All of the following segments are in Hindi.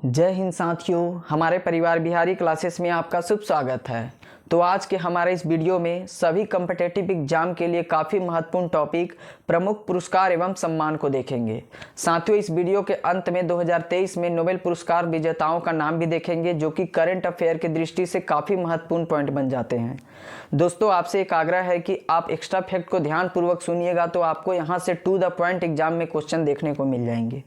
जय हिंद साथियों, हमारे परिवार बिहारी क्लासेस में आपका शुभ स्वागत है। तो आज के हमारे इस वीडियो में सभी कॉम्पिटिटिव एग्जाम के लिए काफ़ी महत्वपूर्ण टॉपिक प्रमुख पुरस्कार एवं सम्मान को देखेंगे। साथियों, इस वीडियो के अंत में 2023 में नोबेल पुरस्कार विजेताओं का नाम भी देखेंगे, जो कि करंट अफेयर की दृष्टि से काफ़ी महत्वपूर्ण पॉइंट बन जाते हैं। दोस्तों, आपसे एक आग्रह है कि आप एक्स्ट्रा फैक्ट को ध्यानपूर्वक सुनिएगा, तो आपको यहाँ से टू द पॉइंट एग्जाम में क्वेश्चन देखने को मिल जाएंगे।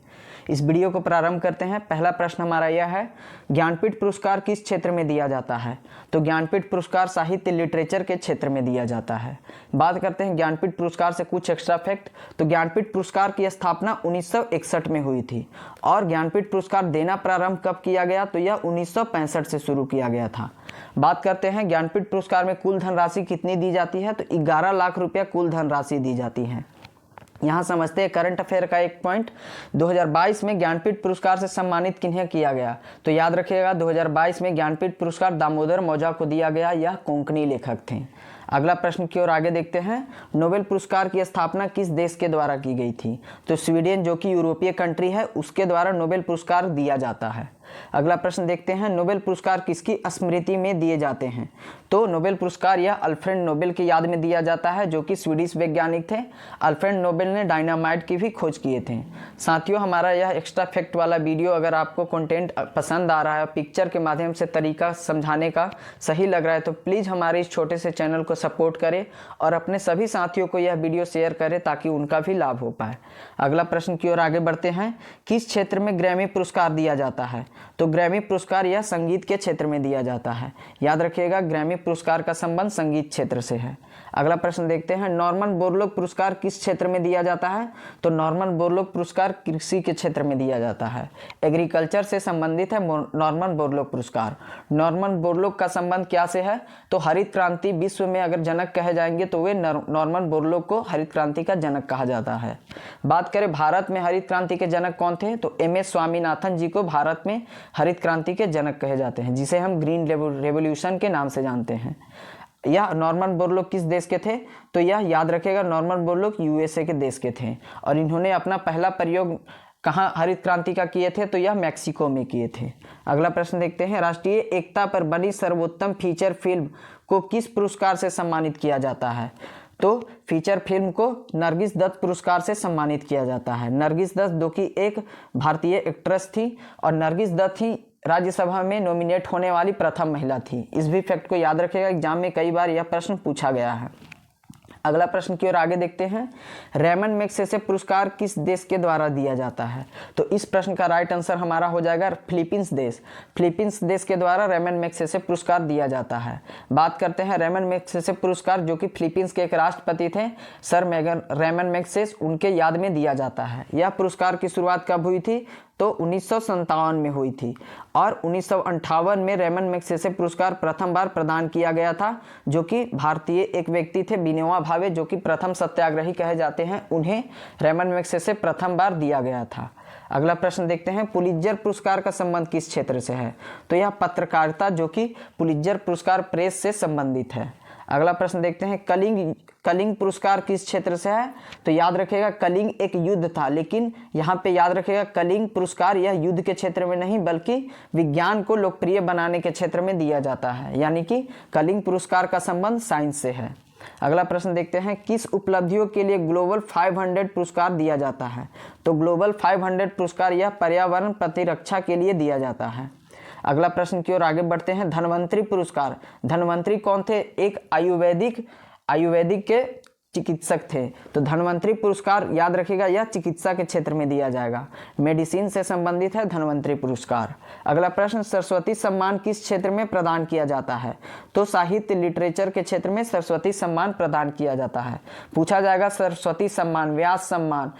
इस वीडियो को प्रारंभ करते हैं। पहला प्रश्न हमारा यह है, ज्ञानपीठ पुरस्कार किस क्षेत्र में दिया जाता है? तो ज्ञानपीठ पुरस्कार साहित्य लिटरेचर के क्षेत्र में दिया जाता है। बात करते हैं ज्ञानपीठ पुरस्कार से कुछ एक्स्ट्रा फैक्ट। तो ज्ञानपीठ पुरस्कार की स्थापना 1961 में हुई थी और ज्ञानपीठ पुरस्कार देना प्रारंभ कब किया गया? तो यह 1965 से शुरू किया गया था। बात करते हैं ज्ञानपीठ पुरस्कार में कुल धनराशि कितनी दी जाती है? तो 11 लाख रुपया कुल धनराशि दी जाती है। यहाँ समझते हैं करंट अफेयर का एक पॉइंट, 2022 में ज्ञानपीठ पुरस्कार से सम्मानित किन्हें किया गया? तो याद रखिएगा, 2022 में ज्ञानपीठ पुरस्कार दामोदर मौजा को दिया गया। यह कोंकणी लेखक थे। अगला प्रश्न की ओर आगे देखते हैं, नोबेल पुरस्कार की स्थापना किस देश के द्वारा की गई थी? तो स्वीडन, जो कि यूरोपीय कंट्री है, उसके द्वारा नोबेल पुरस्कार दिया जाता है। अगला प्रश्न देखते हैं, नोबेल पुरस्कार किसकी स्मृति में दिए जाते हैं? तो नोबेल पुरस्कार यह अल्फ्रेड नोबेल की याद में दिया जाता है, जो कि स्वीडिश वैज्ञानिक थे। अल्फ्रेड नोबेल ने डायनामाइट की भी खोज किए थे। साथियों, हमारा यह एक्स्ट्रा फैक्ट वाला वीडियो अगर आपको कंटेंट पसंद आ रहा है, पिक्चर के माध्यम से तरीका समझाने का सही लग रहा है, तो प्लीज़ हमारे इस छोटे से चैनल को सपोर्ट करें और अपने सभी साथियों को यह वीडियो शेयर करें ताकि उनका भी लाभ हो पाए। अगला प्रश्न की ओर आगे बढ़ते हैं, किस क्षेत्र में ग्रैमी पुरस्कार दिया जाता है? तो ग्रैमी पुरस्कार यह संगीत के क्षेत्र में दिया जाता है। याद रखिएगा, ग्रैमी पुरस्कार का संबंध संगीत क्षेत्र से है। अगला प्रश्न देखते हैं, नॉर्मन बोरलॉग पुरस्कार किस क्षेत्र में दिया जाता है? तो नॉर्मन बोरलॉग पुरस्कार कृषि के क्षेत्र में दिया जाता है। एग्रीकल्चर से संबंधित है नॉर्मन बोरलॉग पुरस्कार। नॉर्मन बोरलॉग का संबंध क्या से है? तो हरित क्रांति विश्व में अगर जनक कहे जाएंगे तो वे नॉर्मन बोरलॉग को हरित क्रांति का जनक कहा जाता है। बात करें भारत में हरित क्रांति के जनक कौन थे? तो एम.एस. स्वामीनाथन जी को भारत में हरित क्रांति के जनक कहे जाते हैं, जिसे हम ग्रीन रेवोल्यूशन के नाम से जानते हैं। यह नॉर्मन बोरलॉग किस देश के थे? तो यह याद रखेगा, नॉर्मन बोरलॉग यूएसए के देश के थे और इन्होंने अपना पहला प्रयोग कहाँ हरित क्रांति का किए थे? तो यह मैक्सिको में किए थे। अगला प्रश्न देखते हैं, राष्ट्रीय एकता पर बनी सर्वोत्तम फीचर फिल्म को किस पुरस्कार से सम्मानित किया जाता है? तो फीचर फिल्म को नरगिस दत्त पुरस्कार से सम्मानित किया जाता है। नरगिस दत्त, जो कि एक भारतीय एक्ट्रेस थी और नरगिस दत्त ही राज्यसभा में नॉमिनेट होने वाली प्रथम महिला थी। इस भी फैक्ट को याद रखिएगा, एग्जाम में कई बार यह प्रश्न पूछा गया है। अगला प्रश्न की ओर आगे देखते हैं, रेमन मैग्सेसे पुरस्कार किस देश के द्वारा दिया जाता है? तो इस प्रश्न का राइट आंसर हमारा हो जाएगा फिलीपींस देश। फिलीपींस देश के द्वारा रेमन मैग्सेसे पुरस्कार दिया जाता है। बात करते हैं रेमन मैग्सेसे पुरस्कार, जो कि फिलीपींस के एक राष्ट्रपति थे, सर रेमन मैग्सेसे, उनके याद में दिया जाता है। यह पुरस्कार की शुरुआत कब हुई थी? तो 1957 में हुई थी और 1958 में रेमन मैग्सेसे पुरस्कार प्रथम बार प्रदान किया गया था, जो कि भारतीय एक व्यक्ति थे, विनोबा भावे, जो कि प्रथम सत्याग्रही कहे जाते हैं, उन्हें रेमन मैग्सेसे प्रथम बार दिया गया था। अगला प्रश्न देखते हैं, पुलित्जर पुरस्कार का संबंध किस क्षेत्र से है? तो यह पत्रकारिता, जो कि पुलित्जर पुरस्कार प्रेस से संबंधित है। अगला प्रश्न देखते हैं, कलिंग पुरस्कार किस क्षेत्र से है? तो याद रखिएगा, कलिंग एक युद्ध था, लेकिन यहाँ पे याद रखिएगा, कलिंग पुरस्कार यह युद्ध के क्षेत्र में नहीं बल्कि विज्ञान को लोकप्रिय बनाने के क्षेत्र में दिया जाता है, यानी कि कलिंग पुरस्कार का संबंध साइंस से है। अगला प्रश्न देखते हैं, किस उपलब्धियों के लिए ग्लोबल 500 पुरस्कार दिया जाता है? तो ग्लोबल 500 पुरस्कार यह पर्यावरण प्रतिरक्षा के लिए दिया जाता है। अगला प्रश्न की ओर आगे बढ़ते हैं, धन्वंतरी पुरस्कार। धन्वंतरी कौन थे? एक आयुर्वेदिक के चिकित्सक थे। तो धन्वंतरी पुरस्कार याद रखिएगा, यह चिकित्सा के क्षेत्र में दिया जाएगा, मेडिसिन से संबंधित है धन्वंतरी पुरस्कार। अगला प्रश्न, सरस्वती सम्मान किस क्षेत्र में प्रदान किया जाता है? तो साहित्य लिटरेचर के क्षेत्र में सरस्वती सम्मान प्रदान किया जाता है। पूछा जाएगा सरस्वती सम्मान, व्यास सम्मान,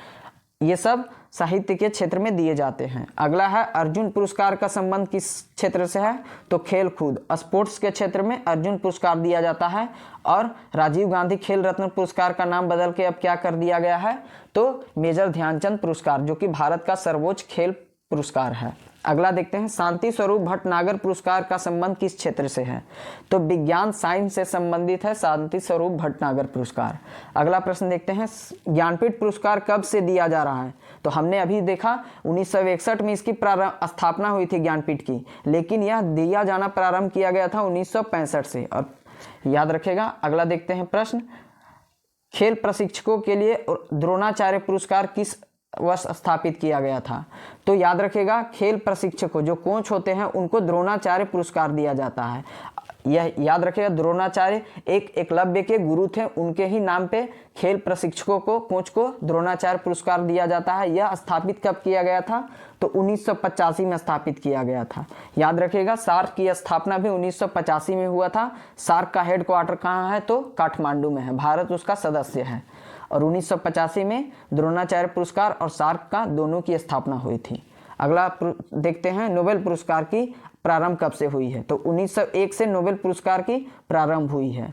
ये सब साहित्य के क्षेत्र में दिए जाते हैं। अगला है, अर्जुन पुरस्कार का संबंध किस क्षेत्र से है? तो खेल कूद, स्पोर्ट्स के क्षेत्र में अर्जुन पुरस्कार दिया जाता है और राजीव गांधी खेल रत्न पुरस्कार का नाम बदल के अब क्या कर दिया गया है? तो मेजर ध्यानचंद पुरस्कार, जो कि भारत का सर्वोच्च खेल पुरस्कार है। अगला देखते हैं, शांति स्वरूप भटनागर पुरस्कार का संबंध किस क्षेत्र से है? तो विज्ञान साइंस से संबंधित है शांति स्वरूप भटनागर पुरस्कार। अगला प्रश्न देखते हैं, ज्ञानपीठ पुरस्कार कब से दिया जा रहा है? तो हमने अभी देखा 1961 में इसकी स्थापना हुई थी ज्ञानपीठ की, लेकिन यह दिया जाना प्रारंभ किया गया था 1965 से। और याद रखेगा, अगला देखते हैं प्रश्न, खेल प्रशिक्षकों के लिए द्रोणाचार्य पुरस्कार किस वर्ष स्थापित किया गया था? तो याद रखेगा, खेल प्रशिक्षकों जो कोच होते हैं उनको द्रोणाचार्य पुरस्कार दिया जाता है। यह याद रखेगा, द्रोणाचार्य एक एकलव्य के गुरु थे, उनके ही नाम पे खेल प्रशिक्षकों को, कोच को द्रोणाचार्य पुरस्कार दिया जाता है। यह स्थापित कब किया गया था? तो 1985 में स्थापित किया गया था। याद रखेगा, सार्क की स्थापना भी 1985 में हुआ था। सार्क का हेडक्वार्टर कहाँ है? तो काठमांडू में है, भारत उसका सदस्य है। और 1985 में द्रोणाचार्य पुरस्कार और सार्क का दोनों की स्थापना हुई थी। अगला देखते हैं, नोबेल पुरस्कार की प्रारंभ कब से हुई है? तो 1901 से नोबेल पुरस्कार की प्रारंभ हुई है।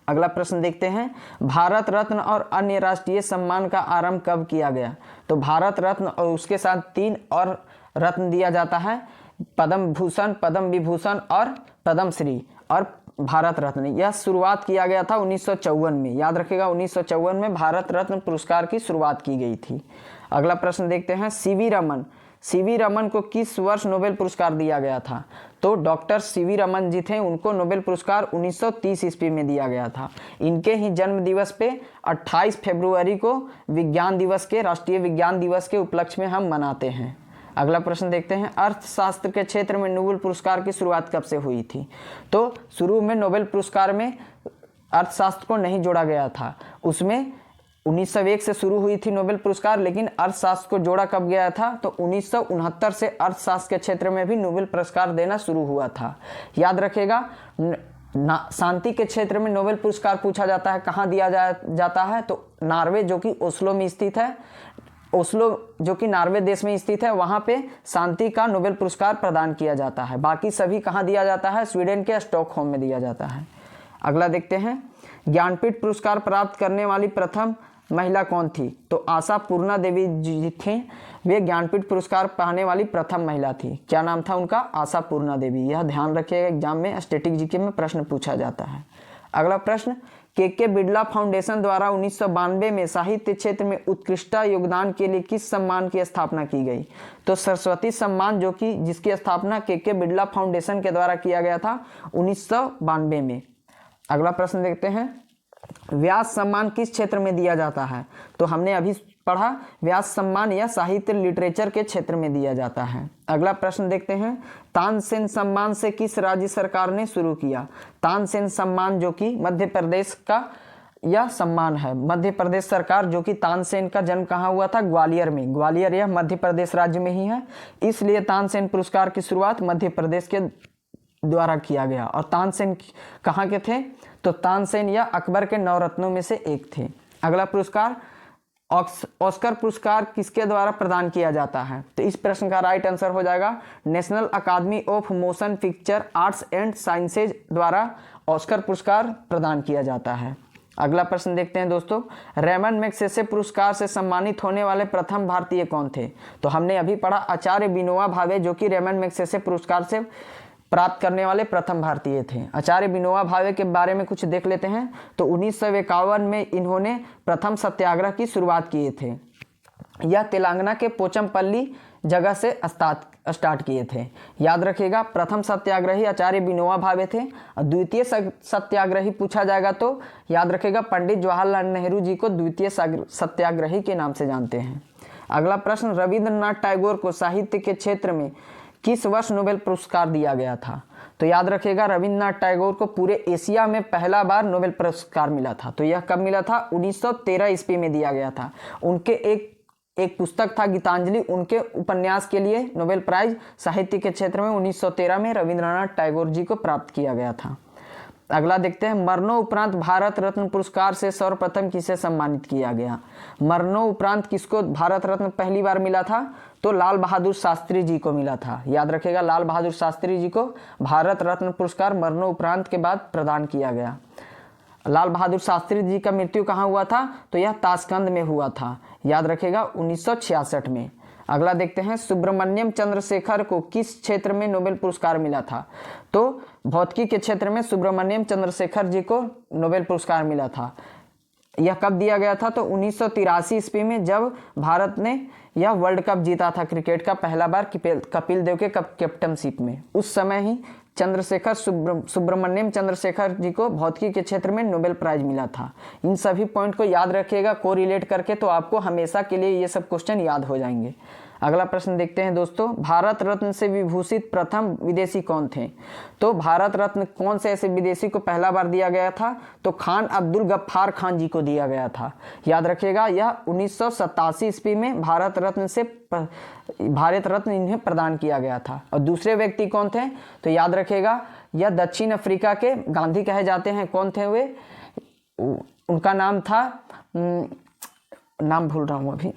अगला प्रश्न देखते हैं, भारत रत्न और अन्य राष्ट्रीय सम्मान का आरंभ कब किया गया? तो भारत रत्न और उसके साथ 3 और रत्न दिया जाता है, पद्म भूषण, पद्म विभूषण और पद्मश्री और भारत रत्न। यह शुरुआत किया गया था 1954 में। याद रखेगा, 1954 में भारत रत्न पुरस्कार की शुरुआत की गई थी। अगला प्रश्न देखते हैं, सीवी रमन को किस वर्ष नोबेल पुरस्कार दिया गया था? तो डॉक्टर सीवी रमन जी थे, उनको नोबेल पुरस्कार 1930 ईस्वी में दिया गया था। इनके ही जन्म दिवस पे 28 फरवरी को विज्ञान दिवस के, राष्ट्रीय विज्ञान दिवस के उपलक्ष्य में हम मनाते हैं। अगला प्रश्न देखते हैं, अर्थशास्त्र के क्षेत्र में नोबेल पुरस्कार की शुरुआत कब से हुई थी? तो शुरू में नोबेल पुरस्कार में अर्थशास्त्र को नहीं जोड़ा गया था, उसमें 1901 से शुरू हुई थी नोबेल पुरस्कार, लेकिन अर्थशास्त्र को जोड़ा कब गया था? तो 1969 से अर्थशास्त्र के क्षेत्र में भी नोबेल पुरस्कार देना शुरू हुआ था। याद रखेगा, शांति के क्षेत्र में नोबेल पुरस्कार पूछा जाता है, कहाँ दिया जाता है? तो नॉर्वे, जो कि ओस्लो में स्थित है, ओस्लो जो कि नॉर्वे देश में स्थित है, वहाँ पे शांति का नोबेल पुरस्कार प्रदान किया जाता है। बाकी सभी कहाँ दिया जाता है? स्वीडन के स्टॉकहोम में दिया जाता है। अगला देखते हैं, ज्ञानपीठ पुरस्कार प्राप्त करने वाली प्रथम महिला कौन थी? तो आशा पूर्णा देवी जी थी, वे ज्ञानपीठ पुरस्कार पाने वाली प्रथम महिला थी। क्या नाम था उनका? आशा पूर्णा देवी। यह ध्यान रखिएगा, एग्जाम में स्टैटिक जीके में प्रश्न पूछा जाता है। अगला प्रश्न, के बिड़ला फाउंडेशन द्वारा 1992 में साहित्य क्षेत्र में उत्कृष्ट योगदान के लिए किस सम्मान की स्थापना की गई? तो सरस्वती सम्मान, जो कि जिसकी स्थापना के बिड़ला फाउंडेशन के द्वारा किया गया था 1992 में। अगला प्रश्न देखते हैं, व्यास सम्मान किस क्षेत्र में दिया जाता है? तो हमने अभी पढ़ा, व्यास सम्मान या साहित्य लिटरेचर के क्षेत्र में दिया जाता है। अगला प्रश्न देखते हैं, तानसेन सम्मान से किस राज्य सरकार ने शुरू किया? तानसेन सम्मान जो कि मध्य प्रदेश का यह सम्मान है। मध्य प्रदेश सरकार, जो कि तानसेन का जन्म कहाँ हुआ था? ग्वालियर में। ग्वालियर यह मध्य प्रदेश राज्य में ही है, इसलिए तानसेन पुरस्कार की शुरुआत मध्य प्रदेश के द्वारा किया गया। और तानसेन कहाँ के थे? तो तानसेन या अकबर के 9 रत्नों में से एक थे। अगला पुरस्कार, ऑस्कर पुरस्कार किसके द्वारा प्रदान किया जाता है? तो इस प्रश्न का राइट आंसर हो जाएगा national academy of motion picture arts and sciences द्वारा ऑस्कर पुरस्कार प्रदान किया जाता है। अगला प्रश्न देखते हैं दोस्तों, रेमन मैग्सेसे पुरस्कार से सम्मानित होने वाले प्रथम भारतीय कौन थे? तो हमने अभी पढ़ा आचार्य विनोबा भावे, जो कि रेमन मैग्सेसे पुरस्कार से प्राप्त करने वाले प्रथम भारतीय थे। आचार्य विनोबा भावे के बारे में कुछ देख लेते हैं। तो 1951 में इन्होंने प्रथम सत्याग्रह की शुरुआत किए थे। यह तेलंगाना के पोचमपल्ली जगह से स्टार्ट किए थे। याद रखिएगा, प्रथम सत्याग्रही आचार्य विनोबा भावे थे। और द्वितीय सत्याग्रही पूछा जाएगा तो याद रखिएगा, पंडित जवाहरलाल नेहरू जी को द्वितीय सत्याग्रही के नाम से जानते हैं। अगला प्रश्न, रविंद्रनाथ टैगोर को साहित्य के क्षेत्र में किस वर्ष नोबेल पुरस्कार दिया गया था? तो याद रखिएगा, रविंद्रनाथ टैगोर को पूरे एशिया में पहला बार नोबेल पुरस्कार मिला था। तो यह कब मिला था? 1913 ईस्वी में दिया गया था। उनके एक पुस्तक था गीतांजलि, उनके उपन्यास के लिए नोबेल प्राइज साहित्य के क्षेत्र में 1913 में रविंद्रनाथ टैगोर जी को प्राप्त किया गया था। अगला देखते हैं, मरणोपरांत भारत रत्न पुरस्कार से सर्वप्रथम किसे सम्मानित किया गया? मरणोपरांत किसको भारत रत्न पहली बार मिला था? तो लाल बहादुर शास्त्री जी को मिला था। याद रखिएगा, लाल बहादुर शास्त्री जी को भारत रत्न पुरस्कार मरणोपरांत के बाद प्रदान किया गया। लाल बहादुर शास्त्री जी का मृत्यु कहाँ हुआ था? तो यह ताशकंद में हुआ था। याद रखिएगा, 1966 में। अगला देखते हैं, सुब्रमण्यम चंद्रशेखर को किस क्षेत्र में नोबेल पुरस्कार मिला था? तो भौतिकी के क्षेत्र में सुब्रमण्यम चंद्रशेखर जी को नोबेल पुरस्कार मिला था। यह कब दिया गया था? तो 1983 ईस्वी में, जब भारत ने यह वर्ल्ड कप जीता था क्रिकेट का पहला बार कपिल देव के कैप्टनशिप में। उस समय ही चंद्रशेखर सुब्रमण्यम चंद्रशेखर जी को भौतिकी के क्षेत्र में नोबेल प्राइज मिला था। इन सभी पॉइंट को याद रखिएगा को रिलेट करके, तो आपको हमेशा के लिए ये सब क्वेश्चन याद हो जाएंगे। अगला प्रश्न देखते हैं दोस्तों, भारत रत्न से विभूषित प्रथम विदेशी कौन थे? तो भारत रत्न कौन से ऐसे विदेशी को पहला बार दिया गया था? तो खान अब्दुल गफ्फार खान जी को दिया गया था। याद रखिएगा, यह 1987 ईस्वी में भारत रत्न इन्हें प्रदान किया गया था। और दूसरे व्यक्ति कौन थे? तो याद रखिएगा, यह दक्षिण अफ्रीका के गांधी कहे जाते हैं। कौन थे वे? उनका नाम था, नाम भूल रहा हूँ अभी।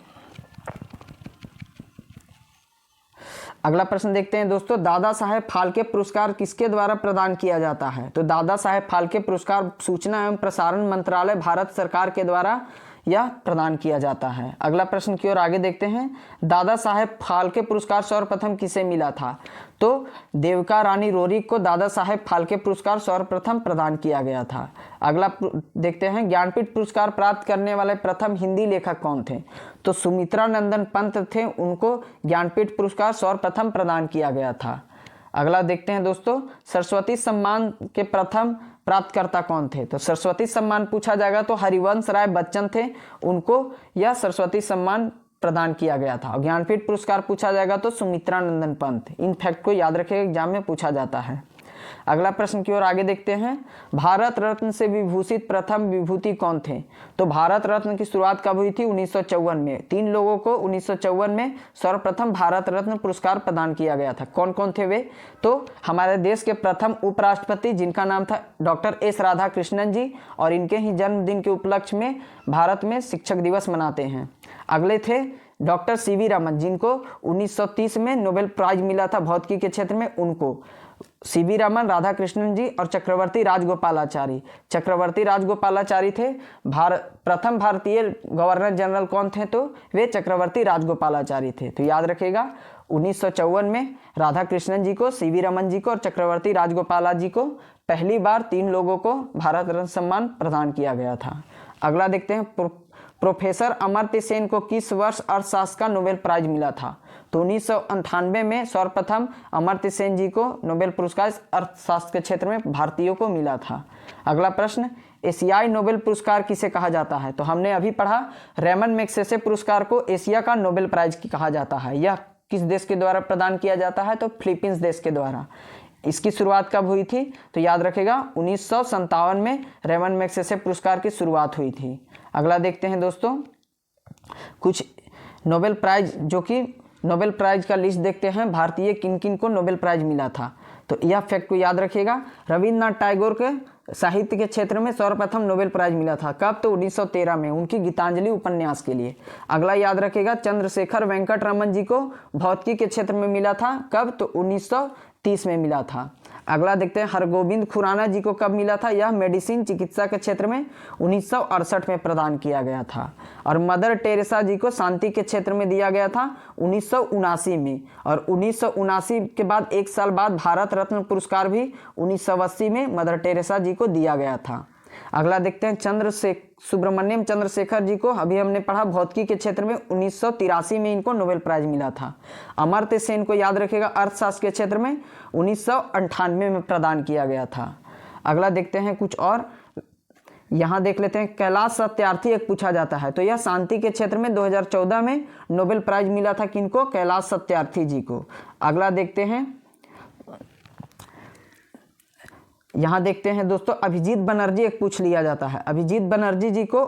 अगला प्रश्न देखते हैं दोस्तों, दादा साहेब फाल्के पुरस्कार किसके द्वारा प्रदान किया जाता है? तो दादा साहेब फाल्के पुरस्कार सूचना एवं प्रसारण मंत्रालय भारत सरकार के द्वारा यह प्रदान किया जाता है। अगला प्रश्न की ओर आगे देखते हैं, दादा साहेब फाल्के पुरस्कार सर्वप्रथम किसे मिला था? तो देविका रानी रोरी को दादा साहेब फाल्के पुरस्कार सर्वप्रथम प्रदान किया गया था। अगला देखते हैं, ज्ञानपीठ पुरस्कार प्राप्त करने वाले प्रथम हिंदी लेखक कौन थे? तो सुमित्रा नंदन पंत थे, उनको ज्ञानपीठ पुरस्कार सर्वप्रथम प्रदान किया गया था। अगला देखते हैं दोस्तों, सरस्वती सम्मान के प्रथम प्राप्तकर्ता कौन थे? तो सरस्वती सम्मान पूछा जाएगा तो हरिवंश राय बच्चन थे, उनको यह सरस्वती सम्मान प्रदान किया गया था। और ज्ञानपीठ पुरस्कार पूछा जाएगा तो सुमित्रा नंदन पंत। इन फैक्ट को याद रखिएगा, एग्जाम में पूछा जाता है। अगला प्रश्न की ओर आगे देखते हैं, भारत रत्न से विभूषित प्रथम विभूति कौन थे? तो भारत रत्न की शुरुआत कब हुई थी? 1954 में। 3 लोगों को 1954 में सर्वप्रथम भारत रत्न पुरस्कार प्रदान किया गया था। कौन कौन थे वे? तो हमारे देश के प्रथम उपराष्ट्रपति, जिनका नाम था डॉक्टर एस राधाकृष्णन जी, और इनके ही जन्मदिन के उपलक्ष्य में भारत में शिक्षक दिवस मनाते हैं। अगले थे डॉक्टर सीवी रमन, जिनको 1930 में नोबेल प्राइज मिला था भौतिकी के क्षेत्र में। उनको सीवी रमन, राधाकृष्णन जी और चक्रवर्ती राजगोपालाचारी। चक्रवर्ती राजगोपालाचारी थे प्रथम भारतीय गवर्नर जनरल। कौन थे? तो वे चक्रवर्ती राजगोपालाचारी थे। तो याद रखिएगा, 1954 में राधाकृष्णन जी को, सीवी रमन जी को और चक्रवर्ती राजगोपाला जी को पहली बार 3 लोगों को भारत रत्न सम्मान प्रदान किया गया था। अगला देखते हैं, प्रोफेसर अमर्त्य सेन को किस वर्ष अर्थशास्त्र का नोबेल प्राइज मिला था? तो 1998 में सर्वप्रथम अमर्त्य सेन जी को नोबेल पुरस्कार अर्थशास्त्र के क्षेत्र में भारतीयों को मिला था। अगला प्रश्न, एशियाई नोबेल पुरस्कार किसे कहा जाता है? तो हमने अभी पढ़ा, रेमन मैग्सेसे पुरस्कार को एशिया का नोबेल प्राइज कहा जाता है। यह किस देश के द्वारा प्रदान किया जाता है? तो फिलीपींस देश के द्वारा। इसकी शुरुआत कब हुई थी? तो याद रखेगा, 1957 में रेमन मैग्सेसे पुरस्कार की शुरुआत हुई थी। अगला देखते हैं दोस्तों, कुछ नोबेल प्राइज, जो कि नोबेल प्राइज का लिस्ट देखते हैं, भारतीय किन किन को नोबेल प्राइज मिला था। तो यह फैक्ट को याद रखिएगा, रविन्द्रनाथ टैगोर के साहित्य के क्षेत्र में सर्वप्रथम नोबेल प्राइज मिला था। कब? तो 1913 में, उनकी गीतांजलि उपन्यास के लिए। अगला याद रखिएगा, चंद्रशेखर वेंकट रमन जी को भौतिकी के क्षेत्र में मिला था। कब? तो 1930 में मिला था। अगला देखते हैं, हरगोविंद खुराना जी को कब मिला था? यह मेडिसिन, चिकित्सा के क्षेत्र में 1968 में प्रदान किया गया था। और मदर टेरेसा जी को शांति के क्षेत्र में दिया गया था 1979 में। और 1979 के बाद 1 साल बाद भारत रत्न पुरस्कार भी 1980 में मदर टेरेसा जी को दिया गया था। अगला देखते हैं, सुब्रमण्यम चंद्रशेखर जी को अभी हमने पढ़ा, भौतिकी के क्षेत्र में 1983 में इनको नोबेल प्राइज मिला था। अमर्त्य सेन को याद रखेगा, अर्थशास्त्र के क्षेत्र में 1998 में प्रदान किया गया था। अगला देखते हैं कुछ और, यहाँ देख लेते हैं, कैलाश सत्यार्थी एक पूछा जाता है। तो यह शांति के क्षेत्र में 2014 में नोबेल प्राइज मिला था। किनको? कैलाश सत्यार्थी जी को। अगला देखते हैं, यहाँ देखते हैं दोस्तों, अभिजीत बनर्जी एक पूछ लिया जाता है। अभिजीत बनर्जी जी को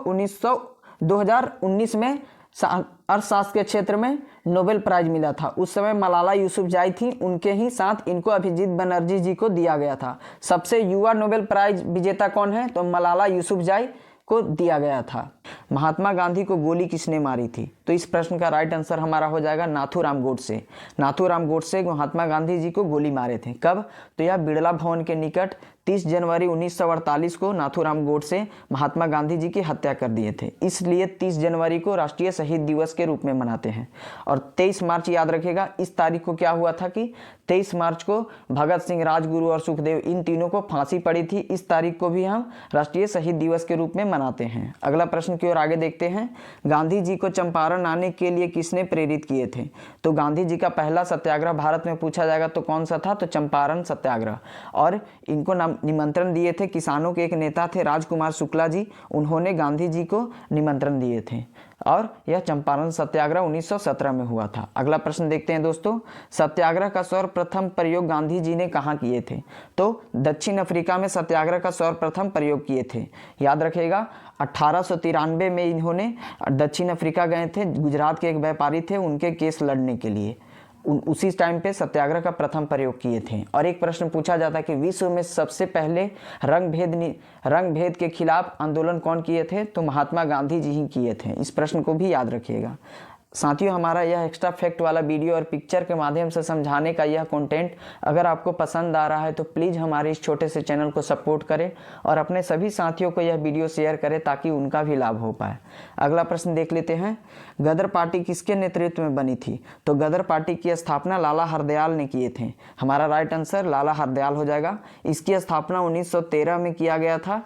2019 में अर्थशास्त्र के क्षेत्र में नोबेल प्राइज मिला था। उस समय मलाला यूसुफजाई थी, उनके ही साथ इनको अभिजीत बनर्जी जी को दिया गया था। सबसे युवा नोबेल प्राइज विजेता कौन है? तो मलाला यूसुफजाई को दिया गया था। महात्मा गांधी को गोली किसने मारी थी? तो इस प्रश्न का राइट आंसर हमारा हो जाएगा नाथूराम गोडसे। नाथूराम गोडसे महात्मा गांधी जी को गोली मारे थे। कब? तो यह बिड़ला भवन के निकट 30 जनवरी 1948 को नाथूराम गोडसे महात्मा गांधी जी की हत्या कर दिए थे। इसलिए 30 जनवरी को राष्ट्रीय शहीद दिवस के रूप में मनाते हैं। और 23 मार्च याद रखेगा, इस तारीख को क्या हुआ था कि 23 मार्च को भगत सिंह, राजगुरु और सुखदेव इन तीनों को फांसी पड़ी थी। इस तारीख को भी हम राष्ट्रीय शहीद दिवस के रूप में मनाते हैं। अगला प्रश्न की ओर आगे देखते हैं। गांधी जी को चंपारण आने के लिए किसने प्रेरित किए थे? तो गांधी जी का पहला सत्याग्रह भारत में पूछा जाएगा तो कौन सा था? तो चंपारण सत्याग्रह। और इनको निमंत्रण दिए थे किसानों के एक नेता थे राजकुमार शुक्ला जी, उन्होंने गांधी जी को निमंत्रण दिए थे और यह चंपारण सत्याग्रह 1917 में हुआ था। अगला प्रश्न देखते हैं दोस्तों। सत्याग्रह का सर्वप्रथम प्रयोग गांधी जी ने कहाँ किए थे? तो दक्षिण अफ्रीका में सत्याग्रह का सर्वप्रथम प्रयोग किए थे। याद रखेगा 1893 में इन्होंने दक्षिण अफ्रीका गए थे। गुजरात के एक व्यापारी थे, उनके केस लड़ने के लिए उसी टाइम पे सत्याग्रह का प्रथम प्रयोग किए थे। और एक प्रश्न पूछा जाता है कि विश्व में सबसे पहले रंग भेद के खिलाफ आंदोलन कौन किए थे? तो महात्मा गांधी जी ही किए थे। इस प्रश्न को भी याद रखिएगा। साथियों, हमारा यह एक्स्ट्रा फैक्ट वाला वीडियो और पिक्चर के माध्यम से समझाने का यह कंटेंट अगर आपको पसंद आ रहा है तो प्लीज़ हमारे इस छोटे से चैनल को सपोर्ट करें और अपने सभी साथियों को यह वीडियो शेयर करें ताकि उनका भी लाभ हो पाए। अगला प्रश्न देख लेते हैं। गदर पार्टी किसके नेतृत्व में बनी थी? तो गदर पार्टी की स्थापना लाला हरदयाल ने किए थे। हमारा राइट आंसर लाला हरदयाल हो जाएगा। इसकी स्थापना 1913 में किया गया था।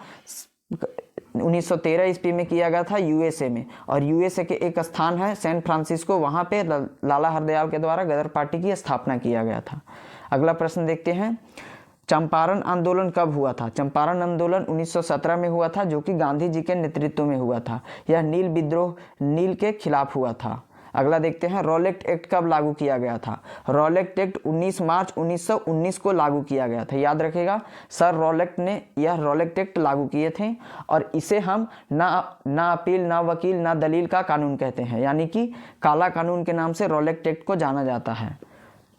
1913 ईस्वी में किया गया था यूएसए में। और यूएसए के एक स्थान है सैन फ्रांसिस्को, वहाँ पे लाला हरदयाल के द्वारा गदर पार्टी की स्थापना किया गया था। अगला प्रश्न देखते हैं। चंपारण आंदोलन कब हुआ था? चंपारण आंदोलन 1917 में हुआ था, जो कि गांधी जी के नेतृत्व में हुआ था। यह नील विद्रोह, नील के खिलाफ हुआ था। अगला देखते हैं। रॉलेट एक्ट कब लागू किया गया था? रॉलेट एक्ट 19 मार्च 1919 को लागू किया गया था। याद रखेगा, सर रॉलेट ने यह रॉलेट एक्ट लागू किए थे और इसे हम ना अपील, ना वकील, ना दलील का कानून कहते हैं, यानी कि काला कानून के नाम से रॉलेट एक्ट को जाना जाता है।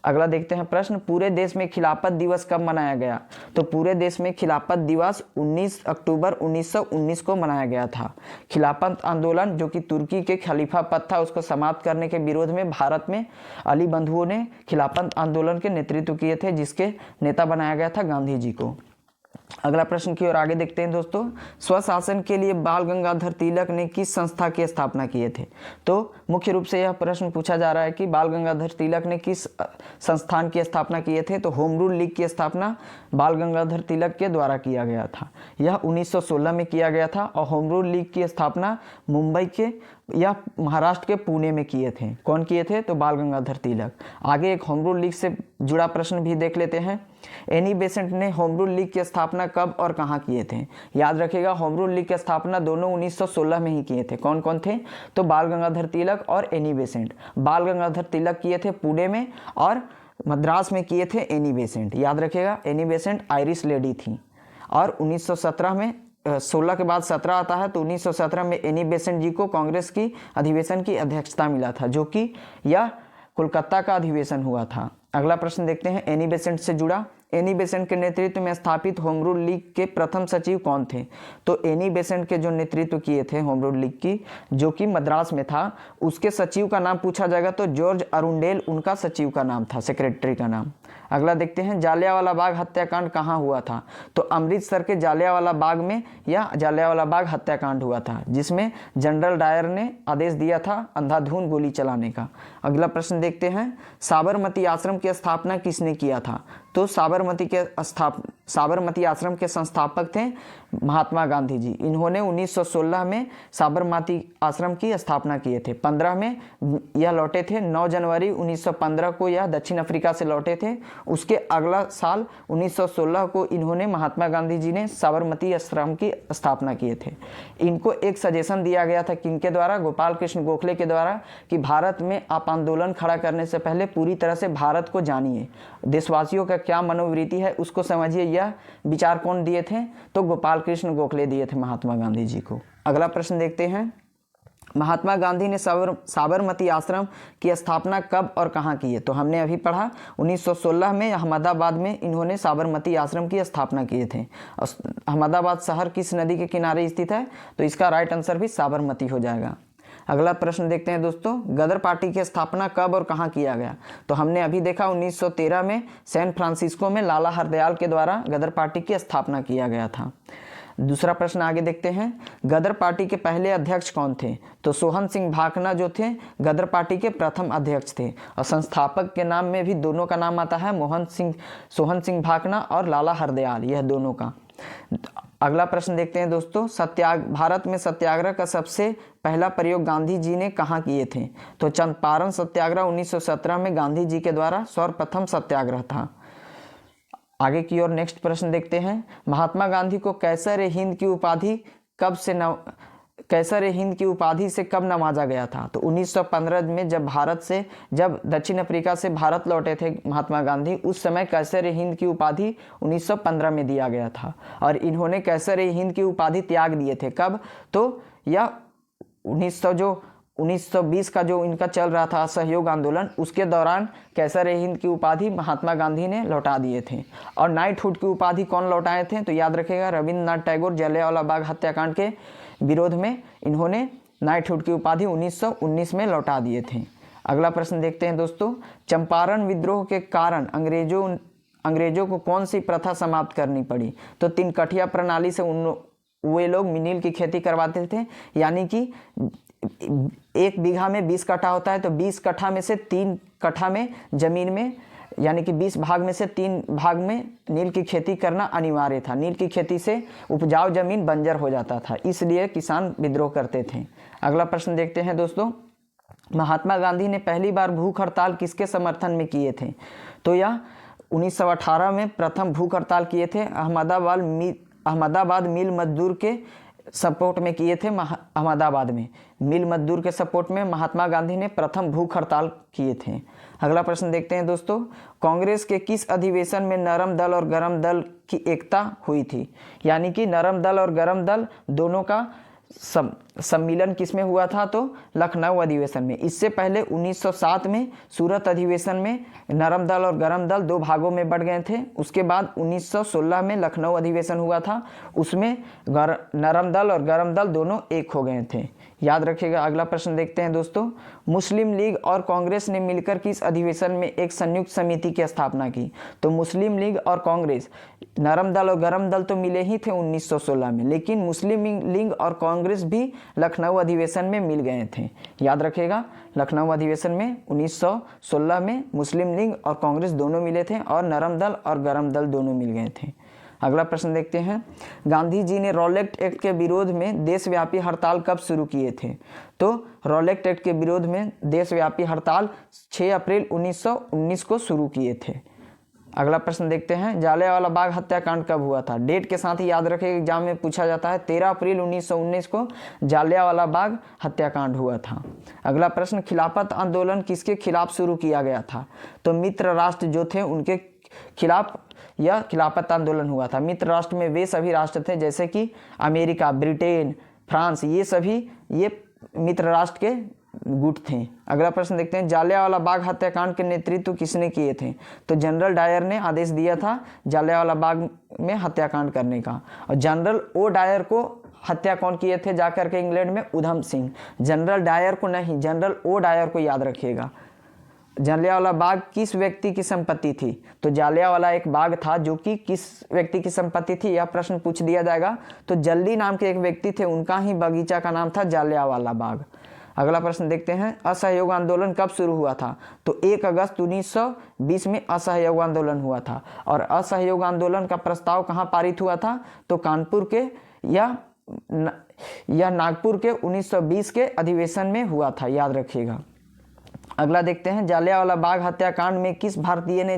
अगला देखते हैं प्रश्न। पूरे देश में खिलाफत दिवस कब मनाया गया? तो पूरे देश में खिलाफत दिवस 19 अक्टूबर 1919 को मनाया गया था। खिलाफत आंदोलन, जो कि तुर्की के खलीफा पद था, उसको समाप्त करने के विरोध में भारत में अली बंधुओं ने खिलाफत आंदोलन के नेतृत्व किए थे, जिसके नेता बनाया गया था गांधी जी को। अगला प्रश्न की ओर आगे देखते हैं दोस्तों। स्वशासन के लिए बाल गंगाधर तिलक ने किस संस्था की स्थापना किए थे? तो मुख्य रूप से यह प्रश्न पूछा जा रहा है कि बाल गंगाधर तिलक ने किस संस्थान की स्थापना किए थे? तो होम रूल लीग की स्थापना बाल गंगाधर तिलक के द्वारा किया गया था। यह 1916 में किया गया था और होम रूल लीग की स्थापना मुंबई के या महाराष्ट्र के पुणे में किए थे। कौन किए थे? तो बाल गंगाधर तिलक। आगे एक होम रूल लीग से जुड़ा प्रश्न भी देख लेते हैं। एनी बेसेंट ने होम रूल लीग की स्थापना कब और कहाँ किए थे? याद रखिएगा, होम रूल लीग की स्थापना दोनों 1916 में ही किए थे। कौन कौन थे? तो बाल गंगाधर तिलक और एनी बेसेंट। बाल गंगाधर तिलक किए थे पुणे में और मद्रास में किए थे एनी बेसेंट। याद रखिएगा, एनी बेसेंट आयरिश लेडी थी। और 1917 में 16 के बाद 17 आता है, तो 1917 में एनी बेसेंट जी को कांग्रेस की अधिवेशन की अध्यक्षता मिला था, जो कि यह कोलकाता का अधिवेशन हुआ था। अगला प्रश्न देखते हैं। एनी बेसेंट से जुड़ा। एनी बेसेंट के नेतृत्व में स्थापित होम रूल लीग के प्रथम सचिव कौन थे? तो एनी बेसेंट के जो नेतृत्व किए थे होम रूल लीग की, जो कि मद्रास में था, उसके सचिव का नाम पूछा जाएगा तो जॉर्ज अरुंडेल उनका सचिव का नाम था, सेक्रेटरी का नाम। अगला देखते हैं। जालियांवाला बाग हत्याकांड कहाँ हुआ था? तो अमृतसर के जालियांवाला बाग में यह जालियांवाला बाग हत्याकांड हुआ था, जिसमें जनरल डायर ने आदेश दिया था अंधाधुंध गोली चलाने का। अगला प्रश्न देखते हैं। साबरमती आश्रम की स्थापना किसने किया था? तो साबरमती आश्रम के संस्थापक थे महात्मा गांधी जी। इन्होंने 1916 में साबरमती आश्रम की स्थापना किए थे। 15 में यह लौटे थे। 9 जनवरी 1915 को यह दक्षिण अफ्रीका से लौटे थे। उसके अगला साल 1916 को इन्होंने महात्मा गांधी जी ने साबरमती आश्रम की स्थापना किए थे। इनको एक सजेशन दिया गया था किनके द्वारा? गोपाल कृष्ण गोखले के द्वारा, कि भारत में आप आंदोलन खड़ा करने से पहले पूरी तरह से भारत को जानिए, देशवासियों का क्या मनोवृत्ति है उसको समझिए। यह विचार कौन दिए थे? तो गोपाल कृष्ण गोखले दिए थे महात्मा गांधी जी को। अगला प्रश्न देखते हैं। महात्मा गांधी ने साबरमती आश्रम की स्थापना कब और कहाँ की है? तो हमने अभी पढ़ा 1916 में अहमदाबाद में इन्होंने साबरमती आश्रम की स्थापना किए थे। अहमदाबाद शहर किस नदी के किनारे स्थित है? तो इसका राइट आंसर भी साबरमती हो जाएगा। अगला प्रश्न देखते हैं दोस्तों, गदर पार्टी की स्थापना कब और कहाँ किया गया? तो हमने अभी देखा 1913 में सैन फ्रांसिस्को में लाला हरदयाल के द्वारा गदर पार्टी की स्थापना किया गया था। दूसरा प्रश्न आगे देखते हैं, गदर पार्टी के पहले अध्यक्ष कौन थे? तो सोहन सिंह भाकना जो थे गदर पार्टी के प्रथम अध्यक्ष थे, और संस्थापक के नाम में भी दोनों का नाम आता है, सोहन सिंह भाकना और लाला हरदयाल, यह दोनों का। अगला प्रश्न देखते हैं दोस्तों, भारत में सत्याग्रह का सबसे पहला प्रयोग गांधी जी ने कहाँ किए थे? तो चंपारण सत्याग्रह 1917 में गांधी जी के द्वारा सर्वप्रथम सत्याग्रह था। आगे की ओर नेक्स्ट प्रश्न देखते हैं, महात्मा गांधी को कैसर-ए-हिंद की उपाधि से कब नवाजा गया था? तो 1915 में जब दक्षिण अफ्रीका से भारत लौटे थे महात्मा गांधी, उस समय कैसर-ए-हिंद की उपाधि 1915 में दिया गया था, और इन्होंने कैसर-ए-हिंद की उपाधि त्याग दिए थे। कब? तो यह 1920 का जो इनका चल रहा था असहयोग आंदोलन, उसके दौरान कैसर-ए-हिंद की उपाधि महात्मा गांधी ने लौटा दिए थे। और नाइटहुड की उपाधि कौन लौटाए थे? तो याद रखेगा, रविंद्रनाथ टैगोर जलियांवाला बाग हत्याकांड के विरोध में इन्होंने नाइटहुड की उपाधि 1919 में लौटा दिए थे। अगला प्रश्न देखते हैं दोस्तों, चंपारण विद्रोह के कारण अंग्रेजों को कौन सी प्रथा समाप्त करनी पड़ी? तो 3 कठिया प्रणाली से वे लोग नील की खेती करवाते थे, यानी कि 1 बीघा में 20 कट्ठा होता है, तो 20 कट्ठा में से 3 कट्ठा में जमीन में, यानी कि 20 भाग में से 3 भाग में नील की खेती करना अनिवार्य था। नील की खेती से उपजाऊ जमीन बंजर हो जाता था, इसलिए किसान विद्रोह करते थे। अगला प्रश्न देखते हैं दोस्तों, महात्मा गांधी ने पहली बार भूख हड़ताल किसके समर्थन में किए थे? तो यह 1918 में प्रथम भूख हड़ताल किए थे, अहमदाबाद मिल मजदूर के सपोर्ट में किए थे। अहमदाबाद में मिल मजदूर के सपोर्ट में महात्मा गांधी ने प्रथम भूख हड़ताल किए थे। अगला प्रश्न देखते हैं दोस्तों, कांग्रेस के किस अधिवेशन में नरम दल और गरम दल की एकता हुई थी? यानी कि नरम दल और गरम दल दोनों का सम्मिलन किसमें हुआ था? तो लखनऊ अधिवेशन में। इससे पहले 1907 में सूरत अधिवेशन में नरम दल और गरम दल 2 भागों में बढ़ गए थे। उसके बाद 1916 में लखनऊ अधिवेशन हुआ था, उसमें नरम दल और गरम दल दोनों एक हो गए थे। याद रखिएगा। अगला प्रश्न देखते हैं दोस्तों, मुस्लिम लीग और कांग्रेस ने मिलकर किस अधिवेशन में एक संयुक्त समिति की स्थापना की? तो मुस्लिम लीग और कांग्रेस, नरम दल और गरम दल तो मिले ही थे 1916 में, लेकिन मुस्लिम लीग और कांग्रेस भी लखनऊ अधिवेशन में मिल गए थे। याद रखिएगा, लखनऊ अधिवेशन में 1916 में मुस्लिम लीग और कांग्रेस दोनों मिले थे और नरम दल और गरम दल दोनों मिल गए थे। अगला प्रश्न देखते हैं, गांधी जी ने रॉलेट एक्ट के विरोध में देशव्यापी हड़ताल कब शुरू किए थे? तो रॉलेट एक्ट के विरोध में देशव्यापी हड़ताल 6 अप्रैल 1919 को शुरू किए थे। अगला प्रश्न देखते हैं, जलियांवाला बाग हत्याकांड कब हुआ था? डेट के साथ ही याद रखें, एग्जाम में पूछा जाता है। 13 अप्रैल 1919 को जलियांवाला बाग हत्याकांड हुआ था। अगला प्रश्न, खिलाफत आंदोलन किसके खिलाफ शुरू किया गया था? तो मित्र राष्ट्र जो थे उनके खिलाफ यह खिलाफत आंदोलन हुआ था। मित्र राष्ट्र में वे सभी राष्ट्र थे जैसे कि अमेरिका, ब्रिटेन, फ्रांस, ये मित्र राष्ट्र के गुट थे। अगला प्रश्न देखते हैं, जलियांवाला बाग हत्याकांड के नेतृत्व किसने किए थे? तो जनरल डायर ने आदेश दिया था जलियांवाला बाग में हत्याकांड करने का। और जनरल ओ डायर को हत्या कौन किए थे जाकर के इंग्लैंड में? उधम सिंह। जनरल डायर को नहीं, जनरल ओ डायर को याद रखिएगा। जलियांवाला बाग किस व्यक्ति की संपत्ति थी? तो जलियांवाला एक बाग था जो कि किस व्यक्ति की संपत्ति थी, यह प्रश्न पूछ दिया जाएगा। तो जल्दी नाम के एक व्यक्ति थे, उनका ही बगीचा का नाम था जलियांवाला बाग। अगला प्रश्न देखते हैं, असहयोग आंदोलन कब शुरू हुआ था? तो 1 अगस्त 1920 में असहयोग आंदोलन हुआ था। और असहयोग आंदोलन का प्रस्ताव कहाँ पारित हुआ था? तो कानपुर के या नागपुर के 1920 के अधिवेशन में हुआ था। याद रखिएगा। अगला देखते हैं, जलियांवाला बाग हत्याकांड में किस भारतीय ने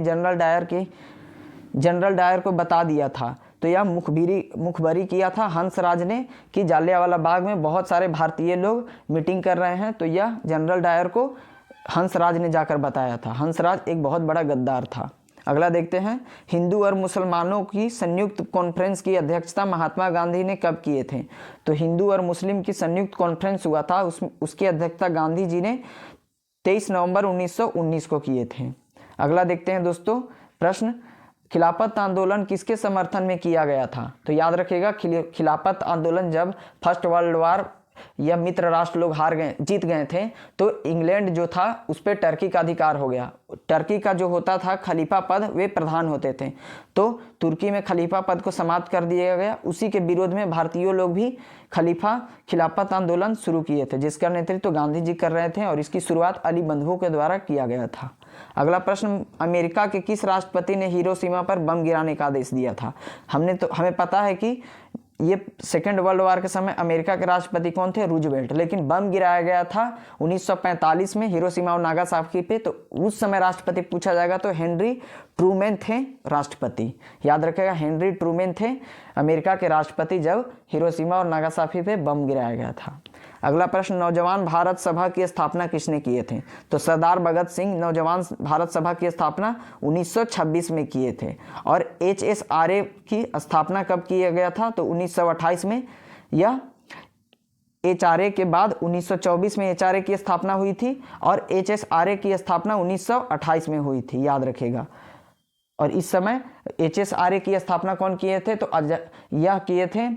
जनरल डायर को बता दिया था? तो यह मुखबरी किया था हंसराज ने कि जलियांवाला बाग में बहुत सारे भारतीय लोग मीटिंग कर रहे हैं। तो यह जनरल डायर को हंसराज ने जाकर बताया था। हंसराज एक बहुत बड़ा गद्दार था। अगला देखते हैं, हिंदू और मुसलमानों की संयुक्त कॉन्फ्रेंस की अध्यक्षता महात्मा गांधी ने कब किए थे? तो हिंदू और मुस्लिम की संयुक्त कॉन्फ्रेंस हुआ था, उसकी अध्यक्षता गांधी जी ने 23 नवंबर 1919 को किए थे। अगला देखते हैं दोस्तों प्रश्न, खिलाफत आंदोलन किसके समर्थन में किया गया था? तो याद रखिएगा, खिलाफत आंदोलन जब फर्स्ट वर्ल्ड वार या मित्र राष्ट्र लोग जीत गए थे, तो इंग्लैंड जो था उस पर टर्की का अधिकार हो गया। टर्की का जो होता था खलीफा पद, वे प्रधान होते थे, तो तुर्की में खलीफा पद को समाप्त कर दिया गया। उसी के विरोध में भारतीय लोग भी खिलाफत आंदोलन शुरू किए थे, जिसका नेतृत्व गांधी जी कर रहे थे और इसकी शुरुआत अली बंधुओं के द्वारा किया गया था। अगला प्रश्न, अमेरिका के किस राष्ट्रपति ने हिरोशिमा पर बम गिराने का आदेश दिया था? हमें पता है कि ये सेकेंड वर्ल्ड वॉर के समय अमेरिका के राष्ट्रपति कौन थे? रूजवेल्ट। लेकिन बम गिराया गया था 1945 में हिरोशिमा और नागासाकी पे, तो उस समय राष्ट्रपति पूछा जाएगा तो हेनरी ट्रूमैन थे राष्ट्रपति। याद रखेगा, हेनरी ट्रूमैन थे अमेरिका के राष्ट्रपति जब हिरोशिमा और नागासाकी पे बम गिराया गया था। अगला प्रश्न, नौजवान भारत सभा की स्थापना किसने किए थे? तो सरदार भगत सिंह नौजवान भारत सभा की स्थापना 1926 में किए थे। और HSRA की स्थापना कब किया गया था? तो 1928 में। या HRA के बाद 1924 में HRA की स्थापना हुई थी और HSRA की स्थापना 1928 में हुई थी, याद रखेगा। और इस समय HSRA की स्थापना कौन किए थे? तो यह किए थे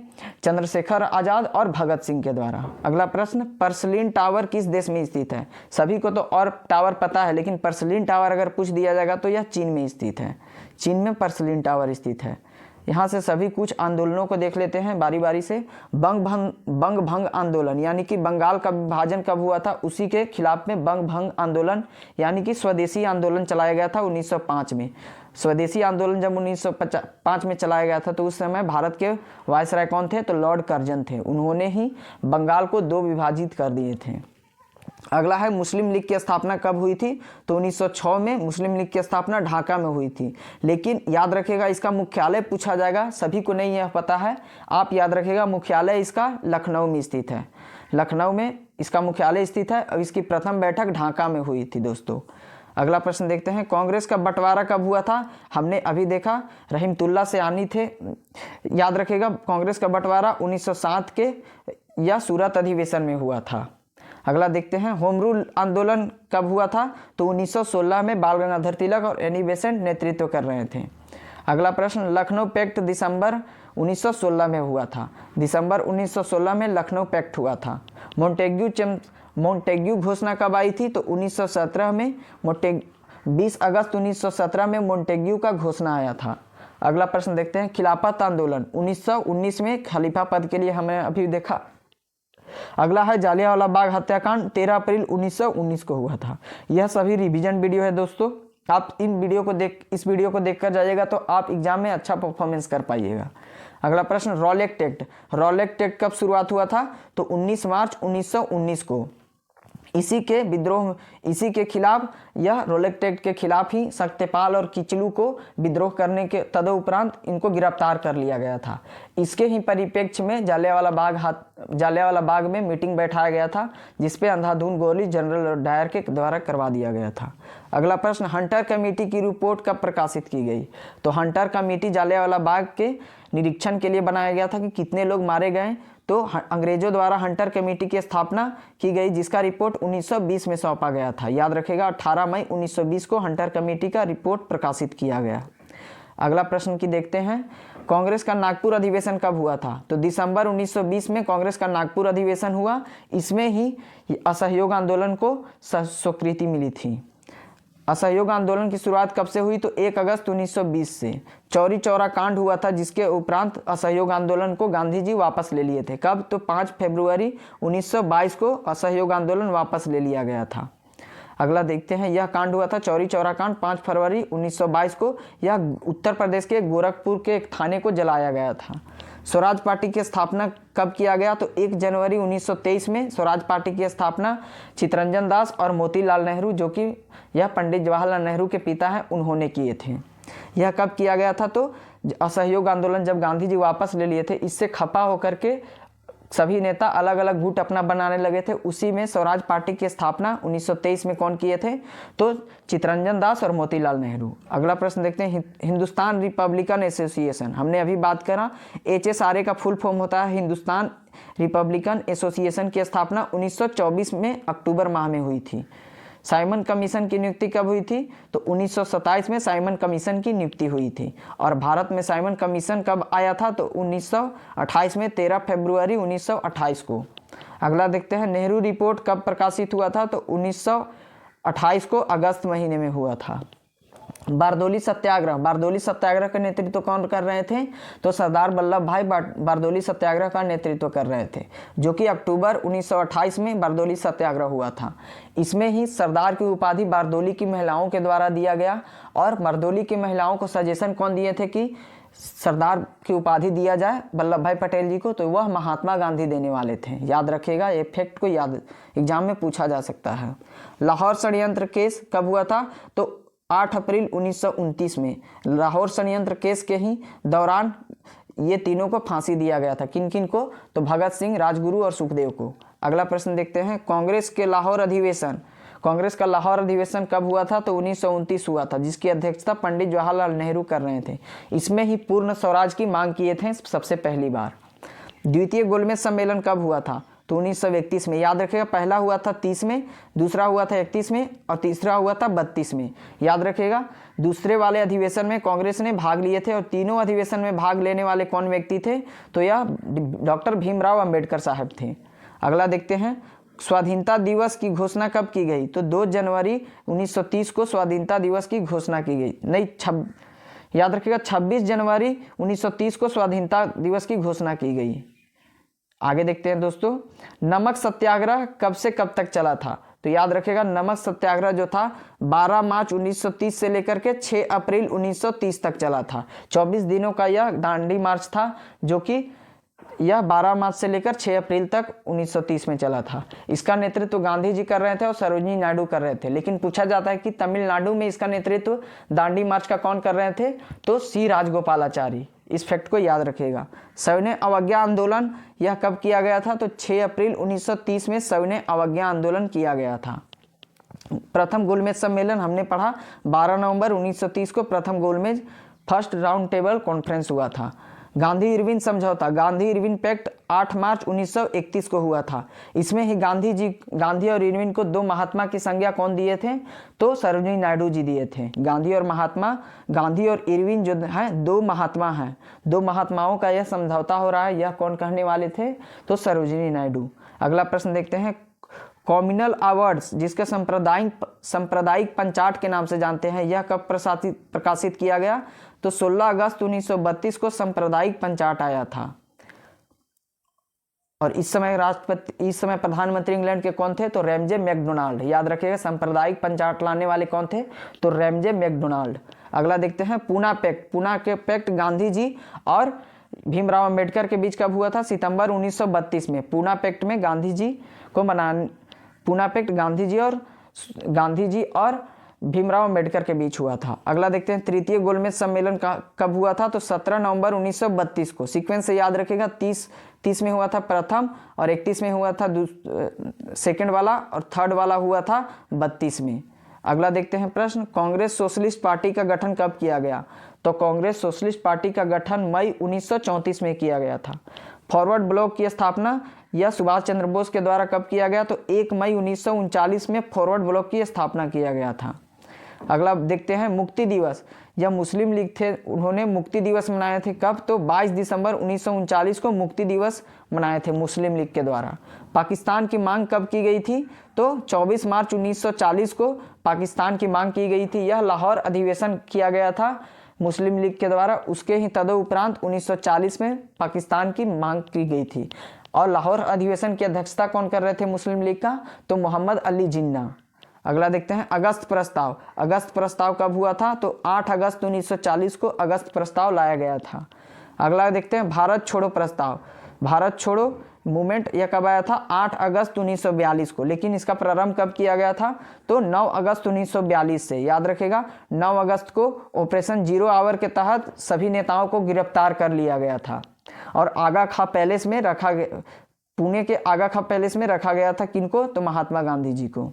चंद्रशेखर आजाद और भगत सिंह के द्वारा। अगला प्रश्न, पर्सलिन टावर किस देश में स्थित है? सभी को तो और टावर पता है, लेकिन पर्सलिन टावर अगर पूछ दिया जाएगा तो यह चीन में स्थित है। चीन में पर्सलिन टावर स्थित है। यहाँ से सभी कुछ आंदोलनों को देख लेते हैं बारी बारी से। बंग भंग आंदोलन यानी कि बंगाल का विभाजन कब हुआ था, उसी के खिलाफ में बंग भंग आंदोलन यानी कि स्वदेशी आंदोलन चलाया गया था 1905 में। स्वदेशी आंदोलन जब 1905 में चलाया गया था तो उस समय भारत के वायसराय कौन थे? तो लॉर्ड कर्जन थे। उन्होंने ही बंगाल को दो विभाजित कर दिए थे। अगला है, मुस्लिम लीग की स्थापना कब हुई थी? तो 1906 में मुस्लिम लीग की स्थापना ढाका में हुई थी। लेकिन याद रखेगा, इसका मुख्यालय पूछा जाएगा, सभी को नहीं यह पता है, आप याद रखेगा मुख्यालय इसका लखनऊ में स्थित है। लखनऊ में इसका मुख्यालय स्थित है और इसकी प्रथम बैठक ढाका में हुई थी दोस्तों। अगला प्रश्न देखते हैं, कांग्रेस का बंटवारा कब हुआ था? हमने अभी देखा, रहीमतुल्ला सयानी थे। याद रखेगा, कांग्रेस का बंटवारा 1907 के या सूरत अधिवेशन में हुआ था। अगला देखते हैं, होम रूल आंदोलन कब हुआ था? तो 1916 में बाल गंगाधर तिलक और एनी बेसेंट नेतृत्व कर रहे थे। अगला प्रश्न, लखनऊ पैक्ट दिसंबर 1916 में हुआ था। दिसंबर 1916 में लखनऊ पैक्ट हुआ था। मोंटेग्यू घोषणा कब आई थी? तो 1917 में। 20 अगस्त 1917 में मोंटेग्यू का घोषणा आया था। अगला प्रश्न देखते हैं, खिलाफत आंदोलन 1919 में खलीफा पद के लिए हमने अभी देखा। अगला है, जालियांवाला बाग हत्याकांड 13 अप्रैल 1919 को हुआ था। यह सभी रिवीजन वीडियो है दोस्तों, आप इस वीडियो को देखकर जाइएगा तो आप एग्जाम में अच्छा परफॉर्मेंस कर पाइएगा। अगला प्रश्न, रॉलेट एक्ट कब शुरुआत हुआ था? तो 19 मार्च 1919 को। इसी के खिलाफ, यह रॉलेट एक्ट के खिलाफ ही सत्यपाल और किचलू को विद्रोह करने के तदुपरांत इनको गिरफ्तार कर लिया गया था। इसके ही परिप्रेक्ष्य में जालियांवाला बाग में मीटिंग बैठाया गया था, जिसपे अंधाधुंध गोली जनरल डायर के द्वारा करवा दिया गया था। अगला प्रश्न, हंटर कमेटी की रिपोर्ट कब प्रकाशित की गई? तो हंटर कमेटी जालियांवाला बाग के निरीक्षण के लिए बनाया गया था कि कितने लोग मारे गए, तो अंग्रेजों द्वारा हंटर कमेटी की स्थापना की गई, जिसका रिपोर्ट 1920 में सौंपा गया था। याद रखेगा, 18 मई 1920 को हंटर कमेटी का रिपोर्ट प्रकाशित किया गया। अगला प्रश्न की देखते हैं, कांग्रेस का नागपुर अधिवेशन कब हुआ था? तो दिसंबर 1920 में कांग्रेस का नागपुर अधिवेशन हुआ। इसमें ही असहयोग आंदोलन को स्वीकृति मिली थी। असहयोग आंदोलन की शुरुआत कब से हुई? तो 1 अगस्त 1920 से। चौरी चौरा कांड हुआ था, जिसके उपरांत असहयोग आंदोलन को गांधी जी वापस ले लिए थे। कब? तो 5 फरवरी 1922 को असहयोग आंदोलन वापस ले लिया गया था। अगला देखते हैं, यह कांड हुआ था चौरी चौरा कांड 5 फरवरी 1922 को। यह उत्तर प्रदेश के गोरखपुर के एक थाने को जलाया गया था। स्वराज पार्टी की स्थापना कब किया गया? तो 1 जनवरी 1923 में स्वराज पार्टी की स्थापना चित्तरंजन दास और मोतीलाल नेहरू, जो कि यह पंडित जवाहरलाल नेहरू के पिता हैं, उन्होंने किए थे। यह कब किया गया था? तो असहयोग आंदोलन जब गांधी जी वापस ले लिए थे, इससे खपा होकर के सभी नेता अलग अलग गुट अपना बनाने लगे थे। उसी में स्वराज पार्टी की स्थापना 1923 में कौन किए थे? तो चित्तरंजन दास और मोतीलाल नेहरू। अगला प्रश्न देखते हैं, हिंदुस्तान रिपब्लिकन एसोसिएशन, हमने अभी बात करा, HSRA का फुल फॉर्म होता है हिंदुस्तान रिपब्लिकन एसोसिएशन की स्थापना 1924 में अक्टूबर माह में हुई थी। साइमन कमीशन की नियुक्ति कब हुई थी? तो 1927 में साइमन कमीशन की नियुक्ति हुई थी। और भारत में साइमन कमीशन कब आया था? तो 1928 में 13 फरवरी 1928 को। अगला देखते हैं नेहरू रिपोर्ट कब प्रकाशित हुआ था, तो 1928 को अगस्त महीने में हुआ था। बारदोली सत्याग्रह, बारदोली सत्याग्रह का नेतृत्व कौन कर रहे थे, तो सरदार वल्लभ भाई बारदोली सत्याग्रह का नेतृत्व कर रहे थे, जो कि अक्टूबर 1928 में बारदोली सत्याग्रह हुआ था। इसमें ही सरदार की उपाधि बारदोली की महिलाओं के द्वारा दिया गया, और बारदोली की महिलाओं को सजेशन कौन दिए थे कि सरदार की उपाधि दिया जाए वल्लभ भाई पटेल जी को, तो वह महात्मा गांधी देने वाले थे। याद रखिएगा, ये फैक्ट को याद एग्जाम में पूछा जा सकता है। लाहौर षड्यंत्र केस कब हुआ था, तो 8 अप्रैल 1929 में लाहौर षड्यंत्र केस के ही दौरान ये तीनों को फांसी दिया गया था। किन किन को, तो भगत सिंह, राजगुरु और सुखदेव को। अगला प्रश्न देखते हैं, कांग्रेस के लाहौर अधिवेशन, कांग्रेस का लाहौर अधिवेशन कब हुआ था, तो 1929 हुआ था, जिसकी अध्यक्षता पंडित जवाहरलाल नेहरू कर रहे थे। इसमें ही पूर्ण स्वराज की मांग किए थे सबसे पहली बार। द्वितीय गोलमेज सम्मेलन कब हुआ था, तो 1931 में। याद रखिएगा, पहला हुआ था 30 में, दूसरा हुआ था 31 में और तीसरा हुआ था 32 में। याद रखिएगा, दूसरे वाले अधिवेशन में कांग्रेस ने भाग लिए थे, और तीनों अधिवेशन में भाग लेने वाले कौन व्यक्ति थे, तो यह डॉक्टर भीमराव अंबेडकर साहब थे। अगला देखते हैं, स्वाधीनता दिवस की घोषणा कब की गई, तो 2 जनवरी 1930 को स्वाधीनता दिवस की घोषणा की गई। नहीं, याद रखिएगा 26 जनवरी 1930 को स्वाधीनता दिवस की घोषणा की गई। आगे देखते हैं दोस्तों, नमक सत्याग्रह कब से कब तक चला था, तो याद रखिएगा नमक सत्याग्रह जो था 12 मार्च 1930 से लेकर के 6 अप्रैल 1930 तक चला था। 24 दिनों का यह दांडी मार्च था, जो कि यह 12 मार्च से लेकर 6 अप्रैल तक 1930 में चला था। इसका नेतृत्व गांधी जी कर रहे थे और सरोजिनी नायडू कर रहे थे। लेकिन पूछा जाता है कि तमिलनाडु में इसका नेतृत्व दांडी मार्च का कौन कर रहे थे, तो सी राजगोपालाचारी। इस फैक्ट को याद रखिएगा। सविनय अवज्ञा आंदोलन यह कब किया गया था, तो 6 अप्रैल 1930 में सविनय अवज्ञा आंदोलन किया गया था। प्रथम गोलमेज सम्मेलन हमने पढ़ा 12 नवंबर 1930 को प्रथम गोलमेज फर्स्ट राउंड टेबल कॉन्फ्रेंस हुआ था। गांधी इरविन समझौता, गांधी इरविन पैक्ट 8 मार्च 1931 को हुआ था। इसमें ही गांधी और इरविन को 2 महात्मा की संज्ञा कौन दिए थे, तो सरोजिनी नायडू जी दिए थे। गांधी और इरविन जो हैं 2 महात्मा हैं, 2 महात्माओं का यह समझौता हो रहा है, यह कौन कहने वाले थे, तो सरोजिनी नायडू। अगला प्रश्न देखते हैं, कॉम्युनल अवार्ड्स जिसके सांप्रदायिक पंचाट के नाम से जानते हैं, यह कब प्रकाशित किया गया, तो 16 अगस्त 1932 को सांप्रदायिक पंचाट आया था। और इस समय प्रधानमंत्री इंग्लैंड के कौन थे, तो रैमजे मैकडोनाल्ड। याद रखिएगा, सांप्रदायिक पंचाट लाने वाले कौन थे, तो रैमजे मैकडोनाल्ड। अगला देखते हैं, पूना पैक्ट, पूना के पैक्ट गांधी जी और भीमराव अंबेडकर के बीच कब हुआ था, सितंबर 1932 में। पूना पैक्ट में पूना पैक्ट गांधी जी और भीमराव अंबेडकर के बीच हुआ था। अगला देखते हैं, तृतीय गोलमेज सम्मेलन कब हुआ था, तो 17 नवंबर 1932 को। सीक्वेंस से याद रखिएगा, 30 में हुआ था प्रथम, और 31 में हुआ था सेकंड वाला, और थर्ड वाला हुआ था 32 में। अगला देखते हैं प्रश्न, कांग्रेस सोशलिस्ट पार्टी का गठन कब किया गया, तो कांग्रेस सोशलिस्ट पार्टी का गठन मई 1934 में किया गया था। फॉरवर्ड ब्लॉक की स्थापना यह सुभाष चंद्र बोस के द्वारा कब किया गया, तो 1 मई 1939 में फॉरवर्ड ब्लॉक की स्थापना किया गया था। अगला देखते हैं, मुक्ति दिवस, यह मुस्लिम लीग थे, उन्होंने मुक्ति दिवस मनाए थे कब, तो 22 दिसंबर 1939 को मुक्ति दिवस मनाए थे मुस्लिम लीग के द्वारा। पाकिस्तान की मांग कब की गई थी, तो 24 मार्च 1940 को पाकिस्तान की मांग की गई थी। यह लाहौर अधिवेशन किया गया था मुस्लिम लीग के द्वारा। उसके ही तदुपरांत 1940 में पाकिस्तान की मांग की गई थी। और लाहौर अधिवेशन की अध्यक्षता कौन कर रहे थे मुस्लिम लीग का, तो मोहम्मद अली जिन्ना। अगला देखते हैं, अगस्त प्रस्ताव, अगस्त प्रस्ताव कब हुआ था, तो 8 अगस्त 1940 को अगस्त प्रस्ताव लाया गया था। अगला देखते हैं, भारत छोड़ो प्रस्ताव, भारत छोड़ो मूवमेंट यह कब आया था, 8 अगस्त 1942 को। लेकिन इसका प्रारंभ कब किया गया था, तो 9 अगस्त 1942 से। याद रखेगा, 9 अगस्त को ऑपरेशन 0 आवर के तहत सभी नेताओं को गिरफ्तार कर लिया गया था, और आगा खां पैलेस में रखा गया, पुणे के आगा खां पैलेस में रखा गया था। किनको, तो महात्मा गांधी जी को।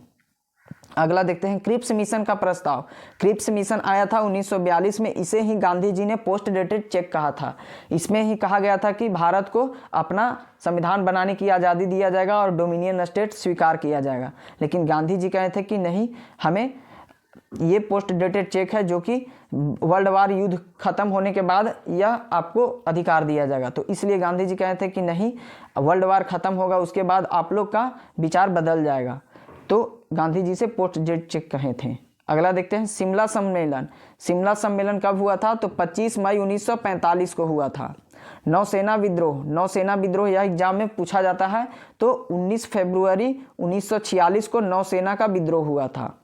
अगला देखते हैं, क्रिप्स मिशन का प्रस्ताव, क्रिप्स मिशन आया था 1942 में। इसे ही गांधी जी ने पोस्ट डेटेड चेक कहा था। इसमें ही कहा गया था कि भारत को अपना संविधान बनाने की आज़ादी दिया जाएगा और डोमिनियन स्टेट स्वीकार किया जाएगा। लेकिन गांधी जी कहे थे कि नहीं, हमें ये पोस्ट डेटेड चेक है जो कि वर्ल्ड वार युद्ध खत्म होने के बाद यह आपको अधिकार दिया जाएगा। तो इसलिए गांधी जी कहे थे कि नहीं, वर्ल्ड वार खत्म होगा उसके बाद आप लोग का विचार बदल जाएगा, तो गांधी जी से पोस्ट डेटेड चेक कहे थे। अगला देखते हैं शिमला सम्मेलन। शिमला सम्मेलन कब हुआ था? तो 25 मई 1945 को हुआ था। नौसेना विद्रोह, नौसेना विद्रोह यह एग्जाम में पूछा जाता है। तो 19 फरवरी 1946 को नौसेना का विद्रोह हुआ था।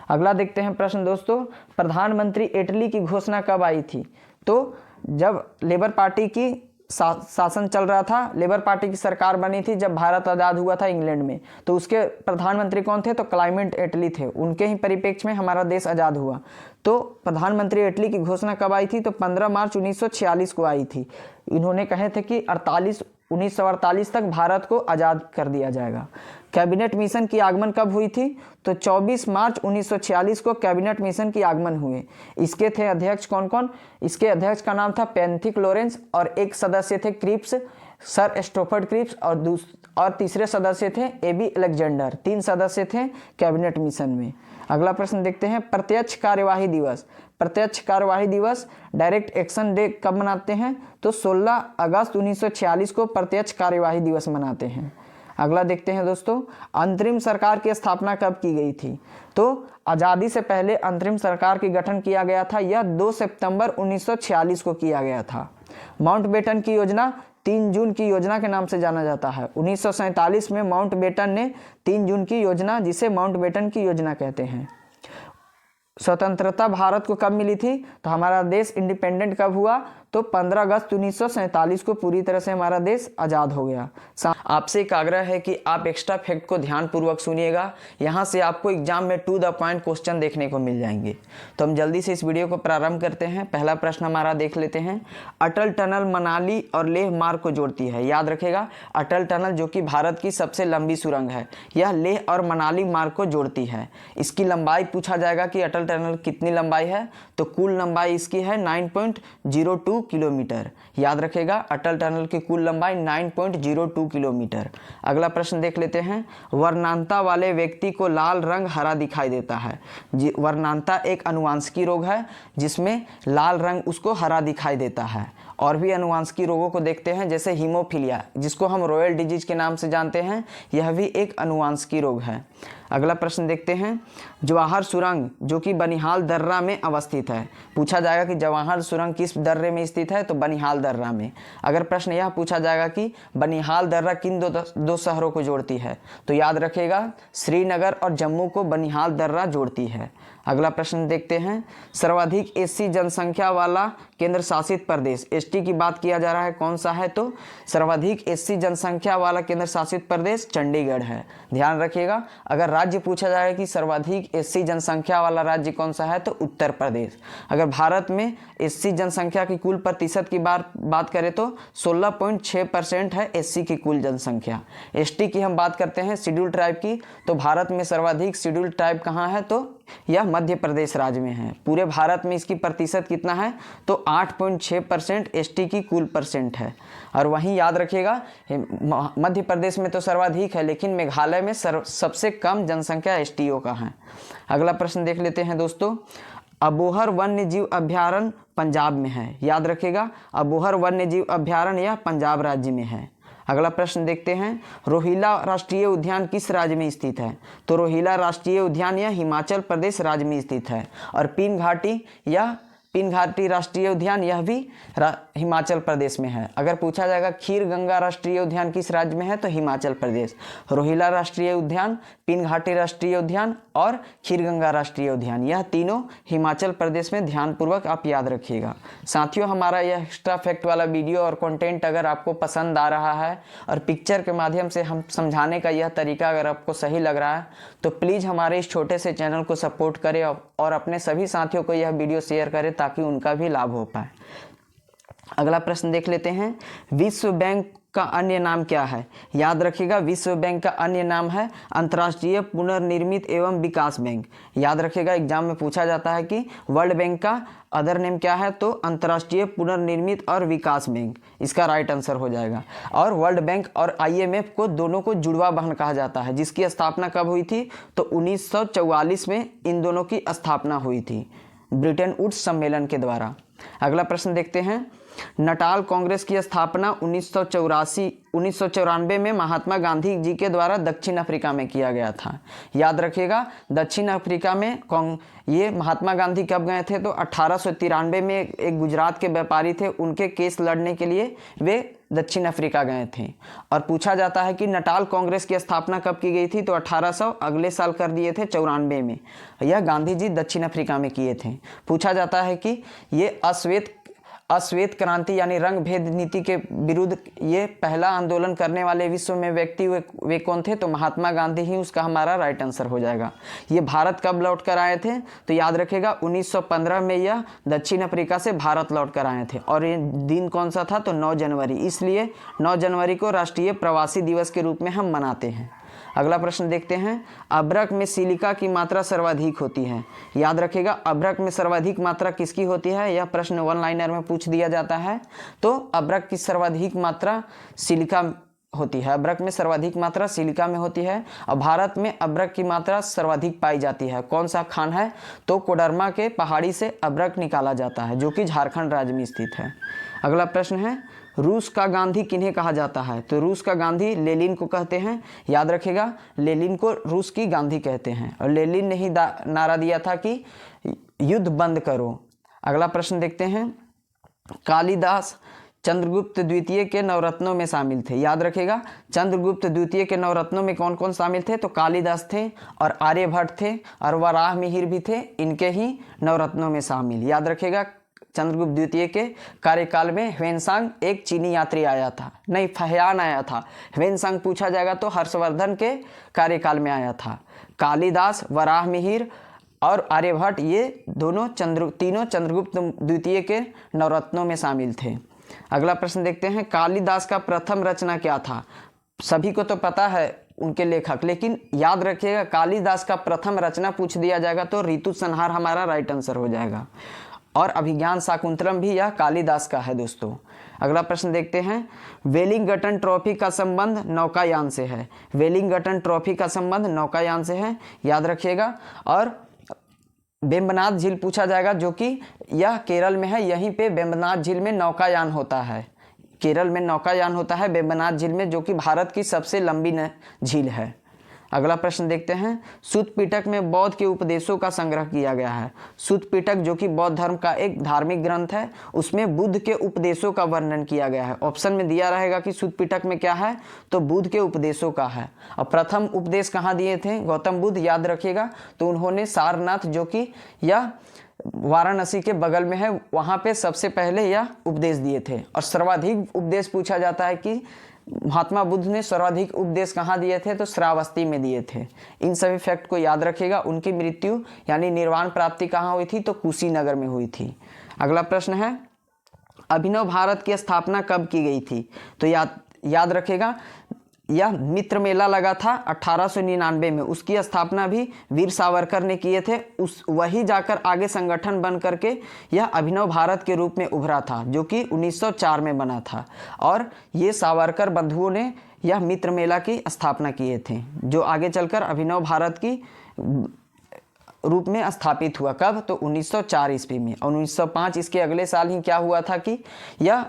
अगला देखते हैं प्रश्न दोस्तों, प्रधानमंत्री इटली की घोषणा कब आई थी? तो जब लेबर पार्टी की शासन चल रहा था, लेबर पार्टी की सरकार बनी थी जब भारत आज़ाद हुआ था इंग्लैंड में, तो उसके प्रधानमंत्री कौन थे? तो क्लाइमेट एटली थे। उनके ही परिप्रेक्ष्य में हमारा देश आज़ाद हुआ। तो प्रधानमंत्री इटली की घोषणा कब आई थी? तो 15 मार्च 1946 को आई थी। इन्होंने कहे थे कि 1948 तक भारत को आज़ाद कर दिया जाएगा। कैबिनेट मिशन की आगमन कब हुई थी? तो 24 मार्च 1946 को कैबिनेट मिशन की आगमन हुए। इसके थे अध्यक्ष कौन कौन? इसके अध्यक्ष का नाम था पेंथिक लॉरेंस, और एक सदस्य थे क्रिप्स, सर स्टोफर्ड क्रिप्स, और तीसरे सदस्य थे एबी अलेक्जेंडर। 3 सदस्य थे कैबिनेट मिशन में। अगला प्रश्न देखते हैं, प्रत्यक्ष कार्यवाही दिवस। प्रत्यक्ष कार्यवाही दिवस, डायरेक्ट एक्शन डे, कब मनाते हैं? तो 16 अगस्त 1946 को प्रत्यक्ष कार्यवाही दिवस मनाते हैं। अगला देखते हैं दोस्तों, अंतरिम सरकार की स्थापना कब की गई थी? तो आज़ादी से पहले अंतरिम सरकार की गठन किया गया था। यह 2 सितंबर 1946 को किया गया था। माउंटबेटन की योजना 3 जून की योजना के नाम से जाना जाता है। 1947 में माउंटबेटन ने 3 जून की योजना, जिसे माउंटबेटन की योजना कहते हैं। स्वतंत्रता भारत को कब मिली थी? तो हमारा देश इंडिपेंडेंट कब हुआ? तो 15 अगस्त 1947 को पूरी तरह से हमारा देश आज़ाद हो गया। आपसे एक आग्रह है कि आप एक्स्ट्रा फैक्ट को ध्यानपूर्वक सुनिएगा, यहाँ से आपको एग्जाम में टू द पॉइंट क्वेश्चन देखने को मिल जाएंगे। तो हम जल्दी से इस वीडियो को प्रारंभ करते हैं। पहला प्रश्न हमारा देख लेते हैं। अटल टनल मनाली और लेह मार्ग को जोड़ती है। याद रखेगा, अटल टनल जो कि भारत की सबसे लंबी सुरंग है, यह लेह और मनाली मार्ग को जोड़ती है। इसकी लंबाई पूछा जाएगा कि अटल टनल कितनी लंबाई है? तो कुल लंबाई इसकी है 9.02 किलोमीटर। याद रखेगा, अटल टनल की कुल लंबाई 9.02 किलोमीटर। अगला प्रश्न देख लेते हैं। वर्णांता वाले व्यक्ति को लाल रंग हरा दिखाई देता है। वर्णांता एक अनुवांशिकी रोग है जिसमें लाल रंग उसको हरा दिखाई देता है। और भी अनुवांशिकी रोगों को देखते हैं, जैसे हीमोफीलिया, जिसको हम रॉयल डिजीज के नाम से जानते हैं, यह भी एक अनुवांशिकी रोग है। अगला प्रश्न देखते हैं। जवाहर सुरंग जो कि बनिहाल दर्रा में अवस्थित है। पूछा जाएगा कि जवाहर सुरंग किस दर्रे में स्थित है? तो बनिहाल दर्रा में। अगर प्रश्न यह पूछा जाएगा कि बनिहाल दर्रा किन दो शहरों को जोड़ती है? तो याद रखेगा, श्रीनगर और जम्मू को बनिहाल दर्रा जोड़ती है। अगला प्रश्न देखते हैं। सर्वाधिक एससी जनसंख्या वाला केंद्र शासित प्रदेश, एसटी की बात किया जा रहा है, कौन सा है? तो सर्वाधिक एससी जनसंख्या वाला केंद्र शासित प्रदेश चंडीगढ़ है। ध्यान रखिएगा, अगर राज्य पूछा जाए कि सर्वाधिक एससी जनसंख्या वाला राज्य कौन सा है? तो उत्तर प्रदेश। अगर भारत में एससी जनसंख्या की कुल प्रतिशत की बात करें तो 16.6% है एससी की कुल जनसंख्या। एसटी की हम बात करते हैं, शेड्यूल ट्राइब की, तो भारत में सर्वाधिक शेड्यूल ट्राइब कहाँ है? तो यह मध्य प्रदेश राज्य में है। पूरे भारत में इसकी प्रतिशत कितना है? तो 8.6% एसटी की कुल परसेंट है। और वहीं याद रखिएगा, मध्य प्रदेश में तो सर्वाधिक है, लेकिन मेघालय में सबसे कम जनसंख्या एसटीओ का है। अगला प्रश्न देख लेते हैं दोस्तों। अबोहर वन्य जीव अभ्यारण्य पंजाब में है। याद रखिएगा, अबोहर वन्य जीव अभ्यारण्य यह पंजाब राज्य में है। अगला प्रश्न देखते हैं। रोहिला राष्ट्रीय उद्यान किस राज्य में स्थित है? तो रोहिला राष्ट्रीय उद्यान यह हिमाचल प्रदेश राज्य में स्थित है। और पीन घाटी राष्ट्रीय उद्यान यह भी हिमाचल प्रदेश में है। अगर पूछा जाएगा खीर गंगा राष्ट्रीय उद्यान किस राज्य में है? तो हिमाचल प्रदेश। रोहिला राष्ट्रीय उद्यान, पीन घाटी राष्ट्रीय उद्यान और खीर गंगा राष्ट्रीय उद्यान, यह तीनों हिमाचल प्रदेश में। ध्यानपूर्वक आप याद रखिएगा। साथियों, हमारा यह एक्स्ट्रा फैक्ट वाला वीडियो और कंटेंट अगर आपको पसंद आ रहा है और पिक्चर के माध्यम से हम समझाने का यह तरीका अगर आपको सही लग रहा है, तो प्लीज़ हमारे इस छोटे से चैनल को सपोर्ट करें और अपने सभी साथियों को यह वीडियो शेयर करें ताकि उनका भी लाभ हो पाए। अगला प्रश्न देख लेते हैं। विश्व बैंक का अन्य नाम क्या है? याद रखिएगा, विश्व बैंक का अन्य नाम है अंतर्राष्ट्रीय पुनर्निर्मित एवं विकास बैंक। याद रखिएगा, एग्जाम में पूछा जाता है कि वर्ल्ड बैंक का अदर नेम क्या है, तो अंतर्राष्ट्रीय पुनर्निर्मित और विकास बैंक इसका राइट आंसर हो जाएगा। और वर्ल्ड बैंक और IMF को दोनों को जुड़वा बहन कहा जाता है, जिसकी स्थापना कब हुई थी, तो 1944 में इन दोनों की स्थापना हुई थी ब्रिटेन वुड्स सम्मेलन के द्वारा। अगला प्रश्न देखते हैं, नटाल कांग्रेस की स्थापना 1994 में महात्मा गांधी जी के द्वारा दक्षिण अफ्रीका में किया गया था। याद रखिएगा, दक्षिण अफ्रीका में ये महात्मा गांधी कब गए थे, तो 1893 में एक गुजरात के व्यापारी थे, उनके केस लड़ने के लिए वे दक्षिण अफ्रीका गए थे। और पूछा जाता है कि नटाल कांग्रेस की स्थापना कब की गई थी, तो 1800 अगले साल कर दिए थे 94 में। यह गांधी जी दक्षिण अफ्रीका में किए थे। पूछा जाता है कि ये अश्वेत क्रांति यानी रंग भेद नीति के विरुद्ध ये पहला आंदोलन करने वाले विश्व में व्यक्ति वे कौन थे, तो महात्मा गांधी ही उसका हमारा राइट आंसर हो जाएगा। ये भारत कब लौट कर आए थे, तो याद रखेगा 1915 में यह दक्षिण अफ्रीका से भारत लौट कर आए थे। और ये दिन कौन सा था, तो 9 जनवरी, इसलिए 9 जनवरी को राष्ट्रीय प्रवासी दिवस के रूप में हम मनाते हैं। अगला प्रश्न देखते हैं, अभ्रक में सिलिका की मात्रा सर्वाधिक होती है। याद रखिएगा, अभ्रक में सर्वाधिक मात्रा किसकी होती है, यह प्रश्न वन लाइनर में पूछ दिया जाता है। तो अभ्रक की सर्वाधिक मात्रा सिलिका होती है, अभ्रक में सर्वाधिक मात्रा सिलिका में होती है। और भारत में अभ्रक की मात्रा सर्वाधिक पाई जाती है। कौन सा खान है, तो कोडरमा के पहाड़ी से अभ्रक निकाला जाता है, जो कि झारखंड राज्य में स्थित है। अगला प्रश्न है, रूस का गांधी किन्हें कहा जाता है, तो रूस का गांधी लेनिन को कहते हैं। याद रखेगा, लेनिन को रूस की गांधी कहते हैं। और लेनिन ने ही नारा दिया था कि युद्ध बंद करो। अगला प्रश्न देखते हैं, कालिदास चंद्रगुप्त द्वितीय के नवरत्नों में शामिल थे। याद रखेगा, चंद्रगुप्त द्वितीय के नवरत्नों में कौन कौन शामिल थे, तो कालिदास थे और आर्यभट्ट थे और वराह मिहिर भी थे, इनके ही नवरत्नों में शामिल। याद रखेगा, चंद्रगुप्त द्वितीय के कार्यकाल में ह्वेनसांग एक चीनी यात्री आया था, नहीं फहियान आया था। ह्वेनसांग पूछा जाएगा तो हर्षवर्धन के कार्यकाल में आया था। कालिदास, वराह मिहिर और आर्यभट्ट ये तीनों चंद्रगुप्त द्वितीय के नवरत्नों में शामिल थे। अगला प्रश्न देखते हैं, कालिदास का प्रथम रचना क्या था। सभी को तो पता है उनके लेखक, लेकिन याद रखिएगा कालिदास का प्रथम रचना पूछ दिया जाएगा तो ऋतु संहार हमारा राइट आंसर हो जाएगा। और अभिज्ञान शाकुंतलम भी यह कालिदास का है दोस्तों। अगला प्रश्न देखते हैं, वेलिंगटन ट्रॉफी का संबंध नौकायान से है। वेलिंगटन ट्रॉफी का संबंध नौकायान से है, याद रखिएगा। और वेम्बनाथ झील पूछा जाएगा, जो कि यह केरल में है, यहीं पे वेम्बनाथ झील में नौकायान होता है। केरल में नौकायान होता है वेम्बनाथ झील में, जो कि भारत की सबसे लंबी झील है। अगला प्रश्न देखते हैं, सूत पिटक में बौद्ध के उपदेशों का संग्रह किया गया है। सूत पिटक जो कि बौद्ध धर्म का एक धार्मिक ग्रंथ है, उसमें बुद्ध के उपदेशों का वर्णन किया गया है। ऑप्शन में दिया रहेगा कि सूत पिटक में क्या है, तो बुद्ध के उपदेशों का है। और प्रथम उपदेश कहाँ दिए थे गौतम बुद्ध, याद रखिएगा, तो उन्होंने सारनाथ, जो कि यह वाराणसी के बगल में है, वहाँ पे सबसे पहले यह उपदेश दिए थे। और सर्वाधिक उपदेश पूछा जाता है कि महात्मा बुद्ध ने सर्वाधिक उपदेश कहाँ दिए थे, तो श्रावस्ती में दिए थे। इन सभी फैक्ट को याद रखिएगा। उनकी मृत्यु यानी निर्वाण प्राप्ति कहाँ हुई थी, तो कुशीनगर में हुई थी। अगला प्रश्न है, अभिनव भारत की स्थापना कब की गई थी, तो याद रखिएगा, यह मित्र मेला लगा था 1899 में, उसकी स्थापना भी वीर सावरकर ने किए थे। वही जाकर आगे संगठन बन करके यह अभिनव भारत के रूप में उभरा था, जो कि 1904 में बना था। और ये सावरकर बंधुओं ने यह मित्र मेला की स्थापना किए थे, जो आगे चलकर अभिनव भारत की रूप में स्थापित हुआ। कब, तो 1904 ईस्वी में। और 1905 इसके अगले साल ही क्या हुआ था कि यह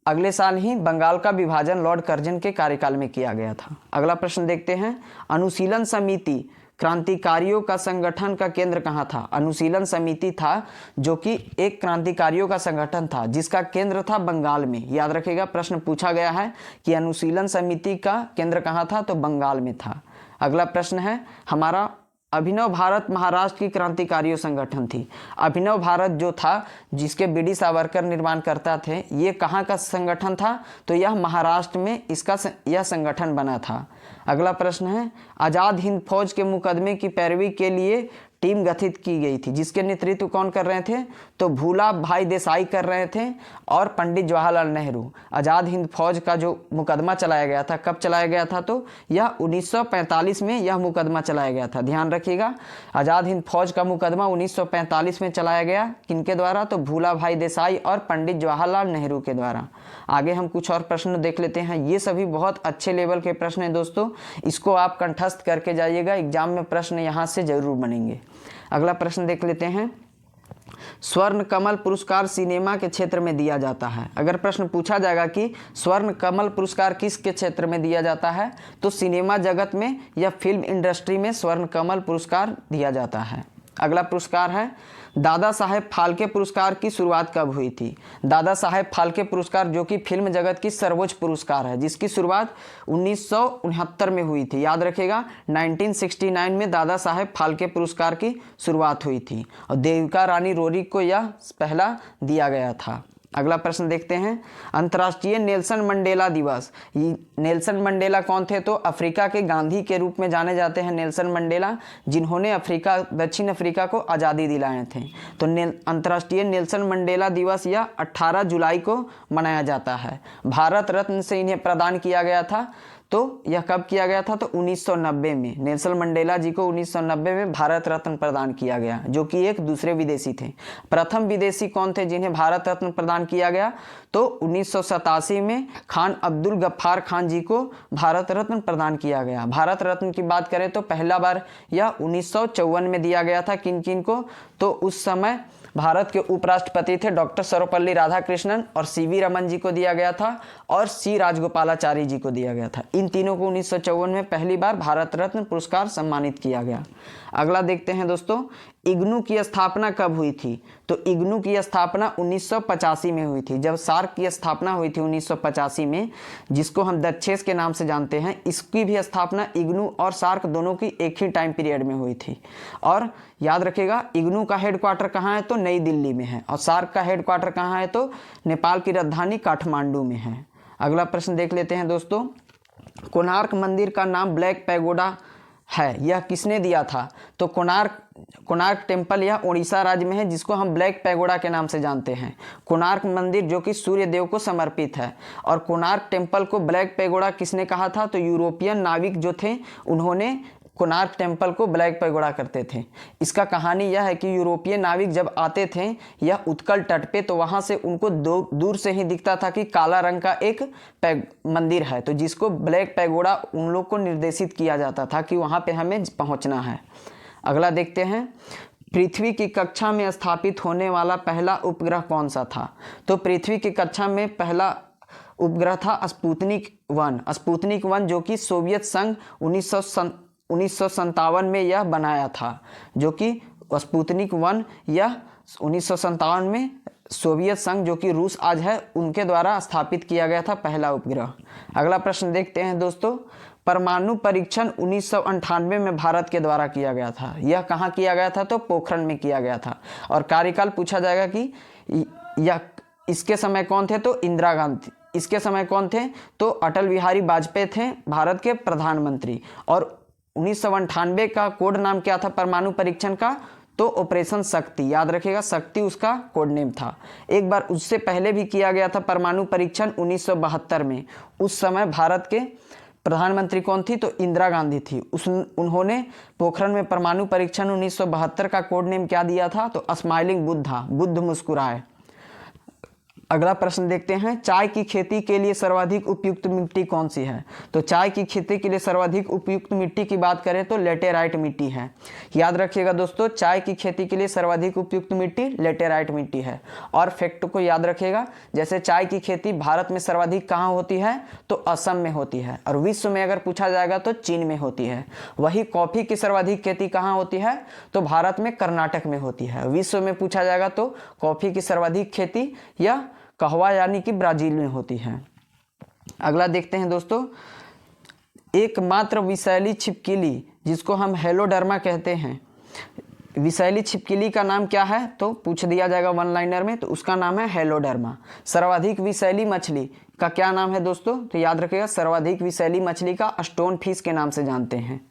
अगले साल ही बंगाल का विभाजन लॉर्ड कर्जन के कार्यकाल में किया गया था। अगला प्रश्न देखते हैं, अनुशीलन समिति क्रांतिकारियों का संगठन का केंद्र कहाँ था। अनुशीलन समिति था जो कि एक क्रांतिकारियों का संगठन था, जिसका केंद्र था बंगाल में। याद रखिएगा, प्रश्न पूछा गया है कि अनुशीलन समिति का केंद्र कहाँ था, तो बंगाल में था। अगला प्रश्न है हमारा, अभिनव भारत महाराष्ट्र की क्रांतिकारियों संगठन थी। अभिनव भारत जो था, जिसके बीडी सावरकर निर्माण करता थे, ये कहाँ का संगठन था, तो यह महाराष्ट्र में इसका यह संगठन बना था। अगला प्रश्न है, आज़ाद हिंद फौज के मुकदमे की पैरवी के लिए टीम गठित की गई थी, जिसके नेतृत्व कौन कर रहे थे? तो भूला भाई देसाई कर रहे थे और पंडित जवाहरलाल नेहरू। आज़ाद हिंद फौज का जो मुकदमा चलाया गया था, कब चलाया गया था? तो यह 1945 में यह मुकदमा चलाया गया था। ध्यान रखिएगा, आज़ाद हिंद फौज का मुकदमा 1945 में चलाया गया। किनके द्वारा? तो भूला भाई देसाई और पंडित जवाहरलाल नेहरू के द्वारा। आगे हम कुछ और प्रश्न देख लेते हैं। ये सभी बहुत अच्छे लेवल के प्रश्न हैं दोस्तों, इसको आप कंठस्थ करके जाइएगा, एग्जाम में प्रश्न यहाँ से जरूर बनेंगे। अगला प्रश्न देख लेते हैं। स्वर्ण कमल पुरस्कार सिनेमा के क्षेत्र में दिया जाता है। अगर प्रश्न पूछा जाएगा कि स्वर्ण कमल पुरस्कार किसके क्षेत्र में दिया जाता है, तो सिनेमा जगत में या फिल्म इंडस्ट्री में स्वर्ण कमल पुरस्कार दिया जाता है। अगला पुरस्कार है दादा साहेब फाल्के पुरस्कार की शुरुआत कब हुई थी? दादा साहेब फाल्के पुरस्कार जो कि फिल्म जगत की सर्वोच्च पुरस्कार है, जिसकी शुरुआत 1969 में हुई थी। याद रखिएगा, 1969 में दादा साहेब फाल्के पुरस्कार की शुरुआत हुई थी और देविका रानी रोरी को यह पहला दिया गया था। अगला प्रश्न देखते हैं। अंतर्राष्ट्रीय नेल्सन मंडेला दिवस। नेल्सन मंडेला कौन थे? तो अफ्रीका के गांधी के रूप में जाने जाते हैं नेल्सन मंडेला, जिन्होंने दक्षिण अफ्रीका को आज़ादी दिलाए थे। तो अंतर्राष्ट्रीय नेल्सन मंडेला दिवस यह 18 जुलाई को मनाया जाता है। भारत रत्न से इन्हें प्रदान किया गया था। तो यह कब किया गया था? तो 1990 में नेल्सन मंडेला जी को 1990 में भारत रत्न प्रदान किया गया, जो कि एक दूसरे विदेशी थे। प्रथम विदेशी कौन थे जिन्हें भारत रत्न प्रदान किया गया? तो 1987 में खान अब्दुल गफ्फार खान जी को भारत रत्न प्रदान किया गया। भारत रत्न की बात करें तो पहला बार यह 1954 में दिया गया था। किन किन को? तो उस समय भारत के उपराष्ट्रपति थे डॉक्टर सर्वपल्ली राधाकृष्णन और सीवी रमन जी को दिया गया था और सी राजगोपालाचारी जी को दिया गया था। इन तीनों को 1954 में पहली बार भारत रत्न पुरस्कार सम्मानित किया गया। अगला देखते हैं दोस्तों, इग्नू की स्थापना कब हुई थी? तो इग्नू की स्थापना 1985 में हुई थी। जब सार्क की स्थापना हुई थी 1985 में, जिसको हम दक्षेस के नाम से जानते हैं, इसकी भी स्थापना इग्नू और सार्क दोनों की एक ही टाइम पीरियड में हुई थी। और याद रखिएगा, इग्नू का हेडक्वार्टर कहाँ है? तो नई दिल्ली में है और सार्क का हेडक्वार्टर कहाँ है? तो नेपाल की राजधानी काठमांडू में है। अगला प्रश्न देख लेते हैं दोस्तों। कोणार्क मंदिर का नाम ब्लैक पैगोडा है, यह किसने दिया था? तो कोणार्क टेम्पल यह उड़ीसा राज्य में है, जिसको हम ब्लैक पैगोडा के नाम से जानते हैं। कोणार्क मंदिर जो कि सूर्य देव को समर्पित है। और कोणार्क टेम्पल को ब्लैक पैगोडा किसने कहा था? तो यूरोपियन नाविक जो थे उन्होंने कोणार्क टेम्पल को ब्लैक पैगोडा करते थे। इसका कहानी यह है कि यूरोपियन नाविक जब आते थे यह उत्कल तट पे, तो वहाँ से उनको दूर से ही दिखता था कि काला रंग का एक मंदिर है, तो जिसको ब्लैक पैगोडा उन लोग को निर्देशित किया जाता था कि वहाँ पे हमें पहुँचना है। अगला देखते हैं। पृथ्वी की कक्षा में स्थापित होने वाला पहला उपग्रह कौन सा था? तो पृथ्वी की कक्षा में पहला उपग्रह था स्पुतनिक 1। स्पुतनिक 1 जो कि सोवियत संघ 1957 में यह बनाया था, जो कि स्पुतनिक 1 यह 1957 में सोवियत संघ जो कि रूस आज है उनके द्वारा स्थापित किया गया था पहला उपग्रह। अगला प्रश्न देखते हैं दोस्तों। परमाणु परीक्षण 1998 में भारत के द्वारा किया गया था। यह कहाँ किया गया था? तो पोखरण में किया गया था। और कार्यकाल पूछा जाएगा कि यह इसके समय कौन थे? तो इंदिरा गांधी। इसके समय कौन थे? तो अटल बिहारी वाजपेयी थे भारत के प्रधानमंत्री। और 1998 का कोड नाम क्या था परमाणु परीक्षण का? तो ऑपरेशन शक्ति। याद रखिएगा, शक्ति उसका कोड नेम था। एक बार उससे पहले भी किया गया था परमाणु परीक्षण 1972 में। उस समय भारत के प्रधानमंत्री कौन थी? तो इंदिरा गांधी थी। उन्होंने पोखरण में परमाणु परीक्षण 1972 का कोड नेम क्या दिया था? तो स्माइलिंग बुद्धा, बुद्ध मुस्कुराए। अगला प्रश्न देखते हैं। चाय की खेती के लिए सर्वाधिक उपयुक्त मिट्टी कौन सी है? तो चाय की खेती के लिए सर्वाधिक उपयुक्त मिट्टी की बात करें तो लेटेराइट मिट्टी है। याद रखिएगा दोस्तों, चाय की खेती के लिए सर्वाधिक उपयुक्त मिट्टी लेटेराइट मिट्टी है। और फैक्ट को याद रखिएगा, जैसे चाय की खेती भारत में सर्वाधिक कहाँ होती है? तो असम में होती है। और विश्व में अगर पूछा जाएगा तो चीन में होती है। वही कॉफ़ी की सर्वाधिक खेती कहाँ होती है? तो भारत में कर्नाटक में होती है। विश्व में पूछा जाएगा तो कॉफ़ी की सर्वाधिक खेती या कहवा यानी कि ब्राजील में होती है। अगला देखते हैं दोस्तों। एकमात्र विषैली छिपकली जिसको हम हेलोडर्मा कहते हैं, विषैली छिपकली का नाम क्या है? तो पूछ दिया जाएगा वन लाइनर में, तो उसका नाम है हेलोडर्मा। सर्वाधिक विषैली मछली का क्या नाम है दोस्तों? तो याद रखिएगा, सर्वाधिक विषैली मछली का स्टोन फिश के नाम से जानते हैं।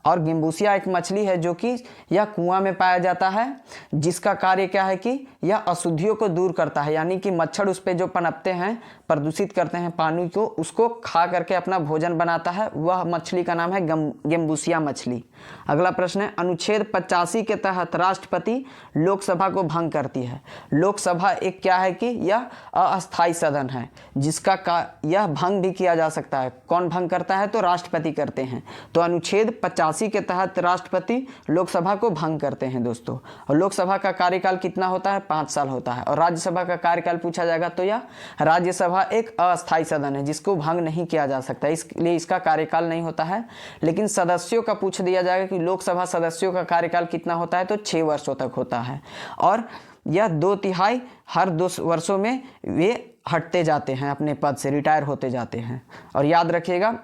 और गिम्बूसिया एक मछली है जो कि यह कुआं में पाया जाता है, जिसका कार्य क्या है कि यह अशुद्धियों को दूर करता है, यानी कि मच्छर उस पर जो पनपते हैं, प्रदूषित करते हैं पानी को, उसको खा करके अपना भोजन बनाता है। वह मछली का नाम है गिम्बूसिया मछली। अगला प्रश्न है, अनुच्छेद 85 के तहत राष्ट्रपति लोकसभा को भंग करती है। लोकसभा एक क्या है कि यह अस्थायी सदन है, जिसका यह भंग भी किया जा सकता है। कौन भंग करता है? तो राष्ट्रपति करते हैं। तो अनुच्छेद 85 के तहत राष्ट्रपति लोकसभा को भंग करते हैं दोस्तों। और लोकसभा का कार्यकाल कितना होता है? 5 साल होता है। और राज्यसभा का कार्यकाल पूछा जाएगा तो यह राज्यसभा एक अस्थायी सदन है, जिसको भंग नहीं किया जा सकता, इसलिए इसका कार्यकाल नहीं होता है। लेकिन सदस्यों का पूछ दिया जाएगा कि लोकसभा सदस्यों का कार्यकाल कितना होता है? तो 6 वर्षों तक होता है। और यह 2/3 हर 2 वर्षों में वे हटते जाते हैं, अपने पद से रिटायर होते जाते हैं। और याद रखिएगा,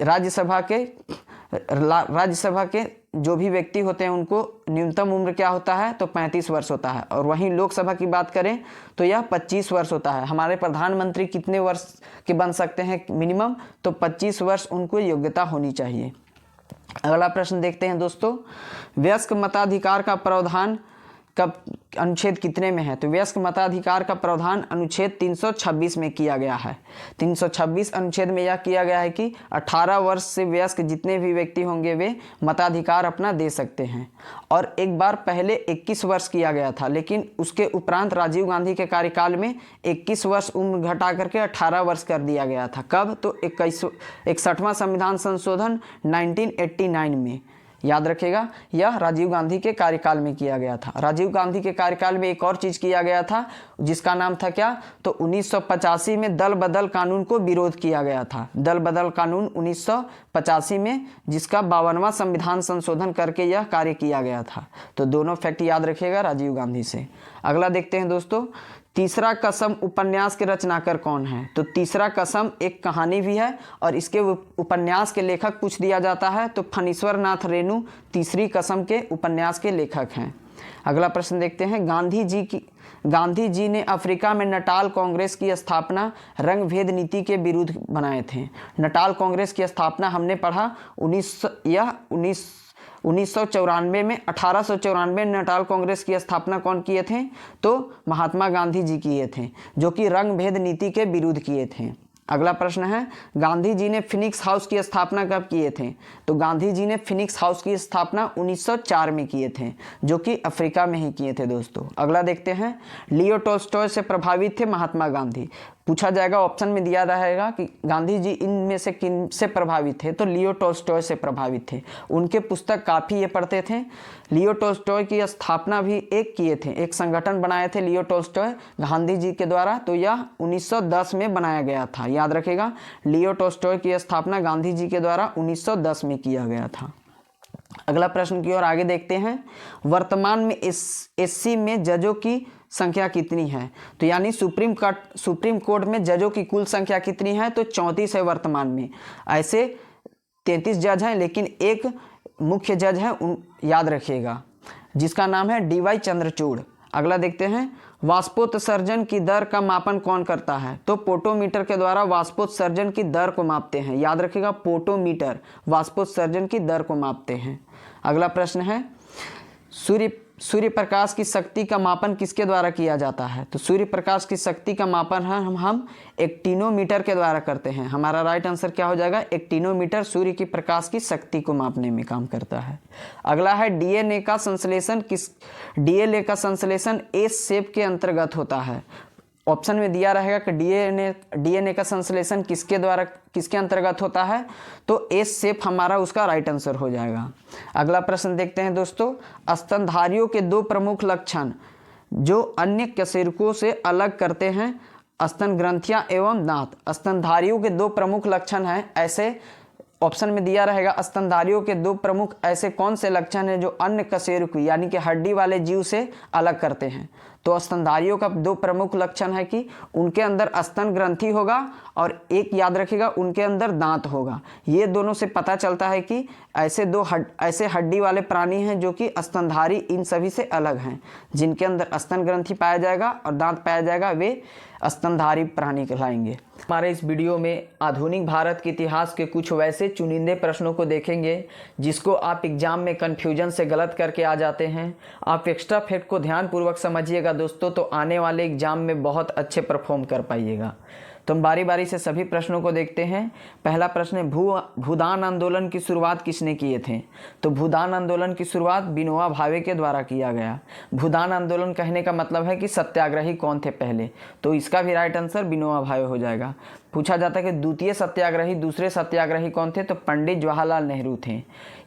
राज्यसभा के जो भी व्यक्ति होते हैं उनको न्यूनतम उम्र क्या होता है? तो 35 वर्ष होता है। और वहीं लोकसभा की बात करें तो यह 25 वर्ष होता है। हमारे प्रधानमंत्री कितने वर्ष के बन सकते हैं मिनिमम? तो 25 वर्ष उनको योग्यता होनी चाहिए। अगला प्रश्न देखते हैं दोस्तों, वयस्क मताधिकार का प्रावधान कब अनुच्छेद कितने में है? तो वयस्क मताधिकार का प्रावधान अनुच्छेद 326 में किया गया है। 326 अनुच्छेद में यह किया गया है कि 18 वर्ष से वयस्क जितने भी व्यक्ति होंगे वे मताधिकार अपना दे सकते हैं। और एक बार पहले 21 वर्ष किया गया था, लेकिन उसके उपरांत राजीव गांधी के कार्यकाल में 21 वर्ष उम्र घटा करके 18 वर्ष कर दिया गया था। कब? तो 61वां संविधान संशोधन 1989 में। याद रखिएगा, यह राजीव गांधी के कार्यकाल में किया गया था। राजीव गांधी के कार्यकाल में एक और चीज़ किया गया था, जिसका नाम था क्या? तो 1985 में दल बदल कानून को विरोध किया गया था। दल बदल कानून 1985 में, जिसका 52वां संविधान संशोधन करके यह कार्य किया गया था। तो दोनों फैक्ट याद रखिएगा राजीव गांधी से। अगला देखते हैं दोस्तों, तीसरा कसम उपन्यास के रचनाकार कौन है? तो तीसरा कसम एक कहानी भी है और इसके उपन्यास के लेखक पूछ दिया जाता है। तो फणीश्वर नाथ रेणु तीसरी कसम के उपन्यास के लेखक हैं। अगला प्रश्न देखते हैं, गांधी जी ने अफ्रीका में नटाल कांग्रेस की स्थापना रंग भेद नीति के विरुद्ध बनाए थे। नटाल कांग्रेस की स्थापना हमने पढ़ा 1994 में 1894 नटाल कांग्रेस की स्थापना कौन किए थे? तो महात्मा गांधी जी किए थे, जो कि रंग भेद नीति के विरुद्ध किए थे। अगला प्रश्न है, गांधी जी ने फिनिक्स हाउस की स्थापना कब किए थे? तो गांधी जी ने फिनिक्स हाउस की स्थापना 1904 में किए थे, जो कि अफ्रीका में ही किए थे दोस्तों। अगला देखते हैं, लियो टॉल्स्टॉय से प्रभावित थे महात्मा गांधी। पूछा जाएगा, ऑप्शन में दिया रहेगा कि गांधी जी इनमें से किन से प्रभावित थे? तो लियो टॉल्स्टॉय से प्रभावित थे। उनके पुस्तक काफ़ी ये पढ़ते थे। लियो टॉल्स्टॉय की स्थापना भी किए थे, एक संगठन बनाए थे लियो टॉल्स्टॉय गांधी जी के द्वारा। तो यह 1910 में बनाया गया था। याद रखेगा, लियो टॉल्स्टॉय की स्थापना गांधी जी के द्वारा 1910 में किया गया था। अगला प्रश्न की ओर आगे देखते हैं, वर्तमान में एससी में जजों की संख्या कितनी है? तो यानी सुप्रीम कोर्ट में जजों की कुल संख्या कितनी है? तो 34 है वर्तमान में। ऐसे 33 जज हैं, लेकिन एक मुख्य जज है, याद रखिएगा, जिसका नाम है DY चंद्रचूड़। अगला देखते हैं, वाष्पोत्सर्जन की दर का मापन कौन करता है? तो पोटोमीटर के द्वारा वाष्पोत्सर्जन की दर को मापते हैं। याद रखिएगा, पोटोमीटर वाष्पोत्सर्जन की दर को मापते हैं। अगला प्रश्न है, सूर्य प्रकाश की शक्ति का मापन किसके द्वारा किया जाता है? तो सूर्य प्रकाश की शक्ति का मापन हम एक्टिनोमीटर के द्वारा करते हैं। हमारा राइट आंसर क्या हो जाएगा? एक्टिनोमीटर सूर्य की प्रकाश की शक्ति को मापने में काम करता है। अगला है, डीएनए का संश्लेषण एस शेप के अंतर्गत होता है। ऑप्शन में दिया रहेगा कि डीएनए का संश्लेषण किसके अंतर्गत होता है? तो एस शेप हमारा उसका राइट आंसर हो जाएगा। अगला प्रश्न देखते हैं दोस्तों, स्तनधारियों के 2 प्रमुख लक्षण जो अन्य कशेरुकों से अलग करते हैं, स्तन ग्रंथियां एवं दांत। स्तनधारियों के 2 प्रमुख लक्षण हैं ऐसे, ऑप्शन में दिया रहेगा, स्तनधारियों के 2 प्रमुख ऐसे कौन से लक्षण हैं जो अन्य कशेरुक यानी कि हड्डी वाले जीव से अलग करते हैं? तो स्तनधारियों का दो प्रमुख लक्षण है कि उनके अंदर स्तन ग्रंथि होगा और एक याद रखिएगा उनके अंदर दांत होगा। ये दोनों से पता चलता है कि ऐसे हड्डी वाले प्राणी हैं जो कि स्तनधारी इन सभी से अलग हैं। जिनके अंदर स्तन ग्रंथि पाया जाएगा और दांत पाया जाएगा वे स्तनधारी प्राणी कहलाएंगे। हमारे इस वीडियो में आधुनिक भारत के इतिहास के कुछ वैसे चुनिंदे प्रश्नों को देखेंगे जिसको आप एग्जाम में कन्फ्यूजन से गलत करके आ जाते हैं। आप एक्स्ट्रा फैक्ट को ध्यानपूर्वक समझिएगा दोस्तों, तो आने वाले एग्जाम में बहुत अच्छे परफॉर्म कर पाइएगा। तो हम बारी बारी से सभी प्रश्नों को देखते हैं। पहला प्रश्न है, भूदान आंदोलन की शुरुआत किसने किए थे? तो भूदान आंदोलन की शुरुआत विनोबा भावे के द्वारा किया गया। भूदान आंदोलन कहने का मतलब है कि सत्याग्रही कौन थे पहले, तो इसका भी राइट आंसर विनोबा भावे हो जाएगा। पूछा जाता है कि द्वितीय सत्याग्रही दूसरे सत्याग्रही कौन थे? तो पंडित जवाहरलाल नेहरू थे।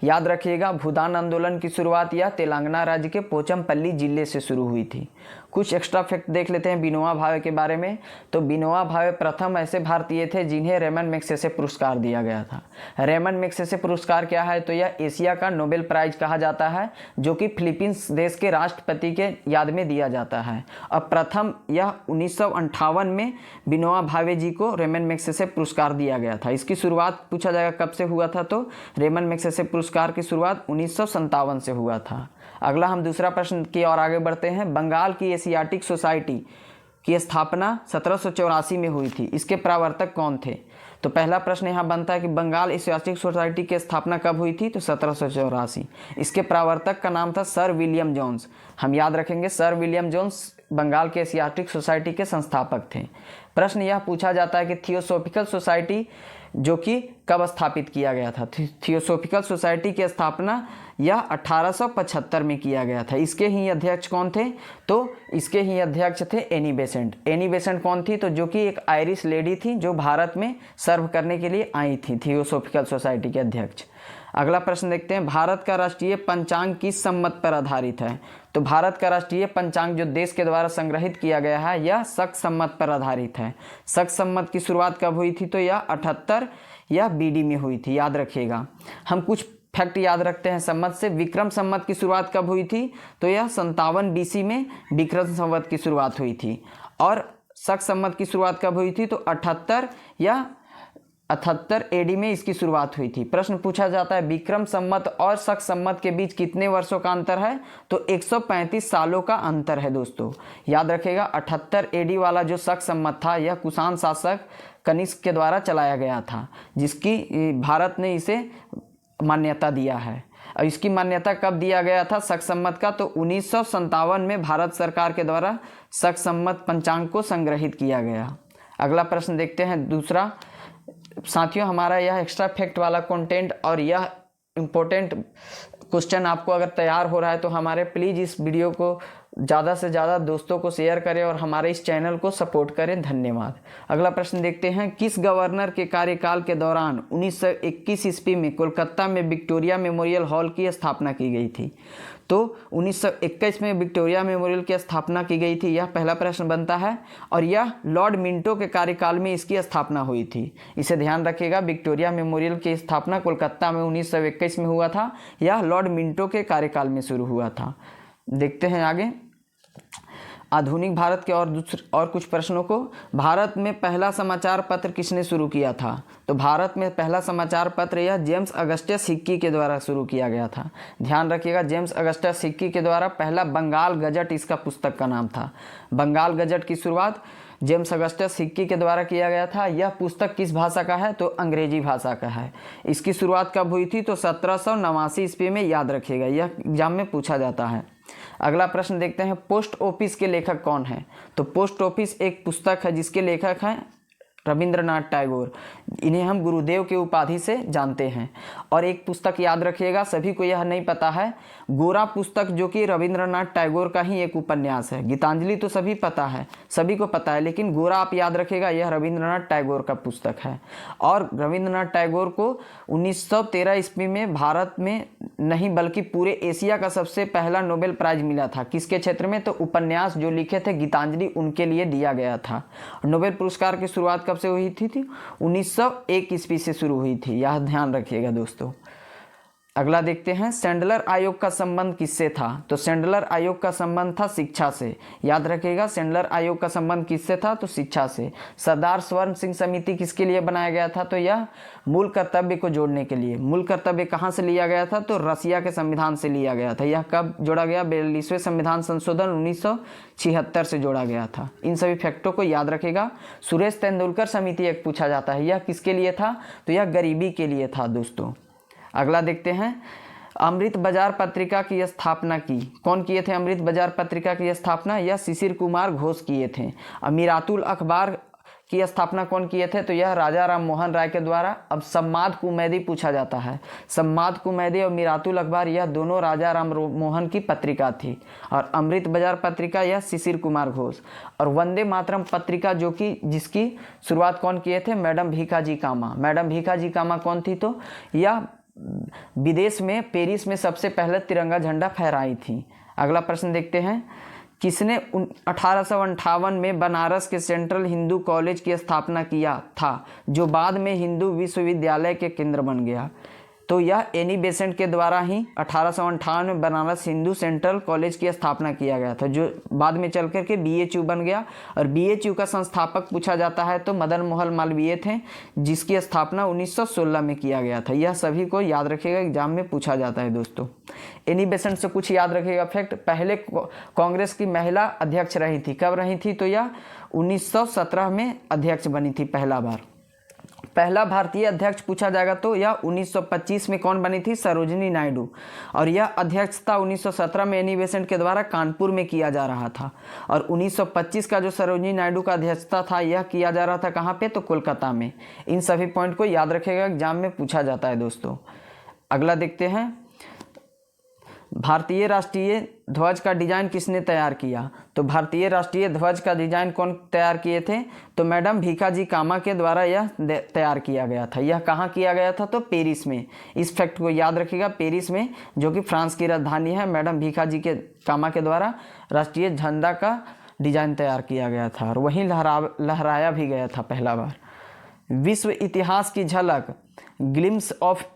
याद रखिएगा भूदान आंदोलन की शुरुआत यह तेलंगाना राज्य के पोचमपल्ली जिले से शुरू हुई थी। कुछ एक्स्ट्रा फैक्ट देख लेते हैं विनोबा भावे के बारे में। तो विनोबा भावे प्रथम ऐसे भारतीय थे जिन्हें रेमन मैग्सेसे पुरस्कार दिया गया था। रेमन मैग्सेसे पुरस्कार क्या है? तो यह एशिया का नोबेल प्राइज कहा जाता है, जो कि फिलीपींस देश के राष्ट्रपति के याद में दिया जाता है। अब प्रथम यह 1958 में विनोबा भावे जी को रेमन मैग्सेसे पुरस्कार दिया गया था। इसकी शुरुआत पूछा जाएगा कब से हुआ था? तो रेमन मैग्सेसे पुरस्कार की शुरुआत 1957 से हुआ था। अगला हम दूसरा प्रश्न की ओर आगे बढ़ते हैं। बंगाल की एशियाटिक सोसाइटी की स्थापना 1784 में हुई थी। इसके प्रवर्तक कौन थे? तो पहला प्रश्न यहाँ बनता है कि बंगाल एशियाटिक सोसाइटी की स्थापना कब हुई थी? तो 1784। इसके प्रवर्तक का नाम था सर विलियम जोन्स। हम याद रखेंगे सर विलियम जोन्स बंगाल के एशियाटिक सोसाइटी के संस्थापक थे। प्रश्न यह पूछा जाता है कि थियोसॉफिकल सोसाइटी जो कि कब स्थापित किया गया था? थियोसॉफिकल सोसाइटी की स्थापना यह 1875 में किया गया था। इसके ही अध्यक्ष कौन थे? तो इसके ही अध्यक्ष थे एनी बेसेंट। एनी बेसेंट कौन थी? तो जो कि एक आयरिश लेडी थी जो भारत में सर्व करने के लिए आई थी, थियोसॉफिकल सोसाइटी के अध्यक्ष। अगला प्रश्न देखते हैं, भारत का राष्ट्रीय पंचांग किस सम्मत पर आधारित है? तो भारत का राष्ट्रीय पंचांग जो देश के द्वारा संग्रहित किया गया है यह शक सम्मत पर आधारित है। शक सम्मत की शुरुआत कब हुई थी? तो यह 78 या बीडी में हुई थी। याद रखिएगा। हम कुछ फैक्ट याद रखते हैं सम्मत से। विक्रम सम्मत की शुरुआत कब हुई थी? तो यह 57 BC में विक्रम संवत की शुरुआत हुई थी। और शक सम्मत की शुरुआत कब हुई थी? तो 78 या 78 AD में इसकी शुरुआत हुई थी। प्रश्न पूछा जाता है विक्रम सम्मत और शक सम्मत के बीच कितने वर्षों का अंतर है? तो 135 सालों का अंतर है दोस्तों। याद रखिएगा 78 AD वाला जो शक सम्मत था यह कुषाण शासक कनिष्क के द्वारा चलाया गया था, जिसकी भारत ने इसे मान्यता दिया है। और इसकी मान्यता कब दिया गया था शक सम्मत का? तो 1957 में भारत सरकार के द्वारा शक सम्मत पंचांग को संग्रहित किया गया। अगला प्रश्न देखते हैं दूसरा। साथियों हमारा यह एक्स्ट्रा फैक्ट वाला कंटेंट और यह इम्पोर्टेंट क्वेश्चन आपको अगर तैयार हो रहा है तो हमारे प्लीज़ इस वीडियो को ज़्यादा से ज़्यादा दोस्तों को शेयर करें और हमारे इस चैनल को सपोर्ट करें। धन्यवाद। अगला प्रश्न देखते हैं, किस गवर्नर के कार्यकाल के दौरान 1921 ईस्वी में कोलकाता में विक्टोरिया मेमोरियल हॉल की स्थापना की गई थी? तो 1921 में विक्टोरिया मेमोरियल की स्थापना की गई थी, यह पहला प्रश्न बनता है। और यह लॉर्ड मिंटो के कार्यकाल में इसकी स्थापना हुई थी। इसे ध्यान रखिएगा, विक्टोरिया मेमोरियल की स्थापना कोलकाता में 1921 में हुआ था। यह लॉर्ड मिंटो के कार्यकाल में शुरू हुआ था। देखते हैं आगे आधुनिक भारत के और कुछ प्रश्नों को। भारत में पहला समाचार पत्र किसने शुरू किया था? तो भारत में पहला समाचार पत्र यह जेम्स अगस्टस हिक्की के द्वारा शुरू किया गया था। ध्यान रखिएगा जेम्स अगस्टस हिक्की के द्वारा पहला बंगाल गजट इसका पुस्तक का नाम था। बंगाल गजट की शुरुआत जेम्स अगस्टस हिक्की के द्वारा किया गया था। यह पुस्तक किस भाषा का है? तो अंग्रेजी भाषा का है। इसकी शुरुआत कब हुई थी? तो 1789 ईस्वी में। याद रखिएगा, यह एग्जाम में पूछा जाता है। अगला प्रश्न देखते हैं, पोस्ट ऑफिस के लेखक कौन है? तो पोस्ट ऑफिस एक पुस्तक है जिसके लेखक हैं रविंद्रनाथ टैगोर। इन्हें हम गुरुदेव के उपाधि से जानते हैं। और एक पुस्तक याद रखिएगा, सभी को यह नहीं पता है, गोरा पुस्तक जो कि रविंद्रनाथ टैगोर का ही एक उपन्यास है। गीतांजलि तो सभी पता है, सभी को पता है, लेकिन गोरा आप याद रखिएगा यह रविंद्रनाथ टैगोर का पुस्तक है। और रविंद्रनाथ टैगोर को 1913 ईस्वी में भारत में नहीं बल्कि पूरे एशिया का सबसे पहला नोबेल प्राइज मिला था। किसके क्षेत्र में? तो उपन्यास जो लिखे थे गीतांजलि उनके लिए दिया गया था। नोबेल पुरस्कार की शुरुआत कब से हुई थी? 1901 ईस्वी से शुरू हुई थी। यह ध्यान रखिएगा दोस्तों। अगला देखते हैं, सेंडलर आयोग का संबंध किससे था? तो सेंडलर आयोग का संबंध था शिक्षा से। याद रखिएगा, सेंडलर आयोग का संबंध किससे था? तो शिक्षा से। सरदार स्वर्ण सिंह समिति किसके लिए बनाया गया था? तो यह मूल कर्तव्य को जोड़ने के लिए। मूल कर्तव्य कहाँ से लिया गया था? तो रसिया के संविधान से लिया गया था। यह कब जोड़ा गया? 42वें संविधान संशोधन 1976 से जोड़ा गया था। इन सभी फैक्टों को याद रखेगा। सुरेश तेंदुलकर समिति एक पूछा जाता है, यह किसके लिए था? तो यह गरीबी के लिए था दोस्तों। अगला देखते हैं, अमृत बाजार पत्रिका की स्थापना की कौन किए थे? अमृत बाजार पत्रिका की स्थापना यह शिशिर कुमार घोष किए थे। अमीरातुल अखबार की स्थापना कौन किए थे? तो यह राजा राम मोहन राय के द्वारा। अब सम्माद कुमैदी पूछा जाता है। सम्माद कुमैदी और मीरातुल अखबार यह दोनों राजा राम मोहन की पत्रिका थी। और अमृत बाजार पत्रिका यह शिशिर कुमार घोष। और वंदे मातरम पत्रिका जो कि जिसकी शुरुआत कौन किए थे? मैडम भीखाजी कामा। मैडम भीखाजी कामा कौन थी? तो यह विदेश में पेरिस में सबसे पहले तिरंगा झंडा फहराई थी। अगला प्रश्न देखते हैं, किसने 1858 में बनारस के सेंट्रल हिंदू कॉलेज की स्थापना किया था, जो बाद में हिंदू विश्वविद्यालय के केंद्र बन गया? तो यह एनी बेसेंट के द्वारा ही 1858 में बनारस हिंदू सेंट्रल कॉलेज की स्थापना किया गया था, जो बाद में चल कर के BHU बन गया। और BHU का संस्थापक पूछा जाता है तो मदन मोहन मालवीय थे, जिसकी स्थापना 1916 में किया गया था। यह सभी को याद रखिएगा, एग्जाम में पूछा जाता है दोस्तों। एनी बेसेंट से कुछ याद रखिएगा फैक्ट। पहले कांग्रेस की महिला अध्यक्ष रही थी। कब रही थी? तो यह 1917 में अध्यक्ष बनी थी पहला बार। पहला भारतीय अध्यक्ष पूछा जाएगा तो यह 1925 में कौन बनी थी? सरोजिनी नायडू। और यह अध्यक्षता 1917 में एनी बेसेंट के द्वारा कानपुर में किया जा रहा था। और 1925 का जो सरोजिनी नायडू का अध्यक्षता था यह किया जा रहा था कहाँ पे? तो कोलकाता में। इन सभी पॉइंट को याद रखेगा, एग्जाम में पूछा जाता है दोस्तों। अगला देखते हैं, भारतीय राष्ट्रीय ध्वज का डिजाइन किसने तैयार किया? तो भारतीय राष्ट्रीय ध्वज का डिजाइन कौन तैयार किए थे? तो मैडम भीखाजी कामा के द्वारा यह तैयार किया गया था। यह कहाँ किया गया था? तो पेरिस में। इस फैक्ट को याद रखिएगा, पेरिस में, जो कि फ्रांस की राजधानी है। मैडम भीखाजी के कामा के द्वारा राष्ट्रीय झंडा का डिजाइन तैयार किया गया था और वहीं लहराया भी गया था पहला बार। विश्व इतिहास की झलक ग्लिम्स ऑफ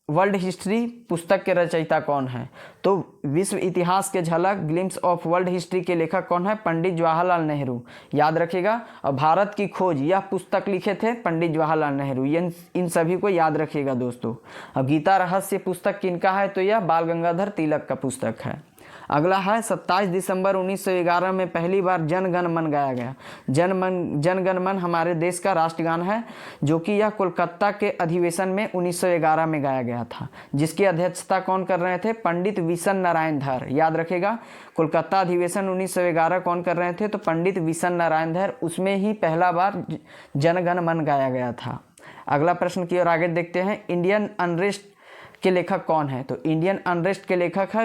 वर्ल्ड हिस्ट्री पुस्तक के रचयिता कौन है? तो विश्व इतिहास के झलक ग्लिम्स ऑफ वर्ल्ड हिस्ट्री के लेखक कौन है? पंडित जवाहरलाल नेहरू। याद रखिएगा। और भारत की खोज यह पुस्तक लिखे थे पंडित जवाहरलाल नेहरू। इन सभी को याद रखिएगा दोस्तों। अब गीता रहस्य पुस्तक किनका है? तो यह बाल गंगाधर तिलक का पुस्तक है। अगला है, 27 दिसंबर 1911 में पहली बार जन गण मन गाया गया। जन गण मन हमारे देश का राष्ट्रगान है, जो कि यह कोलकाता के अधिवेशन में 1911 में गाया गया था, जिसकी अध्यक्षता कौन कर रहे थे? पंडित विशन नारायण धर। याद रखेगा, कोलकाता अधिवेशन 1911 कौन कर रहे थे? तो पंडित विशन नारायण धर। उसमें ही पहला बार जन गण मन गाया गया था। अगला प्रश्न की ओर आगे देखते हैं, इंडियन अनरेस्ट के लेखक कौन है? तो इंडियन अनरेस्ट के लेखक है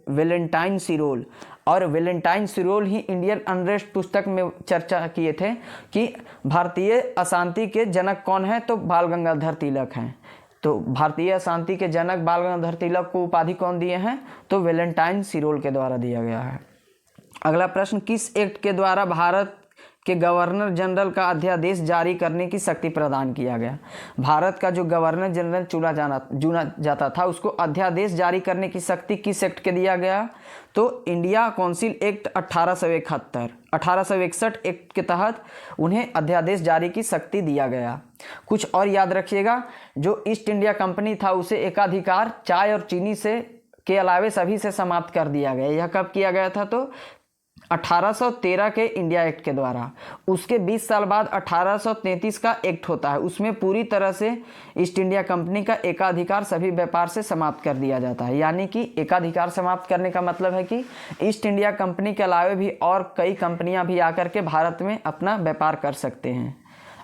वेलेंटाइन सिरोल। और वेलेंटाइन सिरोल ही इंडियन अनरेस्ट पुस्तक में चर्चा किए थे कि भारतीय अशांति के जनक कौन है? तो बाल गंगाधर तिलक हैं। तो भारतीय अशांति के जनक बाल गंगाधर तिलक को उपाधि कौन दिए हैं? तो वेलेंटाइन सिरोल के द्वारा दिया गया है। अगला प्रश्न, किस एक्ट के द्वारा भारत के गवर्नर जनरल का अध्यादेश जारी करने की शक्ति प्रदान किया गया? भारत का जो गवर्नर जनरल चुना जाता था, उसको अध्यादेश जारी करने की शक्ति किस एक्ट के दिया गया? तो इंडिया काउंसिल एक्ट 1871 1861 एक्ट के तहत उन्हें अध्यादेश जारी की शक्ति दिया गया। कुछ और याद रखिएगा, जो ईस्ट इंडिया कंपनी था उसे एकाधिकार चाय और चीनी से के अलावे सभी से समाप्त कर दिया गया। यह कब किया गया था? तो 1813 के इंडिया एक्ट के द्वारा। उसके 20 साल बाद 1833 का एक्ट होता है, उसमें पूरी तरह से ईस्ट इंडिया कंपनी का एकाधिकार सभी व्यापार से समाप्त कर दिया जाता है। यानी कि एकाधिकार समाप्त करने का मतलब है कि ईस्ट इंडिया कंपनी के अलावे भी और कई कंपनियां भी आकर के भारत में अपना व्यापार कर सकते हैं।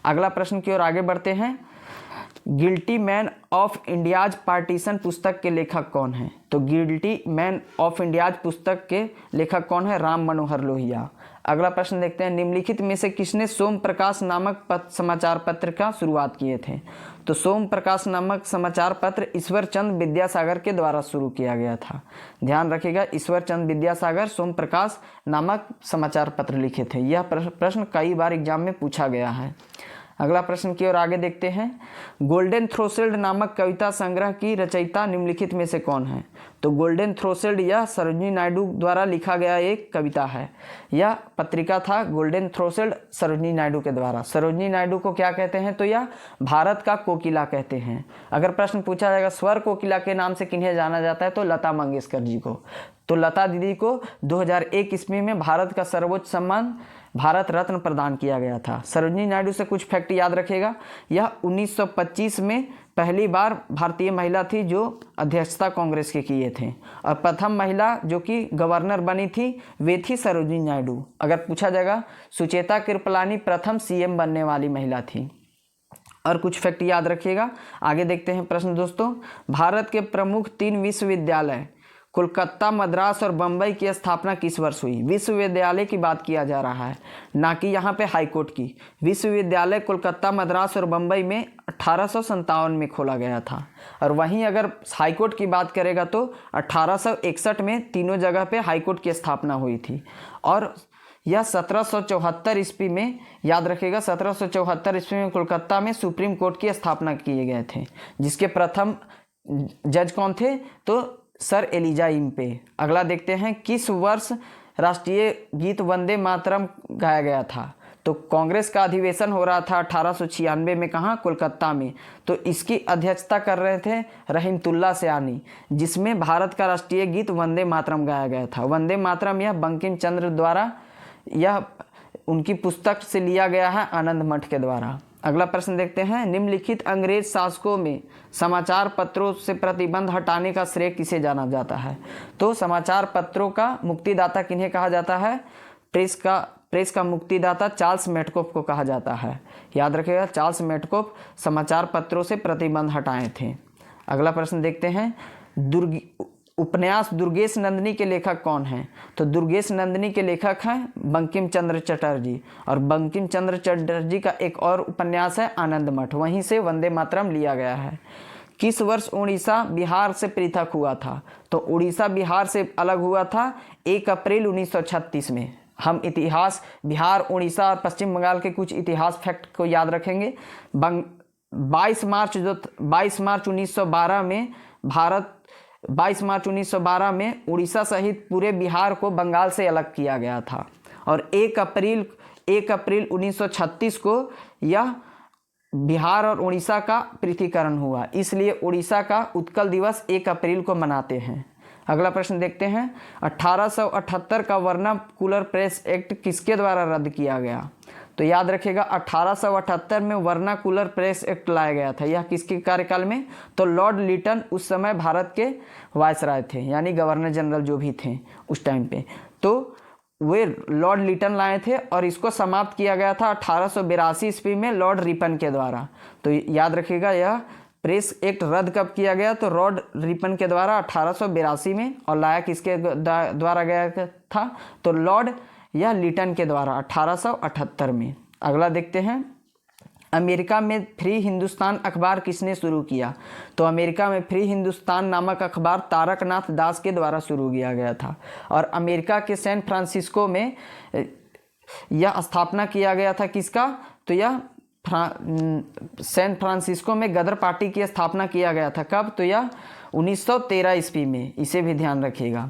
अगला प्रश्न की ओर आगे बढ़ते हैं, guilty man of India's partition पुस्तक के लेखक कौन है? तो गिल्टी मैन ऑफ इंडियाज पुस्तक के लेखक कौन है? राम मनोहर लोहिया। अगला प्रश्न देखते हैं, निम्नलिखित में से किसने सोम प्रकाश नामक समाचार पत्र का शुरुआत किए थे? तो सोम प्रकाश नामक समाचार पत्र ईश्वर चंद विद्यासागर के द्वारा शुरू किया गया था। ध्यान रखिएगा, ईश्वर चंद विद्यासागर सोम प्रकाश नामक समाचार पत्र लिखे थे। यह प्रश्न कई बार एग्जाम में पूछा गया है। अगला प्रश्न की ओर आगे देखते हैं। गोल्डन थ्रोशोल्ड नामक कविता संग्रह की रचयिता निम्नलिखित में से कौन है? तो गोल्डन थ्रोशोल्ड यह सरोजिनी नायडू द्वारा लिखा गया एक कविता है। यह पत्रिका था गोल्डन थ्रोशोल्ड सरोजिनी नायडू के द्वारा। सरोजिनी नायडू को क्या कहते हैं? तो यह भारत का कोकिला कहते हैं। अगर प्रश्न पूछा जाएगा स्वर कोकिला के नाम से किन्हें जाना जाता है, तो लता मंगेशकर जी को। तो लता दीदी को 2001 ईस्वी में भारत का सर्वोच्च सम्मान भारत रत्न प्रदान किया गया था। सरोजिनी नायडू से कुछ फैक्ट याद रखेगा। यह 1925 में पहली बार भारतीय महिला थी जो अध्यक्षता कांग्रेस के किए थे, और प्रथम महिला जो कि गवर्नर बनी थी वे थी सरोजिनी नायडू। अगर पूछा जाएगा सुचेता कृपलानी प्रथम सीएम बनने वाली महिला थी। और कुछ फैक्ट याद रखिएगा। आगे देखते हैं प्रश्न दोस्तों। भारत के प्रमुख 3 विश्वविद्यालय कोलकाता, मद्रास और बम्बई की स्थापना किस वर्ष हुई? विश्वविद्यालय की बात किया जा रहा है, ना कि यहाँ पे हाईकोर्ट की। विश्वविद्यालय कोलकाता, मद्रास और बम्बई में 1857 में खोला गया था। और वहीं अगर हाईकोर्ट की बात करेगा तो 1861 में तीनों जगह पे हाईकोर्ट की स्थापना हुई थी। और यह 1774 ईस्वी में, याद रखिएगा, 1774 ईस्वी में कोलकाता में सुप्रीम कोर्ट की स्थापना किए गए थे, जिसके प्रथम जज कौन थे? तो सर एलिजा इम्पे। अगला देखते हैं। किस वर्ष राष्ट्रीय गीत वंदे मातरम गाया गया था? तो कांग्रेस का अधिवेशन हो रहा था 1896 में, कहाँ? कोलकाता में। तो इसकी अध्यक्षता कर रहे थे रहीमतुल्ला सयानी, जिसमें भारत का राष्ट्रीय गीत वंदे मातरम गाया गया था। वंदे मातरम यह बंकिम चंद्र द्वारा, यह उनकी पुस्तक से लिया गया है, आनंद मठ के द्वारा। अगला प्रश्न देखते हैं। निम्नलिखित अंग्रेज शासकों में समाचार पत्रों से प्रतिबंध हटाने का श्रेय किसे जाना जाता है? तो समाचार पत्रों का मुक्तिदाता किन्हें कहा जाता है? प्रेस का मुक्तिदाता चार्ल्स मेटकॉफ को कहा जाता है। याद रखिएगा, चार्ल्स मेटकॉफ समाचार पत्रों से प्रतिबंध हटाए थे। अगला प्रश्न देखते हैं। उपन्यास दुर्गेश नंदिनी के लेखक कौन हैं? तो दुर्गेश नंदिनी के लेखक हैं बंकिम चंद्र चटर्जी। और बंकिम चंद्र चटर्जी का एक और उपन्यास है आनंद मठ, वहीं से वंदे मातरम लिया गया है। किस वर्ष उड़ीसा बिहार से पृथक हुआ था? तो उड़ीसा बिहार से अलग हुआ था 1 अप्रैल 1936 में। हम इतिहास, बिहार, उड़ीसा और पश्चिम बंगाल के कुछ इतिहास फैक्ट को याद रखेंगे। 22 मार्च 1912 में 22 मार्च 1912 में उड़ीसा सहित पूरे बिहार को बंगाल से अलग किया गया था। और 1 अप्रैल 1936 को यह बिहार और उड़ीसा का पृथकीकरण हुआ, इसलिए उड़ीसा का उत्कल दिवस 1 अप्रैल को मनाते हैं। अगला प्रश्न देखते हैं। 1878 का वर्नाकुलर प्रेस एक्ट किसके द्वारा रद्द किया गया? तो याद रखिएगा, 1878 में वर्नाकुलर प्रेस एक्ट लाया गया था। यह किसके कार्यकाल में? तो लॉर्ड लिटन उस समय भारत के वायसराय थे, यानी गवर्नर जनरल जो भी थे उस टाइम पे, तो वे लॉर्ड लिटन लाए थे। और इसको समाप्त किया गया था 1882 ईस्वी में लॉर्ड रिपन के द्वारा। तो याद रखिएगा, यह प्रेस एक्ट रद्द कब किया गया? तो लॉर्ड रिपन के द्वारा 1882 में। और लाया किसके द्वारा गया था? तो लॉर्ड यह लिटन के द्वारा 1878 में। अगला देखते हैं। अमेरिका में फ्री हिंदुस्तान अखबार किसने शुरू किया? तो अमेरिका में फ्री हिंदुस्तान नामक अखबार तारकनाथ दास के द्वारा शुरू किया गया था। और अमेरिका के सैन फ्रांसिस्को में यह स्थापना किया गया था किसका? तो यह सैन फ्रांसिस्को में गदर पार्टी की स्थापना किया गया था। कब? तो यह 1913 ईस्वी में, इसे भी ध्यान रखिएगा।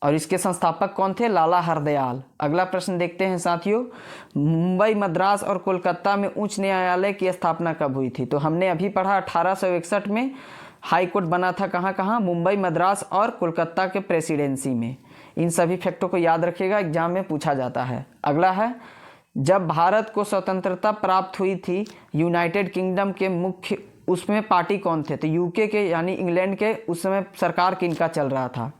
और इसके संस्थापक कौन थे? लाला हरदयाल। अगला प्रश्न देखते हैं साथियों। मुंबई, मद्रास और कोलकाता में उच्च न्यायालय की स्थापना कब हुई थी? तो हमने अभी पढ़ा 1861 में हाई कोर्ट बना था। कहाँ कहाँ? मुंबई, मद्रास और कोलकाता के प्रेसिडेंसी में। इन सभी फैक्टों को याद रखिएगा, एग्जाम में पूछा जाता है। अगला है, जब भारत को स्वतंत्रता प्राप्त हुई थी यूनाइटेड किंगडम के मुख्य, उसमें पार्टी कौन थे? तो यूके के, यानी इंग्लैंड के उस समय सरकार किनका चल रहा था?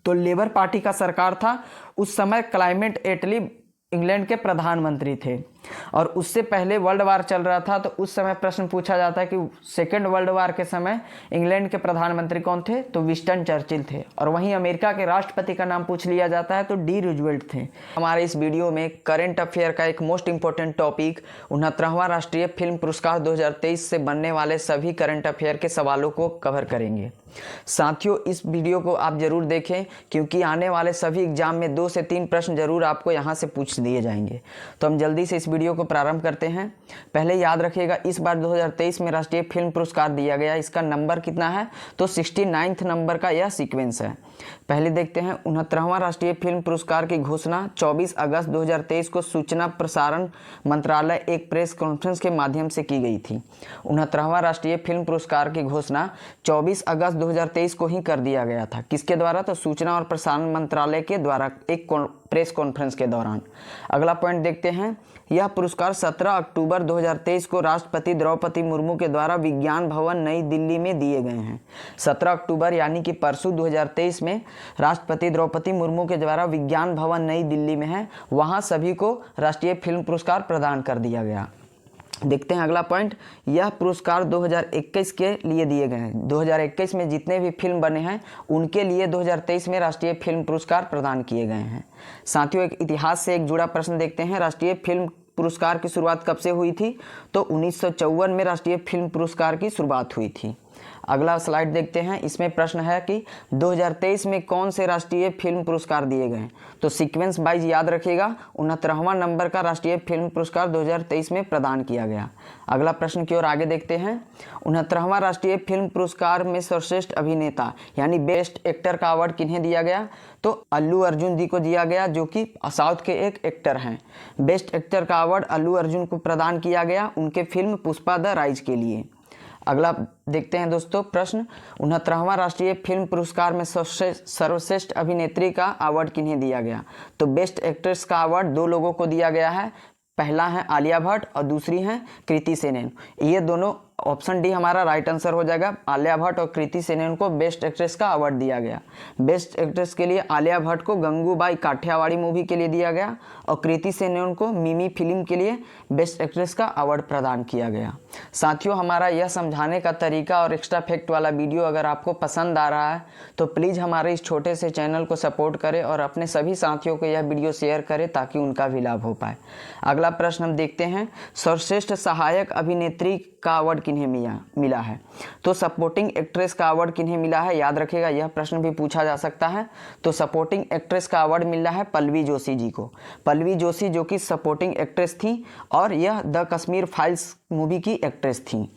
तो लेबर पार्टी का सरकार था। उस समय क्लाइमेट एटली इंग्लैंड के प्रधानमंत्री थे। और उससे पहले वर्ल्ड वार चल रहा था। तो उस समय प्रश्न पूछा जाता है कि सेकेंड वर्ल्ड वार के समय इंग्लैंड के प्रधानमंत्री कौन थे? तो विंस्टन चर्चिल थे। और वहीं अमेरिका के राष्ट्रपति का नाम पूछ लिया जाता है तो डी रूजवेल्ट थे। हमारे इस वीडियो में करंट अफेयर का एक मोस्ट इंपॉर्टेंट टॉपिक 69वां राष्ट्रीय फिल्म पुरस्कार 2023 से बनने वाले सभी करंट अफेयर के सवालों को कवर करेंगे। साथियों, इस वीडियो को आप ज़रूर देखें क्योंकि आने वाले सभी एग्जाम में 2 से 3 प्रश्न जरूर आपको यहाँ से पूछ दिए जाएंगे। तो हम जल्दी से इस वीडियो को प्रारंभ करते हैं। पहले याद रखिएगा, इस बार 2023 में राष्ट्रीय फिल्म पुरस्कार दिया गया। इसका नंबर कितना है? तो 69 नंबर का यह सीक्वेंस है। पहले देखते हैं 69वां राष्ट्रीय फिल्म पुरस्कार की घोषणा 24 अगस्त 2023 को सूचना प्रसारण मंत्रालय एक प्रेस कॉन्फ्रेंस के माध्यम से की गई थी। 69वां राष्ट्रीय फिल्म पुरस्कार की घोषणा 24 अगस्त 2023 को ही कर दिया गया था। किसके द्वारा? तो सूचना और प्रसारण मंत्रालय के द्वारा एक प्रेस कॉन्फ्रेंस के दौरान। अगला पॉइंट देखते हैं, यह पुरस्कार 17 अक्टूबर 2023 को राष्ट्रपति द्रौपदी मुर्मू के द्वारा विज्ञान भवन नई दिल्ली में दिए गए हैं। 17 अक्टूबर यानी कि परसों 2023 में राष्ट्रपति द्रौपदी मुर्मू के द्वारा विज्ञान भवन नई दिल्ली में है, वहां सभी को राष्ट्रीय फिल्म पुरस्कार प्रदान कर दिया गया। देखते हैं अगला पॉइंट, यह पुरस्कार 2021 के लिए दिए गए हैं। 2021 में जितने भी फिल्म बने हैं उनके लिए 2023 में राष्ट्रीय फिल्म पुरस्कार प्रदान किए गए हैं। साथियों, एक इतिहास से एक जुड़ा प्रश्न देखते हैं, राष्ट्रीय फिल्म पुरस्कार की शुरुआत कब से हुई थी? तो 1954 में राष्ट्रीय फिल्म पुरस्कार की शुरुआत हुई थी। अगला स्लाइड देखते हैं, इसमें प्रश्न है कि 2023 में कौन से राष्ट्रीय फिल्म पुरस्कार दिए गए? तो सीक्वेंस वाइज याद रखिएगा, 69वां नंबर का राष्ट्रीय फिल्म पुरस्कार 2023 में प्रदान किया गया। अगला प्रश्न की ओर आगे देखते हैं, 69वां राष्ट्रीय फिल्म पुरस्कार में सर्वश्रेष्ठ अभिनेता यानी बेस्ट एक्टर का अवार्ड किन्हें दिया गया? तो अल्लू अर्जुन जी को दिया गया, जो कि साउथ के एक एक्टर हैं। बेस्ट एक्टर का अवार्ड अल्लू अर्जुन को प्रदान किया गया उनके फिल्म पुष्पा द राइज के लिए। अगला देखते हैं दोस्तों प्रश्न, 69वां राष्ट्रीय फिल्म पुरस्कार में सर्वश्रेष्ठ अभिनेत्री का अवार्ड किन्हें दिया गया? तो बेस्ट एक्ट्रेस का अवार्ड 2 लोगों को दिया गया है। पहला है आलिया भट्ट और दूसरी है कृति सेनन। ये दोनों, ऑप्शन डी हमारा राइट आंसर हो जाएगा। आलिया भट्ट और कृति सेनन को बेस्ट एक्ट्रेस का अवार्ड दिया गया। बेस्ट एक्ट्रेस के लिए आलिया भट्ट को गंगूबाई काठियावाड़ी मूवी के लिए दिया गया और कृति सेनन को मिमी फिल्म के लिए बेस्ट एक्ट्रेस का अवार्ड प्रदान किया गया। साथियों, हमारा यह समझाने का तरीका और एक्स्ट्रा फैक्ट वाला वीडियो अगर आपको पसंद आ रहा है तो प्लीज़ हमारे इस छोटे से चैनल को सपोर्ट करें और अपने सभी साथियों को यह वीडियो शेयर करें ताकि उनका भी लाभ हो पाए। अगला प्रश्न हम देखते हैं, सर्वश्रेष्ठ सहायक अभिनेत्री का अवार्ड किन्हें मिला है? तो सपोर्टिंग एक्ट्रेस का अवार्ड किन्हें मिला है? याद रखिएगा, यह प्रश्न भी पूछा जा सकता है। तो सपोर्टिंग एक्ट्रेस का अवार्ड मिला है पल्लवी जोशी जी को। पल्लवी जोशी जो कि सपोर्टिंग एक्ट्रेस थी और यह द कश्मीर फाइल्स मूवी की एक्ट्रेस थी।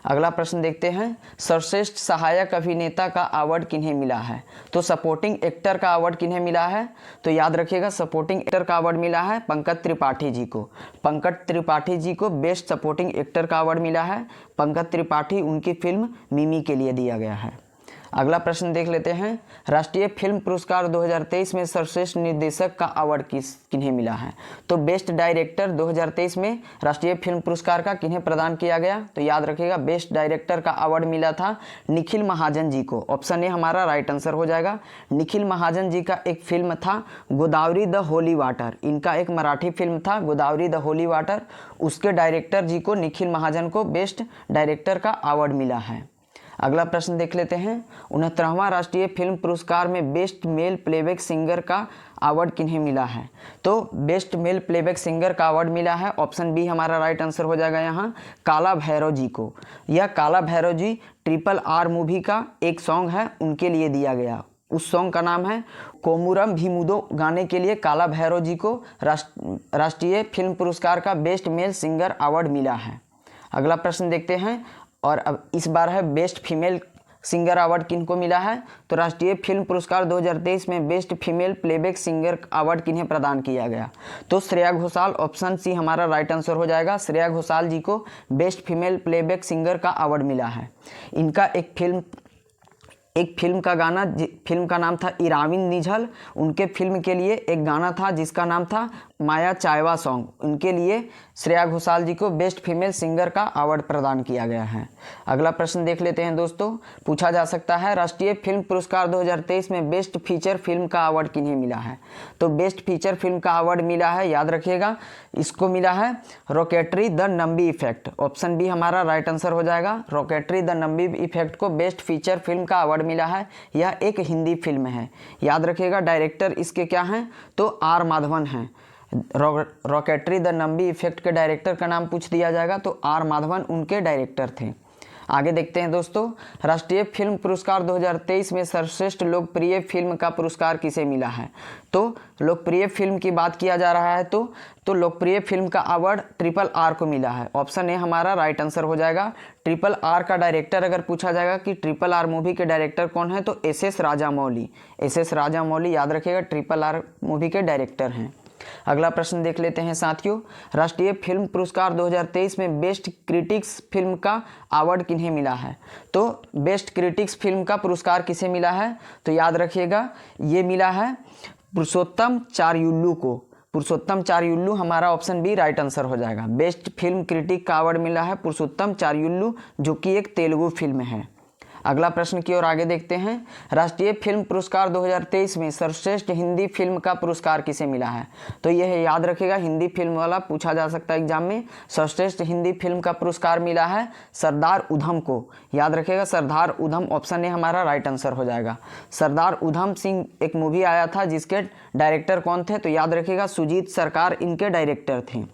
अगला प्रश्न देखते हैं, सर्वश्रेष्ठ सहायक अभिनेता का अवार्ड किन्हें मिला है? तो सपोर्टिंग एक्टर का अवार्ड किन्हें मिला है? तो याद रखिएगा, सपोर्टिंग एक्टर का अवार्ड मिला है पंकज त्रिपाठी जी को। पंकज त्रिपाठी जी को बेस्ट सपोर्टिंग एक्टर का अवार्ड मिला है। पंकज त्रिपाठी, उनकी फिल्म मिमी के लिए दिया गया है। अगला प्रश्न देख लेते हैं, राष्ट्रीय फिल्म पुरस्कार 2023 में सर्वश्रेष्ठ निर्देशक का अवार्ड किन्हें मिला है? तो बेस्ट डायरेक्टर 2023 में राष्ट्रीय फिल्म पुरस्कार का किन्हें प्रदान किया गया? तो याद रखिएगा, बेस्ट डायरेक्टर का अवार्ड मिला था निखिल महाजन जी को। ऑप्शन ए हमारा राइट आंसर हो जाएगा। निखिल महाजन जी का एक फिल्म था गोदावरी द होली वाटर। इनका एक मराठी फिल्म था गोदावरी द होली वाटर, उसके डायरेक्टर जी को, निखिल महाजन को, बेस्ट डायरेक्टर का अवार्ड मिला है। अगला प्रश्न देख लेते हैं, 69वां राष्ट्रीय फिल्म पुरस्कार में बेस्ट मेल प्लेबैक सिंगर का अवार्ड किन्हें मिला है? तो बेस्ट मेल प्लेबैक सिंगर का अवार्ड मिला है, ऑप्शन बी हमारा राइट आंसर हो जाएगा यहाँ, काला भैरव जी को। यह काला भैरव जी RRR मूवी का एक सॉन्ग है, उनके लिए दिया गया। उस सॉन्ग का नाम है कोमुरम भीमुदो। गाने के लिए काला भैरव जी को राष्ट्रीय फिल्म पुरस्कार का बेस्ट मेल सिंगर अवार्ड मिला है। अगला प्रश्न देखते हैं, और अब इस बार है बेस्ट फीमेल सिंगर अवार्ड किनको मिला है? तो राष्ट्रीय फिल्म पुरस्कार 2023 में best female playback singer award किन्हें प्रदान किया गया? तो श्रेया घोषाल, ऑप्शन सी हमारा राइट आंसर हो जाएगा। श्रेया घोषाल जी को बेस्ट फीमेल प्लेबैक सिंगर का अवार्ड मिला है। इनका एक फिल्म का नाम था इराविन निझल। उनके फिल्म के लिए एक गाना था जिसका नाम था माया चायवा सॉन्ग। उनके लिए श्रेया घोषाल जी को बेस्ट फीमेल सिंगर का अवार्ड प्रदान किया गया है। अगला प्रश्न देख लेते हैं दोस्तों, पूछा जा सकता है, राष्ट्रीय फिल्म पुरस्कार 2023 में बेस्ट फीचर फिल्म का अवार्ड किन्हें मिला है? तो बेस्ट फीचर फिल्म का अवार्ड मिला है, याद रखिएगा, इसको मिला है rocketry the Nambi effect. Option B हमारा राइट आंसर हो जाएगा। रॉकेटरी द नंबी इफेक्ट को बेस्ट फीचर फिल्म का अवार्ड मिला है। यह एक हिंदी फिल्म है, याद रखिएगा। डायरेक्टर इसके क्या हैं? तो आर माधवन हैं। रॉकेटरी द नंबी इफेक्ट के डायरेक्टर का नाम पूछ दिया जाएगा तो आर माधवन उनके डायरेक्टर थे। आगे देखते हैं दोस्तों, राष्ट्रीय फिल्म पुरस्कार 2023 में सर्वश्रेष्ठ लोकप्रिय फिल्म का पुरस्कार किसे मिला है। तो लोकप्रिय फिल्म की बात किया जा रहा है तो लोकप्रिय फिल्म का अवार्ड RRR को मिला है। ऑप्शन ए हमारा राइट आंसर हो जाएगा। RRR का डायरेक्टर अगर पूछा जाएगा कि RRR मूवी के डायरेक्टर कौन है तो SS राजामौली। SS राजामौली याद रखिएगा, RRR मूवी के डायरेक्टर हैं। अगला प्रश्न देख लेते हैं साथियों, राष्ट्रीय फिल्म पुरस्कार 2023 में बेस्ट क्रिटिक्स फिल्म का अवार्ड किन्हें मिला है। तो बेस्ट क्रिटिक्स फिल्म का पुरस्कार किसे मिला है तो याद रखिएगा, ये मिला है पुरुषोत्तम चारयुल्लू को। पुरुषोत्तम चारयुल्लू हमारा ऑप्शन बी राइट आंसर हो जाएगा। बेस्ट फिल्म क्रिटिक का अवार्ड मिला है पुरुषोत्तम चारयुल्लू, जो कि एक तेलुगु फिल्म है। अगला प्रश्न की ओर आगे देखते हैं, राष्ट्रीय फिल्म पुरस्कार 2023 में सर्वश्रेष्ठ हिंदी फिल्म का पुरस्कार किसे मिला है। तो यह याद रखिएगा, हिंदी फिल्म वाला पूछा जा सकता है एग्जाम में। सर्वश्रेष्ठ हिंदी फिल्म का पुरस्कार मिला है सरदार उधम को। याद रखिएगा, सरदार उधम ऑप्शन ए हमारा राइट आंसर हो जाएगा। सरदार उधम सिंह एक मूवी आया था जिसके डायरेक्टर कौन थे तो याद रखिएगा, सुजीत सरकार इनके डायरेक्टर थे।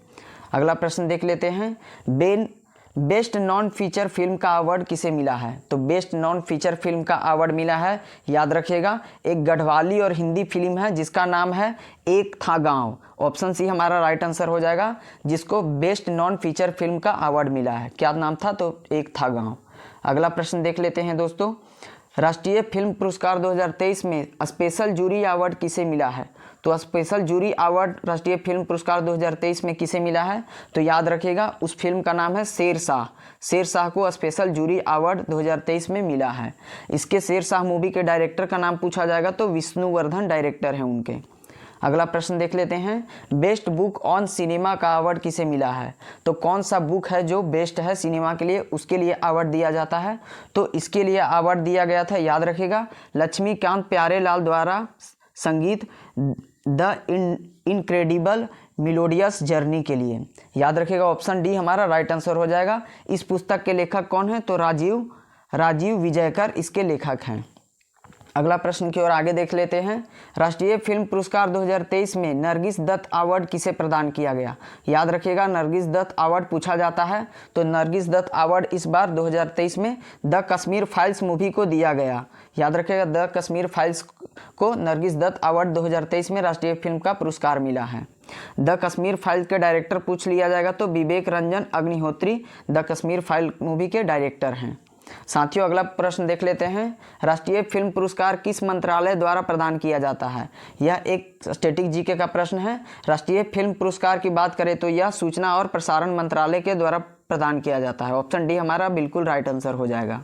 अगला प्रश्न देख लेते हैं, बेस्ट नॉन फीचर फिल्म का अवार्ड किसे मिला है। तो बेस्ट नॉन फीचर फिल्म का अवार्ड मिला है, याद रखिएगा, एक गढ़वाली और हिंदी फिल्म है जिसका नाम है एक था गांव। ऑप्शन सी हमारा राइट आंसर हो जाएगा, जिसको बेस्ट नॉन फीचर फिल्म का अवार्ड मिला है। क्या नाम था तो एक था गांव। अगला प्रश्न देख लेते हैं दोस्तों, राष्ट्रीय फिल्म पुरस्कार 2023 में स्पेशल जूरी अवार्ड किसे मिला है। तो स्पेशल जूरी अवार्ड राष्ट्रीय फिल्म पुरस्कार 2023 में किसे मिला है तो याद रखिएगा, उस फिल्म का नाम है शेरशाह। शेरशाह को स्पेशल जूरी अवार्ड 2023 में मिला है। इसके शेरशाह मूवी के डायरेक्टर का नाम पूछा जाएगा तो विष्णुवर्धन डायरेक्टर हैं उनके। अगला प्रश्न देख लेते हैं, बेस्ट बुक ऑन सिनेमा का अवार्ड किसे मिला है। तो कौन सा बुक है जो बेस्ट है सिनेमा के लिए, उसके लिए अवार्ड दिया जाता है। तो इसके लिए अवार्ड दिया गया था, याद रखिएगा, लक्ष्मीकांत प्यारेलाल द्वारा संगीत द इनक्रेडिबल मेलोडियस जर्नी के लिए। याद रखिएगा, ऑप्शन डी हमारा राइट आंसर हो जाएगा। इस पुस्तक के लेखक कौन है तो राजीव विजयकर इसके लेखक हैं। अगला प्रश्न की ओर आगे देख लेते हैं, राष्ट्रीय फिल्म पुरस्कार 2023 में नरगिस दत्त अवार्ड किसे प्रदान किया गया। याद रखिएगा, नरगिस दत्त अवार्ड पूछा जाता है तो नरगिस दत्त अवार्ड इस बार 2023 में द कश्मीर फाइल्स मूवी को दिया गया। याद रखिएगा, द कश्मीर फाइल्स को नरगिस दत्त अवार्ड 2023 में राष्ट्रीय फिल्म का पुरस्कार मिला है। द कश्मीर फाइल के डायरेक्टर पूछ लिया जाएगा तो Vivek Ranjan Agnihotri the Kashmir file movie के डायरेक्टर हैं। साथियों अगला प्रश्न देख लेते हैं, राष्ट्रीय फिल्म पुरस्कार किस मंत्रालय द्वारा प्रदान किया जाता है। यह एक स्टैटिक जीके का प्रश्न है। राष्ट्रीय फिल्म पुरस्कार की बात करें तो यह सूचना और प्रसारण मंत्रालय के द्वारा प्रदान किया जाता है। ऑप्शन डी हमारा बिल्कुल राइट आंसर हो जाएगा।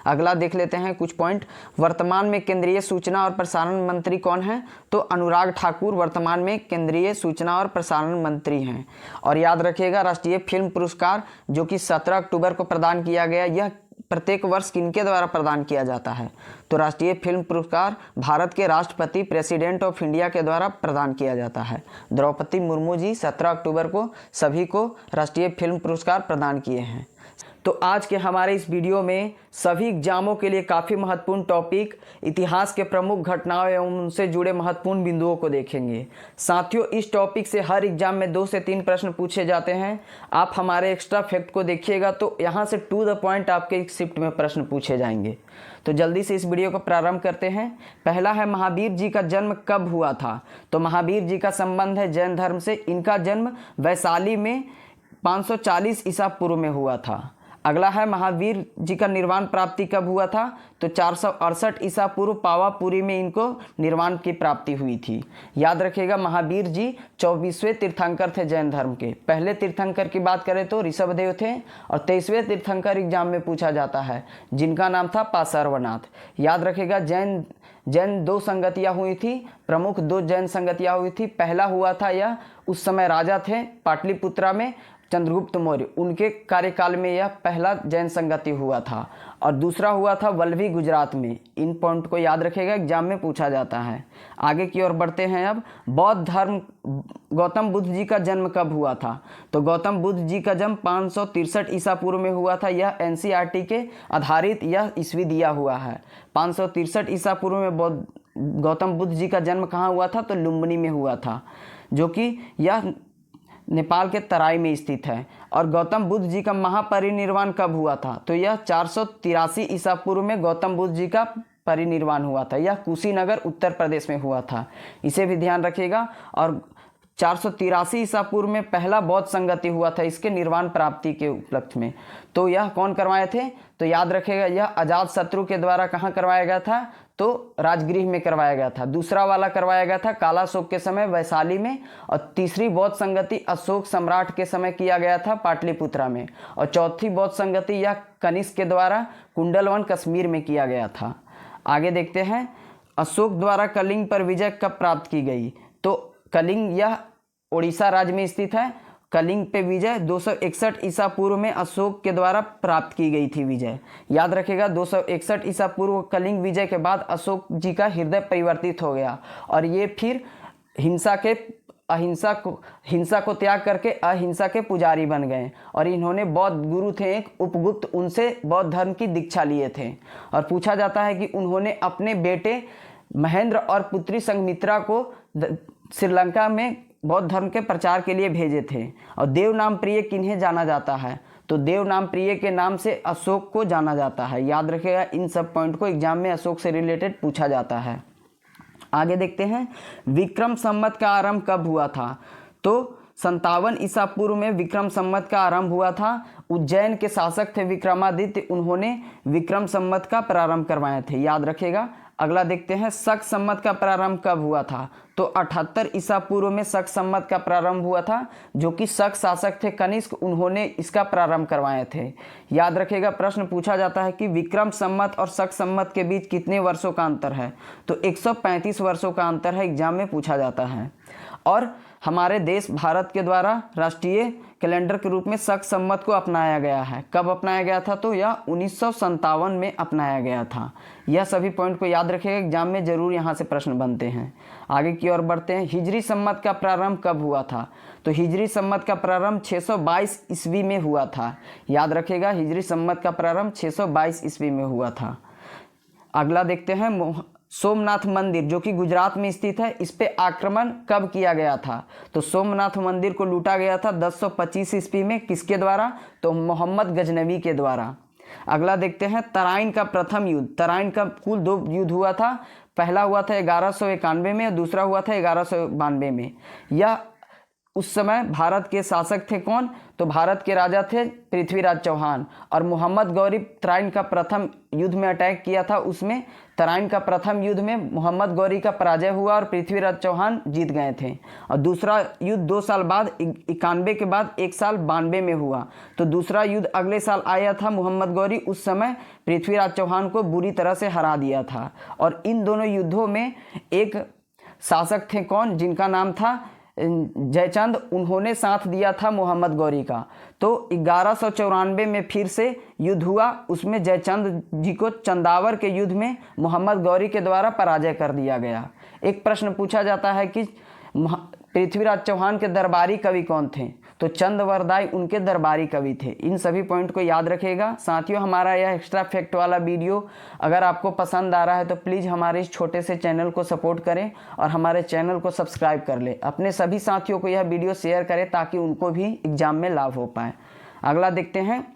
अगला देख लेते हैं कुछ पॉइंट, वर्तमान में केंद्रीय सूचना और प्रसारण मंत्री कौन है तो अनुराग ठाकुर वर्तमान में केंद्रीय सूचना और प्रसारण मंत्री हैं। और याद रखिएगा, राष्ट्रीय फिल्म पुरस्कार जो कि 17 अक्टूबर को प्रदान किया गया, यह प्रत्येक वर्ष किनके द्वारा प्रदान किया जाता है तो राष्ट्रीय फिल्म पुरस्कार भारत के राष्ट्रपति प्रेसिडेंट ऑफ इंडिया के द्वारा प्रदान किया जाता है। द्रौपदी मुर्मू जी 17 अक्टूबर को सभी को राष्ट्रीय फिल्म पुरस्कार प्रदान किए हैं। तो आज के हमारे इस वीडियो में सभी एग्जामों के लिए काफ़ी महत्वपूर्ण टॉपिक, इतिहास के प्रमुख घटनाओं एवं उनसे जुड़े महत्वपूर्ण बिंदुओं को देखेंगे। साथियों इस टॉपिक से हर एग्जाम में 2 से 3 प्रश्न पूछे जाते हैं। आप हमारे एक्स्ट्रा फैक्ट को देखिएगा तो यहाँ से टू द पॉइंट आपके शिफ्ट में प्रश्न पूछे जाएंगे। तो जल्दी से इस वीडियो को प्रारंभ करते हैं। पहला है, महावीर जी का जन्म कब हुआ था। तो महावीर जी का संबंध है जैन धर्म से। इनका जन्म वैशाली में 540 ईसा पूर्व में हुआ था। अगला है, महावीर जी का निर्वाण प्राप्ति कब हुआ था तो 468 ईसा पूर्व पावापुरी में इनको निर्वाण की प्राप्ति हुई थी। याद रखिएगा, महावीर जी 24वें तीर्थंकर थे जैन धर्म के। पहले तीर्थंकर की बात करें तो ऋषभदेव थे और 23वें तीर्थंकर एग्जाम में पूछा जाता है जिनका नाम था पार्श्वनाथ। याद रखिएगा, जैन 2 संगतियाँ हुई थी, प्रमुख 2 जैन संगतियाँ हुई थी। पहला हुआ था यह, उस समय राजा थे पाटलिपुत्रा में चंद्रगुप्त मौर्य, उनके कार्यकाल में यह पहला जैन संगति हुआ था। और दूसरा हुआ था वल्लभी गुजरात में। इन पॉइंट को याद रखिएगा, एग्जाम में पूछा जाता है। आगे की ओर बढ़ते हैं। अब बौद्ध धर्म, गौतम बुद्ध जी का जन्म कब हुआ था तो गौतम बुद्ध जी का जन्म 563 ईसा पूर्व में हुआ था। यह NCERT के आधारित यह ईस्वी दिया हुआ है। 563 ईसा पूर्व में गौतम बुद्ध जी का जन्म कहाँ हुआ था तो लुम्बिनी में हुआ था, जो कि यह नेपाल के तराई में स्थित है। और गौतम बुद्ध जी का महापरिनिर्वाण कब हुआ था? तो यह 483 ईसा पूर्व में गौतम बुद्ध जी का परिनिर्वाण हुआ था। यह कुशीनगर उत्तर प्रदेश में हुआ था, इसे भी ध्यान रखिएगा। और 483 ईसा पूर्व में पहला बौद्ध संगति हुआ था इसके निर्वाण प्राप्ति के उपलक्ष्य में। तो यह कौन करवाए थे? तो याद रखिएगा, यह अजातशत्रु के द्वारा कहाँ करवाया गया था? तो राजगृह में करवाया गया था। दूसरा वाला करवाया गया था काला अशोक के समय वैशाली में। और तीसरी बौद्ध संगति अशोक सम्राट के समय किया गया था पाटलिपुत्रा में। और चौथी बौद्ध संगति यह कनिष्क के द्वारा कुंडलवन कश्मीर में किया गया था। आगे देखते हैं, अशोक द्वारा कलिंग पर विजय कब प्राप्त की गई? तो कलिंग यह उड़ीसा राज्य में स्थित है। कलिंग पे विजय 261 ईसा पूर्व में अशोक के द्वारा प्राप्त की गई थी विजय। याद रखेगा, 261 ईसा पूर्व कलिंग विजय के बाद अशोक जी का हृदय परिवर्तित हो गया और ये फिर हिंसा को त्याग करके अहिंसा के पुजारी बन गए। और इन्होंने बौद्ध गुरु थे एक उपगुप्त, उनसे बौद्ध धर्म की दीक्षा लिए थे। और पूछा जाता है कि उन्होंने अपने बेटे महेंद्र और पुत्री संघमित्रा को श्रीलंका में बौद्ध धर्म के प्रचार के लिए भेजे थे। और देव नाम प्रिय किन्हें जाना जाता है? तो देव नाम प्रिय के नाम से अशोक को जाना जाता है। याद रखिएगा, इन सब पॉइंट को एग्जाम में अशोक से रिलेटेड पूछा जाता है। आगे देखते हैं, विक्रम संवत का आरंभ कब हुआ था? तो 57 ईसा पूर्व में विक्रम संवत का आरंभ हुआ था। उज्जैन के शासक थे विक्रमादित्य, उन्होंने विक्रम संवत का प्रारंभ करवाए थे। याद रखिएगा। अगला देखते हैं, शक संवत का प्रारंभ कब हुआ था? तो 78 ईसा पूर्व में शक संवत का प्रारंभ हुआ था, जो कि शक शासक थे कनिष्क, उन्होंने इसका प्रारंभ करवाए थे। याद रखिएगा, प्रश्न पूछा जाता है कि विक्रम संवत और शक संवत के बीच कितने वर्षों का अंतर है? तो 135 वर्षों का अंतर है, एग्जाम में पूछा जाता है। और हमारे देश भारत के द्वारा राष्ट्रीय कैलेंडर के रूप में शक संवत को अपनाया गया है। कब अपनाया गया था? तो यह 1957 में अपनाया गया था। यह सभी पॉइंट को याद रखिएगा, एग्जाम में जरूर यहाँ से प्रश्न बनते हैं। आगे की ओर बढ़ते हैं, हिजरी संवत का प्रारंभ कब हुआ था? तो हिजरी संवत का प्रारंभ 622 ईस्वी में हुआ था। याद रखिएगा, हिजरी संवत का प्रारंभ 622 ईस्वी में हुआ था। अगला देखते हैं, सोमनाथ मंदिर जो कि गुजरात में स्थित है, इस पे आक्रमण कब किया गया था? तो सोमनाथ मंदिर को लूटा गया था 1025 ईस्वी में। किसके द्वारा? तो मोहम्मद गजनवी के द्वारा। अगला देखते हैं, तराइन का प्रथम युद्ध। तराइन का कुल 2 युद्ध हुआ था। पहला हुआ था 1191 में और दूसरा हुआ था 1192 में। यह उस समय भारत के शासक थे कौन? तो भारत के राजा थे पृथ्वीराज चौहान। और मोहम्मद गौरी तराइन का प्रथम युद्ध में अटैक किया था। उसमें तराइन का प्रथम युद्ध में मोहम्मद गौरी का पराजय हुआ और पृथ्वीराज चौहान जीत गए थे। और दूसरा युद्ध 2 साल बाद 91 के बाद 1 साल 92 में हुआ। तो दूसरा युद्ध अगले साल आया था मोहम्मद गौरी, उस समय पृथ्वीराज चौहान को बुरी तरह से हरा दिया था। और इन दोनों युद्धों में एक शासक थे कौन? जिनका नाम था जयचंद, उन्होंने साथ दिया था मोहम्मद गौरी का। तो 1194 में फिर से युद्ध हुआ, उसमें जयचंद जी को चंदावर के युद्ध में मोहम्मद गौरी के द्वारा पराजय कर दिया गया। एक प्रश्न पूछा जाता है कि पृथ्वीराज चौहान के दरबारी कवि कौन थे? तो चंदवरदाई उनके दरबारी कवि थे। इन सभी पॉइंट को याद रखिएगा। साथियों, हमारा यह एक्स्ट्रा फैक्ट वाला वीडियो अगर आपको पसंद आ रहा है तो प्लीज़ हमारे इस छोटे से चैनल को सपोर्ट करें और हमारे चैनल को सब्सक्राइब कर लें। अपने सभी साथियों को यह वीडियो शेयर करें ताकि उनको भी एग्जाम में लाभ हो पाए। अगला देखते हैं,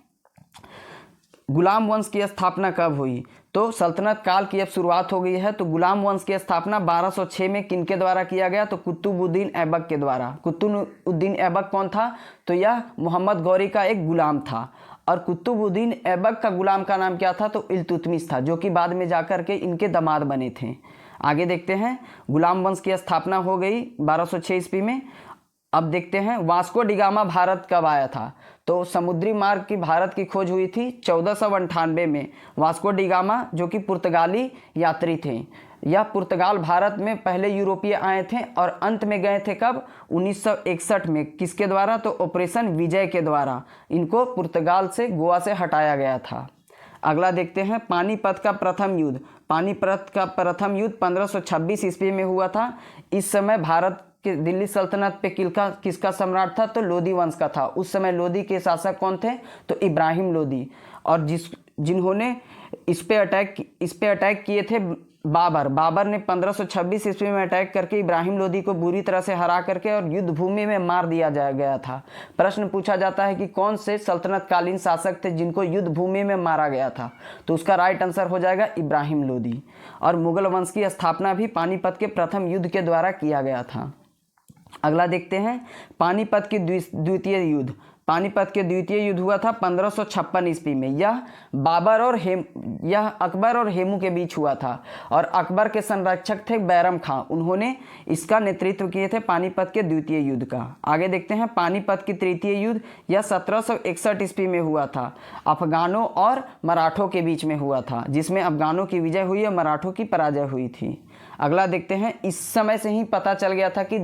गुलाम वंश की स्थापना कब हुई? तो सल्तनत काल की अब शुरुआत हो गई है। तो गुलाम वंश की स्थापना 1206 में किनके द्वारा किया गया? तो कुतुबुद्दीन ऐबक के द्वारा। कुतुबुद्दीन ऐबक कौन था? तो यह मोहम्मद गौरी का एक गुलाम था। और कुतुबुद्दीन ऐबक का गुलाम का नाम क्या था? तो इल्तुतमिश था, जो कि बाद में जाकर के इनके दामाद बने थे। आगे देखते हैं, गुलाम वंश की स्थापना हो गई 1206 ईस्वी में। अब देखते हैं, वास्को डिगामा भारत कब आया था? तो समुद्री मार्ग की भारत की खोज हुई थी 1498 में। वास्को डिगामा जो कि पुर्तगाली यात्री थे। यह पुर्तगाल भारत में पहले यूरोपीय आए थे और अंत में गए थे कब? 1961 में। किसके द्वारा? तो ऑपरेशन विजय के द्वारा इनको पुर्तगाल से गोवा से हटाया गया था। अगला देखते हैं, पानीपत का प्रथम युद्ध। पानीपत का प्रथम युद्ध 1526 ईस्वी में हुआ था। इस समय भारत कि दिल्ली सल्तनत पे किसका सम्राट था? तो लोदी वंश का था। उस समय लोदी के शासक कौन थे? तो इब्राहिम लोदी। और जिन्होंने इस पे अटैक किए थे बाबर ने 1526 ईस्वी में अटैक करके इब्राहिम लोदी को बुरी तरह से हरा करके और युद्ध भूमि में मार दिया गया था। प्रश्न पूछा जाता है कि कौन से सल्तनतकालीन शासक थे जिनको युद्ध भूमि में मारा गया था, तो उसका राइट आंसर हो जाएगा इब्राहिम लोदी। और मुगल वंश की स्थापना भी पानीपत के प्रथम युद्ध के द्वारा किया गया था। अगला देखते हैं पानीपत की द्वितीय युद्ध। पानीपत के द्वितीय युद्ध हुआ था 1556 ईस्वी में। यह अकबर और हेमू के बीच हुआ था और अकबर के संरक्षक थे बैरम खां। उन्होंने इसका नेतृत्व किए थे पानीपत के द्वितीय युद्ध का। आगे देखते हैं पानीपत की तृतीय युद्ध। यह 1761 ईस्वी में हुआ था। अफगानों और मराठों के बीच में हुआ था, जिसमें अफगानों की विजय हुई और मराठों की पराजय हुई थी। अगला देखते हैं, इस समय से ही पता चल गया था कि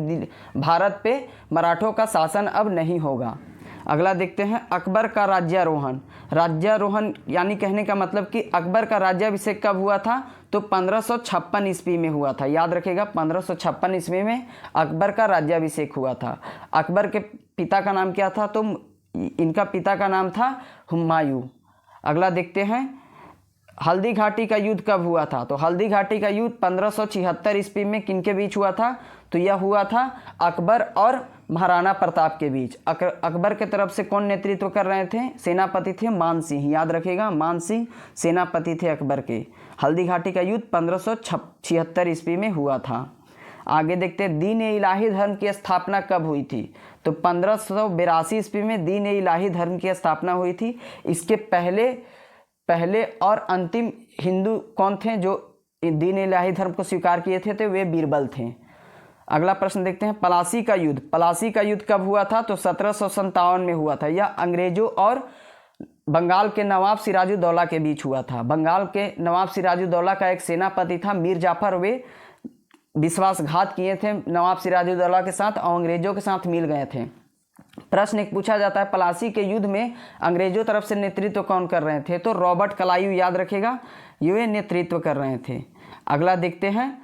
भारत पे मराठों का शासन अब नहीं होगा। अगला देखते हैं अकबर का राज्यारोहण। राज्यारोहण यानी कहने का मतलब कि अकबर का राज्याभिषेक कब हुआ था, तो 1556 ईस्वी में हुआ था। याद रखिएगा 1556 ईस्वी में अकबर का राज्याभिषेक हुआ था। अकबर के पिता का नाम क्या था, तो इनका पिता का नाम था हुमायूं। अगला देखते हैं हल्दी घाटी का युद्ध कब हुआ था, तो हल्दी घाटी का युद्ध 1576 ईस्वी में किनके बीच हुआ था, तो यह हुआ था अकबर और महाराणा प्रताप के बीच। अकबर के तरफ से कौन नेतृत्व कर रहे थे, सेनापति थे मान सिंह। याद रखिएगा मान सिंह सेनापति थे अकबर के। हल्दी घाटी का युद्ध 1576 ईस्वी में हुआ था। आगे देखते हैं दीन ए इलाही धर्म की स्थापना कब हुई थी, तो 1582 ईस्वी में दीन ए इलाही धर्म की स्थापना हुई थी। इसके पहले और अंतिम हिंदू कौन थे जो दीन ए इलाही धर्म को स्वीकार किए थे, तो वे बीरबल थे। अगला प्रश्न देखते हैं पलासी का युद्ध। पलासी का युद्ध कब हुआ था, तो 1757 में हुआ था। यह अंग्रेजों और बंगाल के नवाब सिराजुद्दौला के बीच हुआ था। बंगाल के नवाब सिराजुद्दौला का एक सेनापति था मीर जाफर। वे विश्वासघात किए थे नवाब सिराजुद्दौला के साथ और अंग्रेजों के साथ मिल गए थे। प्रश्न एक पूछा जाता है पलासी के युद्ध में अंग्रेजों तरफ से नेतृत्व कौन कर रहे थे, तो रॉबर्ट क्लाइव। याद रखेगा ये नेतृत्व कर रहे थे। अगला देखते हैं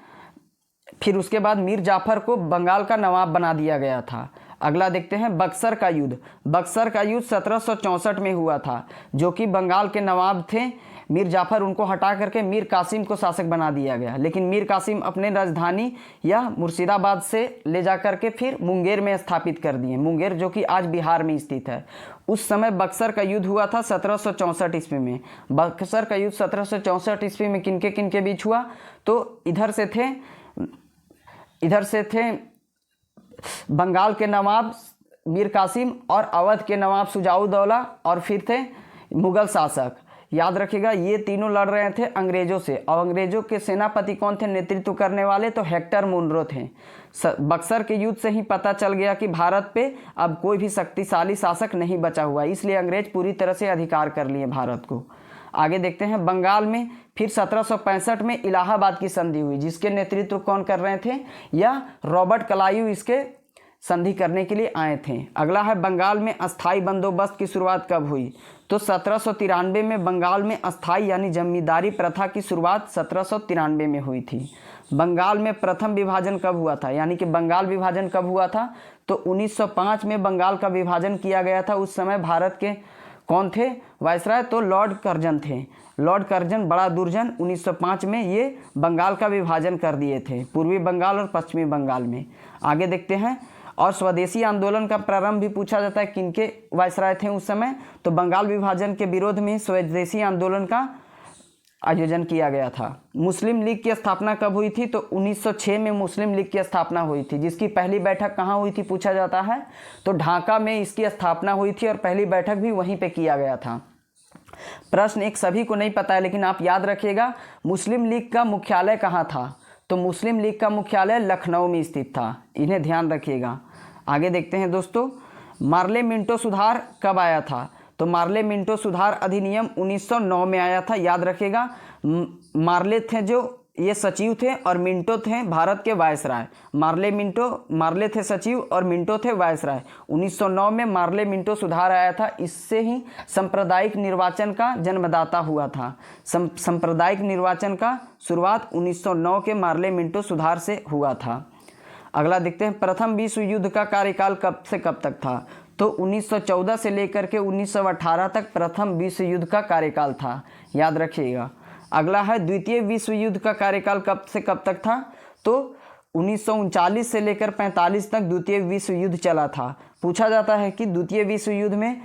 फिर उसके बाद मीर जाफर को बंगाल का नवाब बना दिया गया था। अगला देखते हैं बक्सर का युद्ध। बक्सर का युद्ध 1764 में हुआ था, जो कि बंगाल के नवाब थे मीर जाफर, उनको हटा करके मीर कासिम को शासक बना दिया गया। लेकिन मीर कासिम अपने राजधानी या मुर्शिदाबाद से ले जा करके फिर मुंगेर में स्थापित कर दिए। मुंगेर जो कि आज बिहार में स्थित है। उस समय बक्सर का युद्ध हुआ था 1764 ईस्वी में। बक्सर का युद्ध 1764 ईस्वी में किनके किनके बीच हुआ, तो इधर से थे बंगाल के नवाब मीर कासिम और अवध के नवाब शुजाउद्दौला और फिर थे मुगल शासक। याद रखिएगा ये तीनों लड़ रहे थे अंग्रेजों से और अंग्रेजों के सेनापति कौन थे नेतृत्व करने वाले, तो हेक्टर मुनरो थे। बक्सर के युद्ध से ही पता चल गया कि भारत पे अब कोई भी शक्तिशाली शासक नहीं बचा हुआ, इसलिए अंग्रेज पूरी तरह से अधिकार कर लिए भारत को। आगे देखते हैं बंगाल में फिर 1765 में इलाहाबाद की संधि हुई, जिसके नेतृत्व कौन कर रहे थे, या रॉबर्ट क्लाइव इसके संधि करने के लिए आए थे। अगला है बंगाल में अस्थाई बंदोबस्त की शुरुआत कब हुई, तो 1793 में बंगाल में अस्थाई यानी जमींदारी प्रथा की शुरुआत 1793 में हुई थी। बंगाल में प्रथम विभाजन कब हुआ था, यानी कि बंगाल विभाजन कब हुआ था, तो 1905 में बंगाल का विभाजन किया गया था। उस समय भारत के कौन थे वायसराय, तो लॉर्ड कर्जन थे। लॉर्ड कर्जन बड़ा दुर्जन 1905 में ये बंगाल का विभाजन कर दिए थे, पूर्वी बंगाल और पश्चिमी बंगाल में। आगे देखते हैं और स्वदेशी आंदोलन का प्रारंभ भी पूछा जाता है, किनके वायसराय थे उस समय, तो बंगाल विभाजन के विरोध में स्वदेशी आंदोलन का आयोजन किया गया था। मुस्लिम लीग की स्थापना कब हुई थी, तो 1906 में मुस्लिम लीग की स्थापना हुई थी, जिसकी पहली बैठक कहाँ हुई थी पूछा जाता है, तो ढाका में इसकी स्थापना हुई थी और पहली बैठक भी वहीं पे किया गया था। प्रश्न एक सभी को नहीं पता है लेकिन आप याद रखिएगा, मुस्लिम लीग का मुख्यालय कहाँ था, तो मुस्लिम लीग का मुख्यालय लखनऊ में स्थित था, इन्हें ध्यान रखिएगा। आगे देखते हैं दोस्तों, मार्ले मिंटो सुधार कब आया था, तो मार्ले मिंटो सुधार अधिनियम 1909 में आया था। याद रखिएगा मार्ले थे जो ये सचिव थे और मिंटो थे भारत के वायसराय। मार्ले थे सचिव और मिंटो थे वायसराय। 1909 में मार्ले मिंटो सुधार आया था। इससे ही सांप्रदायिक निर्वाचन का जन्मदाता हुआ था। सांप्रदायिक निर्वाचन का शुरुआत 1909 के मार्ले मिंटो सुधार से हुआ था। अगला देखते हैं प्रथम विश्व युद्ध का कार्यकाल कब से कब तक था, तो 1914 से लेकर के 1918 तक प्रथम विश्व युद्ध का कार्यकाल था। याद रखिएगा। अगला है द्वितीय विश्व युद्ध का कार्यकाल कब से कब तक था, तो 1939 से लेकर 45 तक द्वितीय विश्व युद्ध चला था। पूछा जाता है कि द्वितीय विश्व युद्ध में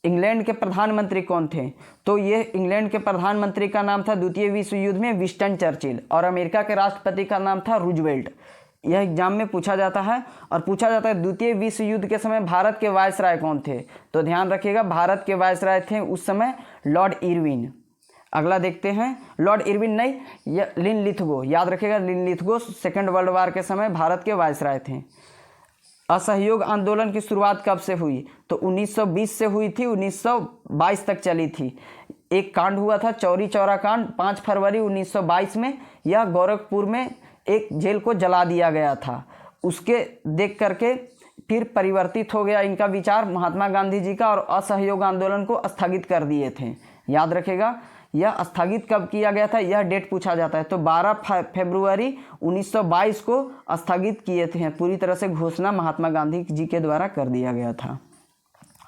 इंग्लैंड के प्रधानमंत्री कौन थे, तो ये इंग्लैंड के प्रधानमंत्री का नाम था द्वितीय विश्व युद्ध में विंस्टन चर्चिल, और अमेरिका के राष्ट्रपति का नाम था रूजवेल्ट। यह एग्जाम में पूछा जाता है। और पूछा जाता है द्वितीय विश्व युद्ध के समय भारत के वायसराय कौन थे, तो ध्यान रखिएगा भारत के वायसराय थे उस समय लॉर्ड इरविन। अगला देखते हैं, लॉर्ड इरविन नहीं, यह लिनलिथगो, याद रखिएगा लिनलिथगो सेकेंड वर्ल्ड वार के समय भारत के वायसराय थे। असहयोग आंदोलन की शुरुआत कब से हुई, तो 1920 से हुई थी, 1922 तक चली थी। एक कांड हुआ था चौरी चौरा कांड 5 फरवरी 1922 में, यह गोरखपुर में एक जेल को जला दिया गया था। उसके देख करके फिर परिवर्तित हो गया इनका विचार महात्मा गांधी जी का, और असहयोग आंदोलन को स्थगित कर दिए थे। याद रखेगा यह स्थगित कब किया गया था, यह डेट पूछा जाता है, तो 12 फरवरी 1922 को स्थगित किए थे। पूरी तरह से घोषणा महात्मा गांधी जी के द्वारा कर दिया गया था।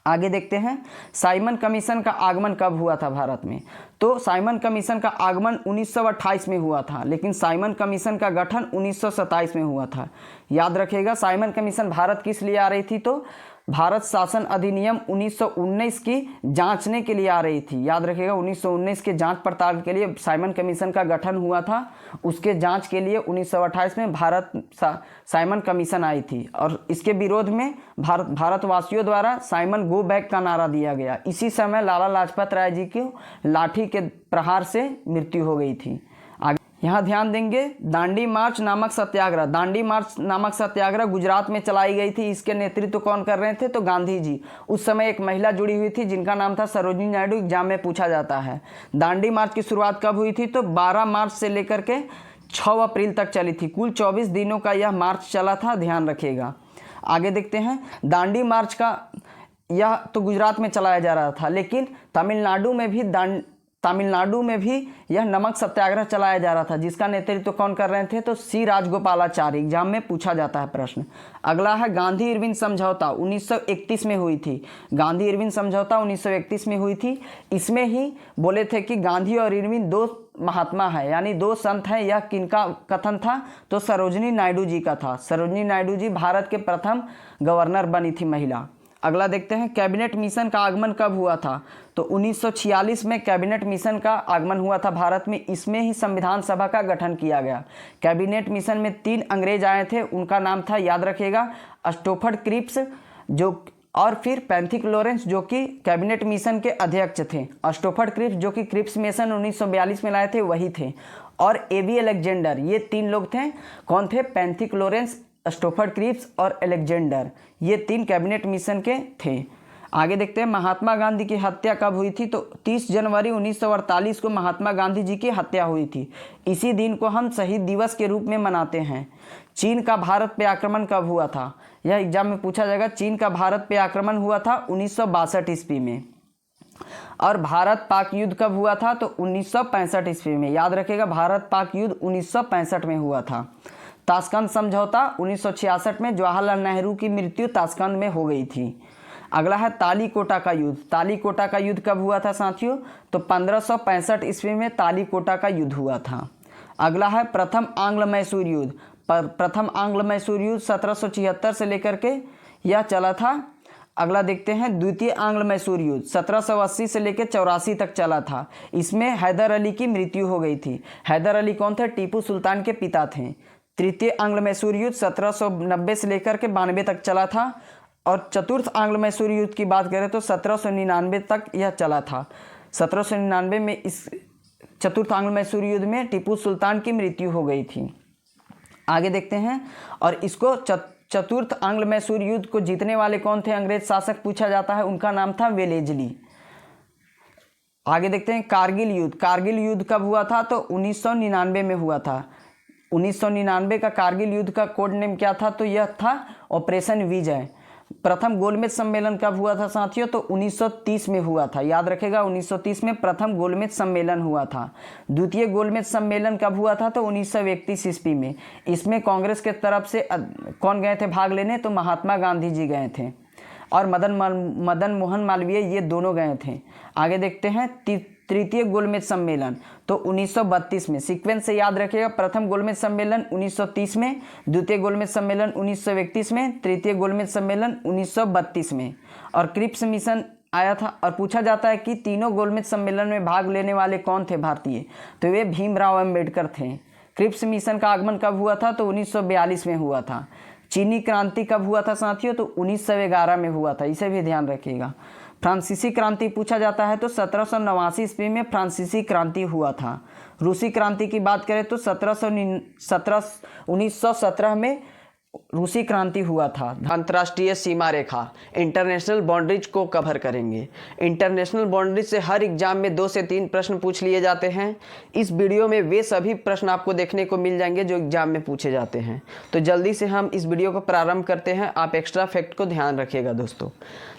आगे देखते हैं साइमन कमीशन का आगमन कब हुआ था भारत में, तो साइमन कमीशन का आगमन 1928 में हुआ था, लेकिन साइमन कमीशन का गठन 1927 में हुआ था। याद रखिएगा साइमन कमीशन भारत किस लिए आ रही थी, तो भारत शासन अधिनियम 1919 की जांचने के लिए आ रही थी। याद रखिएगा 1919 के जांच पड़ताल के लिए साइमन कमीशन का गठन हुआ था। उसके जांच के लिए 1928 में भारत साइमन कमीशन आई थी, और इसके विरोध में भारतवासियों द्वारा साइमन गो बैक का नारा दिया गया। इसी समय लाला लाजपत राय जी की लाठी के प्रहार से मृत्यु हो गई थी। यहाँ ध्यान देंगे दांडी मार्च नामक सत्याग्रह, दांडी मार्च नामक सत्याग्रह गुजरात में चलाई गई थी। इसके नेतृत्व कौन कर रहे थे, तो गांधी जी। उस समय एक महिला जुड़ी हुई थी जिनका नाम था सरोजिनी नायडू, एग्जाम में पूछा जाता है। दांडी मार्च की शुरुआत कब हुई थी, तो 12 मार्च से लेकर के 6 अप्रैल तक चली थी। कुल 24 दिनों का यह मार्च चला था, ध्यान रखिएगा। आगे देखते हैं दांडी मार्च का, यह तो गुजरात में चलाया जा रहा था, लेकिन तमिलनाडु में भी यह नमक सत्याग्रह चलाया जा रहा था, जिसका नेतृत्व कौन कर रहे थे, तो सी राजगोपालाचारी। एग्जाम में पूछा जाता है प्रश्न। अगला है गांधी इरविन समझौता 1931 में हुई थी। गांधी इरविन समझौता 1931 में हुई थी। इसमें ही बोले थे कि गांधी और इरविन 2 महात्मा है, यानी 2 संत हैं। यह किनका कथन था, तो सरोजिनी नायडू जी का था। सरोजिनी नायडू जी भारत के प्रथम गवर्नर बनी थी महिला। अगला देखते हैं कैबिनेट मिशन का आगमन कब हुआ था, तो 1946 में कैबिनेट मिशन का आगमन हुआ था भारत में। इसमें ही संविधान सभा का गठन किया गया। कैबिनेट मिशन में 3 अंग्रेज आए थे, उनका नाम था, याद रखिएगा, स्टोफर्ड क्रिप्स जो, और फिर पैंथिक लॉरेंस जो कि कैबिनेट मिशन के अध्यक्ष थे। स्टोफर्ड क्रिप्स जो कि क्रिप्स मिशन 1942 में लाए थे वही थे, और एबी अलेक्जेंडर, ये 3 लोग थे। कौन थे, पैंथिक लॉरेंस, स्टोफर्ड क्रिप्स और अलेक्जेंडर, ये 3 कैबिनेट मिशन के थे। आगे देखते हैं महात्मा गांधी की हत्या कब हुई थी, तो 30 जनवरी 1948 को महात्मा गांधी जी की हत्या हुई थी। इसी दिन को हम शहीद दिवस के रूप में मनाते हैं। चीन का भारत पे आक्रमण कब हुआ था, यह एग्जाम में पूछा जाएगा। चीन का भारत पे आक्रमण हुआ था 1962 ईस्वी में। और भारत पाक युद्ध कब हुआ था, तो 1965 ईस्वी में। याद रखिएगा भारत पाक युद्ध 1965 में हुआ था। ताशकंद समझौता 1966 में, जवाहरलाल नेहरू की मृत्यु ताशकंद में हो गई थी। अगला है तालीकोटा का युद्ध। तालीकोटा का युद्ध कब हुआ था साथियों, तो 1565 ईस्वी में तालीकोटा का युद्ध हुआ था। अगला है प्रथम आंग्ल मैसूर युद्ध। प्रथम आंग्ल मैसूर युद्ध 1776 से लेकर के यह चला था। अगला देखते हैं द्वितीय आंग्ल मैसूर युद्ध 1780 से लेकर 84 तक चला था। इसमें हैदर अली की मृत्यु हो गई थी। हैदर अली कौन थे, टीपू सुल्तान के पिता थे। तृतीय आंग्ल मैसूर युद्ध 1790 से लेकर के 92 तक चला था। और चतुर्थ आंग्ल मैसूर युद्ध की बात करें तो 1799 तक यह चला था। 1799 में इस चतुर्थ आंग्ल मैसूर युद्ध में टीपू सुल्तान की मृत्यु हो गई थी। आगे देखते हैं, और इसको चतुर्थ आंग्ल मैसूर युद्ध को जीतने वाले कौन थे अंग्रेज शासक, पूछा जाता है। उनका नाम था वेलेजली। आगे देखते हैं कारगिल युद्ध। कारगिल युद्ध कब हुआ था, तो 1999 में हुआ था। 1999 का कारगिल युद्ध का कोड नेम क्या था, तो यह था ऑपरेशन विजय। प्रथम गोलमेज सम्मेलन कब हुआ था साथियों, तो 1930 में हुआ था। याद रखेगा 1930 में प्रथम गोलमेज सम्मेलन हुआ था। द्वितीय गोलमेज सम्मेलन कब हुआ था, तो 1931 ईस्वी में। इसमें कांग्रेस के तरफ से कौन गए थे भाग लेने, तो महात्मा गांधी जी गए थे, और मदन मोहन मालवीय, ये दोनों गए थे। आगे देखते हैं तृतीय गोलमेज सम्मेलन, तो 1932 में। सीक्वेंस से याद रखिएगा, प्रथम गोलमेज सम्मेलन 1930 में, द्वितीय गोलमेज सम्मेलन 1931 में, तृतीय गोलमेज सम्मेलन 1932 में। और क्रिप्स मिशन आया था। और पूछा जाता है कि तीनों गोलमेज सम्मेलन में भाग लेने वाले कौन थे भारतीय, तो वे भीमराव अम्बेडकर थे। क्रिप्स मिशन का आगमन कब हुआ था, तो 1942 में हुआ था। चीनी क्रांति कब हुआ था साथियों, तो 1911 में हुआ था, इसे भी ध्यान रखिएगा। फ्रांसीसी क्रांति पूछा जाता है तो 1789 ईस्वी में फ्रांसीसी क्रांति हुआ था। रूसी क्रांति की बात करें तो 1917 में रूसी क्रांति हुआ था। अंतर्राष्ट्रीय सीमा रेखा, इंटरनेशनल बाउंड्रीज को कवर करेंगे। इंटरनेशनल बाउंड्रीज से हर एग्जाम में 2 से 3 प्रश्न पूछ लिए जाते हैं। इस वीडियो में वे सभी प्रश्न आपको देखने को मिल जाएंगे जो एग्जाम में पूछे जाते हैं। तो जल्दी से हम इस वीडियो को प्रारंभ करते हैं। आप एक्स्ट्रा फैक्ट को ध्यान रखिएगा दोस्तों।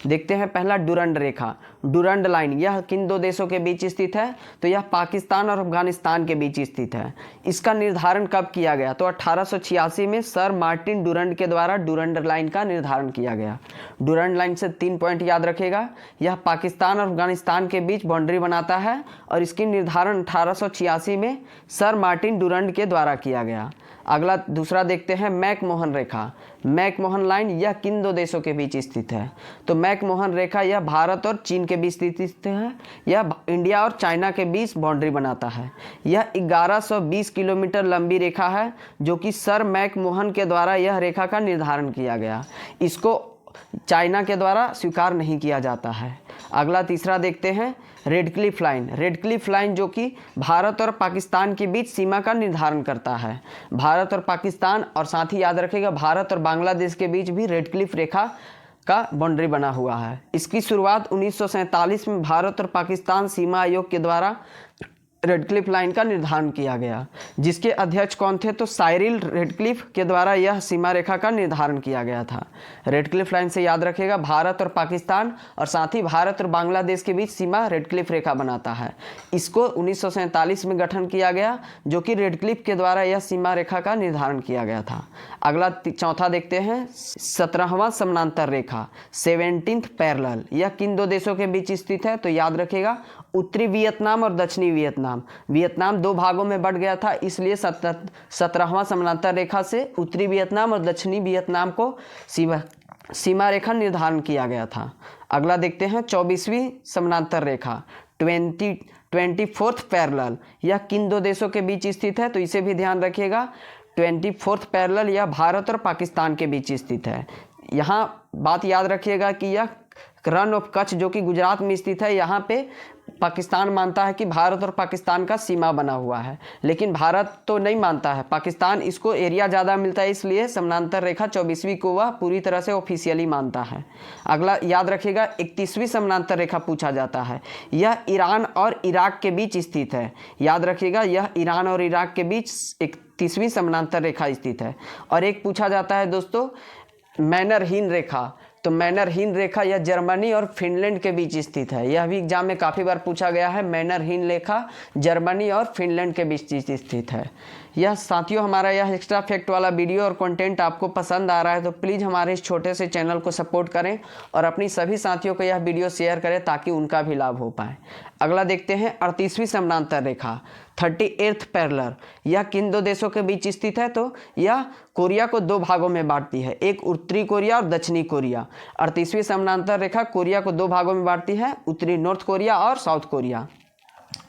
देखते हैं पहला डुरंड रेखा, डुरंड लाइन, यह किन 2 देशों के बीच स्थित है, तो यह पाकिस्तान और अफगानिस्तान के बीच स्थित है। इसका निर्धारण कब किया गया, तो 1886 में सर मार्टिन डुरंड के द्वारा डुरंड लाइन का निर्धारण किया गया। डुरंड लाइन से 3 पॉइंट याद रखेगा, यह पाकिस्तान और अफगानिस्तान के बीच बाउंड्री बनाता है और इसकी निर्धारण 1886 में सर मार्टिन डुरंड के द्वारा किया गया। अगला दूसरा देखते हैं मैकमोहन रेखा, मैकमोहन लाइन, यह किन 2 देशों के बीच स्थित है, तो मैकमोहन रेखा यह भारत और चीन के बीच स्थित है। यह इंडिया और चाइना के बीच बाउंड्री बनाता है। यह 1120 किलोमीटर लंबी रेखा है जो कि सर मैकमोहन के द्वारा यह रेखा का निर्धारण किया गया। इसको चाइना के द्वारा स्वीकार नहीं किया जाता है। अगला तीसरा देखते हैं red Cliff line, red Cliff line जो कि भारत और पाकिस्तान के बीच सीमा का निर्धारण करता है। भारत और पाकिस्तान और साथ ही याद रखिएगा भारत और बांग्लादेश के बीच भी रेड क्लिफ रेखा का बाउंड्री बना हुआ है। इसकी शुरुआत 1947 में भारत और पाकिस्तान सीमा आयोग के द्वारा रेड क्लिफ लाइन का निर्धारण किया गया, जिसके अध्यक्ष कौन थे, तो साइरिल रेडक्लिफ के द्वारा यह सीमा रेखा का निर्धारण किया गया था। रेड क्लिफ लाइन से याद रखेगा भारत और पाकिस्तान और साथ ही भारत और बांग्लादेश के बीच सीमा रेड क्लिफ रेखा बनाता है। इसको 1947 में गठन किया गया जो कि रेड क्लिफ के द्वारा यह सीमा रेखा का निर्धारण किया गया था। अगला चौथा देखते हैं 17वां समानांतर रेखा, 17th पैरेलल, यह किन 2 देशों के बीच स्थित है, तो याद रखेगा उत्तरी वियतनाम और दक्षिणी वियतनाम। वियतनाम 2 भागों में बंट गया था, इसलिए 17वां समानांतर रेखा से उत्तरी वियतनाम और दक्षिणी वियतनाम को सीमा रेखा निर्धारण किया गया था। अगला देखते हैं 24वीं समानांतर रेखा, 24th पैरेलल, यह किन 2 देशों के बीच स्थित है, तो इसे भी ध्यान रखिएगा। 24th पैरेलल यह भारत और पाकिस्तान के बीच स्थित है। यहाँ बात याद रखिएगा कि यह रन ऑफ कच्छ जो कि गुजरात में स्थित है, यहाँ पे पाकिस्तान मानता है कि भारत और पाकिस्तान का सीमा बना हुआ है, लेकिन भारत तो नहीं मानता है, पाकिस्तान इसको एरिया ज़्यादा मिलता है, इसलिए समानांतर रेखा 24वीं को वह पूरी तरह से ऑफिशियली मानता है। अगला याद रखिएगा 31वीं समानांतर रेखा पूछा जाता है, यह ईरान और इराक के बीच स्थित है। याद रखिएगा यह ईरान और इराक के बीच 31वीं समानांतर रेखा स्थित है। और एक पूछा जाता है दोस्तों मैनरहीन रेखा, तो मैनरहीन रेखा यह जर्मनी और फिनलैंड के बीच स्थित है। यह भी एग्जाम में काफ़ी बार पूछा गया है। मैनरहीन रेखा जर्मनी और फिनलैंड के बीच स्थित है। यह साथियों हमारा यह एक्स्ट्रा फैक्ट वाला वीडियो और कंटेंट आपको पसंद आ रहा है तो प्लीज़ हमारे इस छोटे से चैनल को सपोर्ट करें और अपनी सभी साथियों को यह वीडियो शेयर करें ताकि उनका भी लाभ हो पाए। अगला देखते हैं 38वीं समानांतर रेखा, 38th पैरेलल, यह किन 2 देशों के बीच स्थित है, तो यह कोरिया को 2 भागों में बांटती है, एक उत्तरी कोरिया और दक्षिणी कोरिया। 38वीं समानांतर रेखा कोरिया को 2 भागों में बांटती है, उत्तरी नॉर्थ कोरिया और साउथ कोरिया।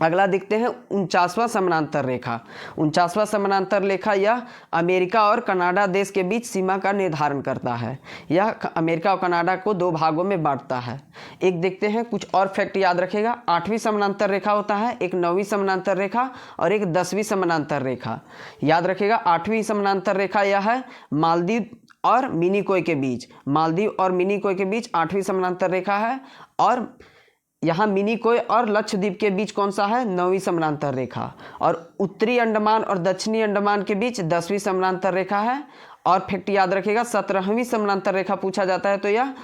अगला देखते हैं 49वां समानांतर रेखा, 49वां समानांतर रेखा यह अमेरिका और कनाडा देश के बीच सीमा का निर्धारण करता है। यह अमेरिका और कनाडा को 2 भागों में बांटता है। एक देखते हैं कुछ और फैक्ट याद रखेगा, 8वीं समानांतर रेखा होता है, एक 9वीं समानांतर रेखा और एक 10वीं समानांतर रेखा। याद रखेगा 8वीं समानांतर रेखा यह है मालदीव और मिनिकोय के बीच, मालदीव और मिनिकोय के बीच 8वीं समानांतर रेखा है। और यहाँ मिनिकोय और लक्षद्वीप के बीच कौन सा है, 9वीं समानांतर रेखा। और उत्तरी अंडमान और दक्षिणी अंडमान के बीच 10वीं समानांतर रेखा है। और फैक्ट याद रखेगा 17वीं समानांतर रेखा पूछा जाता है तो यह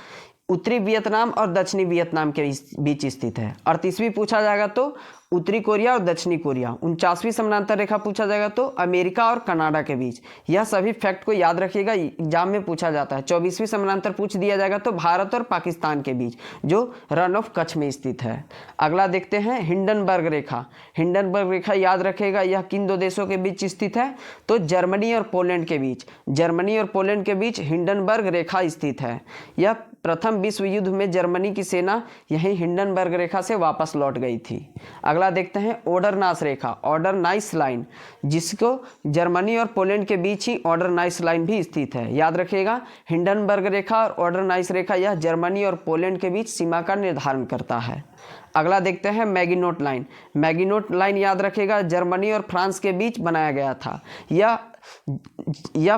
उत्तरी वियतनाम और दक्षिणी वियतनाम के बीच स्थित है। 38वीं पूछा जाएगा तो उत्तरी कोरिया और दक्षिणी कोरिया। 49वीं समानांतर रेखा पूछा जाएगा तो अमेरिका और कनाडा के बीच। यह सभी फैक्ट को याद रखिएगा, एग्जाम में पूछा जाता है। 24वीं समानांतर पूछ दिया जाएगा तो भारत और पाकिस्तान के बीच, जो रन ऑफ कच्छ में स्थित है। अगला देखते हैं हिंडनबर्ग रेखा। हिंडनबर्ग रेखा याद रखेगा, यह किन दो देशों के बीच स्थित है? तो जर्मनी और पोलैंड के बीच। जर्मनी और पोलैंड के बीच हिंडनबर्ग रेखा स्थित है। यह प्रथम विश्व युद्ध में जर्मनी की सेना यही हिंडनबर्ग रेखा से वापस लौट गई थी। अगला देखते हैं ऑर्डरनाइस रेखा, ऑर्डरनाइस लाइन, जिसको जर्मनी और पोलैंड के बीच ही ऑर्डरनाइस लाइन भी स्थित है। याद रखिएगा, हिंडनबर्ग रेखा और ऑर्डरनाइस रेखा यह जर्मनी और पोलैंड के बीच सीमा का निर्धारण करता है। अगला देखते हैं मैगिनोट लाइन। मैगिनोट लाइन याद रखेगा, जर्मनी और फ्रांस के बीच बनाया गया था। यह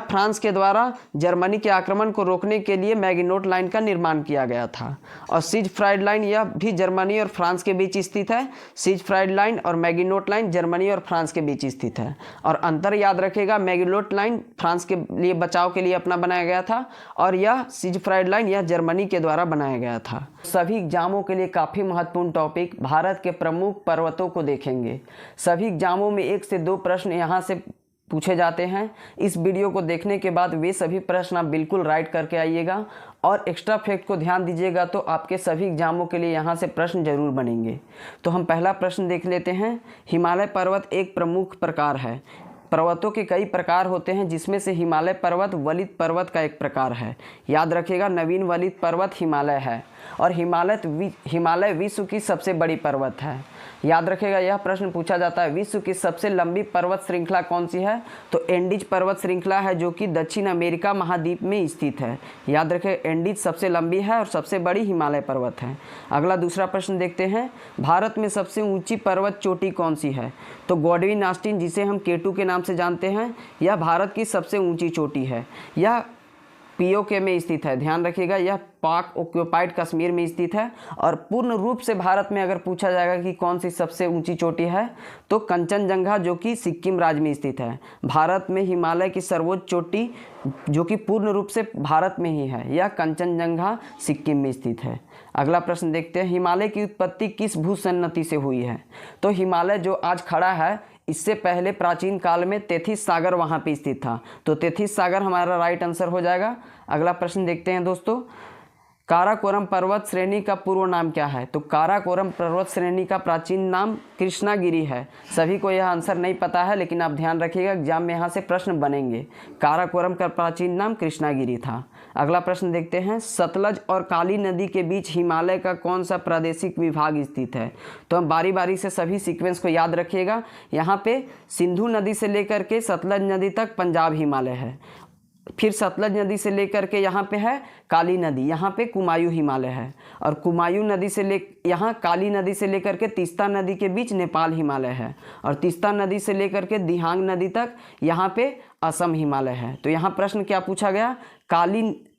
फ्रांस के द्वारा जर्मनी के आक्रमण को रोकने के लिए मैगिनोट लाइन का निर्माण किया गया था। और सिजफ्राइड लाइन, यह भी जर्मनी और फ्रांस के बीच स्थित है। सिजफ्राइड लाइन और मैगिनोट लाइन जर्मनी और फ्रांस के बीच स्थित है। और अंतर याद रखेगा, मैगिनोट लाइन फ्रांस के लिए बचाव के लिए अपना बनाया गया था और यह सिजफ्राइड लाइन यह जर्मनी के द्वारा बनाया गया था। सभी एग्जामों के लिए काफ़ी महत्वपूर्ण टॉपिक भारत के प्रमुख पर्वतों को देखेंगे। सभी एग्जामों में 1 से 2 प्रश्न यहाँ से पूछे जाते हैं। इस वीडियो को देखने के बाद वे सभी प्रश्न आप बिल्कुल राइट करके आइएगा और एक्स्ट्रा फैक्ट को ध्यान दीजिएगा, तो आपके सभी एग्जामों के लिए यहाँ से प्रश्न जरूर बनेंगे। तो हम पहला प्रश्न देख लेते हैं। हिमालय पर्वत एक प्रमुख प्रकार है। पर्वतों के कई प्रकार होते हैं, जिसमें से हिमालय पर्वत वलित पर्वत का एक प्रकार है। याद रखिएगा, नवीन वलित पर्वत हिमालय है और हिमालय विश्व की सबसे बड़ी पर्वत है। याद रखिएगा, यह प्रश्न पूछा जाता है, विश्व की सबसे लंबी पर्वत श्रृंखला कौन सी है? तो एंडीज पर्वत श्रृंखला है, जो कि दक्षिण अमेरिका महाद्वीप में स्थित है। याद रखें, एंडीज सबसे लंबी है और सबसे बड़ी हिमालय पर्वत है। अगला दूसरा प्रश्न देखते हैं। भारत में सबसे ऊंची पर्वत चोटी कौन सी है? तो गॉडविन ऑस्टिन, जिसे हम K2 के नाम से जानते हैं, यह भारत की सबसे ऊंची चोटी है। यह POK में स्थित है। ध्यान रखिएगा, यह पाक ऑक्यूपाइड कश्मीर में स्थित है। और पूर्ण रूप से भारत में अगर पूछा जाएगा कि कौन सी सबसे ऊंची चोटी है, तो कंचनजंगा, जो कि सिक्किम राज्य में स्थित है। भारत में हिमालय की सर्वोच्च चोटी जो कि पूर्ण रूप से भारत में ही है, यह कंचनजंगा सिक्किम में स्थित है। अगला प्रश्न देखते हैं। हिमालय की उत्पत्ति किस भूसन्नति से हुई है? तो हिमालय जो आज खड़ा है, इससे पहले प्राचीन काल में तेथिस सागर वहाँ पे स्थित था। तो तेथिस सागर हमारा राइट आंसर हो जाएगा। अगला प्रश्न देखते हैं दोस्तों। काराकोरम पर्वत श्रेणी का पूर्व नाम क्या है? तो काराकोरम पर्वत श्रेणी का प्राचीन नाम कृष्णागिरी है। सभी को यह आंसर नहीं पता है, लेकिन आप ध्यान रखिएगा, एग्जाम में यहाँ से प्रश्न बनेंगे। काराकोरम का प्राचीन नाम कृष्णागिरी था। अगला प्रश्न देखते हैं। सतलज और काली नदी के बीच हिमालय का कौन सा प्रादेशिक विभाग स्थित है? तो हम बारी बारी से सभी सीक्वेंस को याद रखिएगा। यहाँ पे सिंधु नदी से लेकर के सतलज नदी तक पंजाब हिमालय है। फिर सतलज नदी से लेकर के यहाँ पे है काली नदी, यहाँ पे कुमायूं हिमालय है। और कुमायूं नदी से यहाँ काली नदी से लेकर के तीस्ता नदी के बीच नेपाल हिमालय है। और तीस्ता नदी से लेकर के दिहांग नदी तक यहाँ पे असम हिमालय है। तो यहाँ प्रश्न क्या पूछा गया?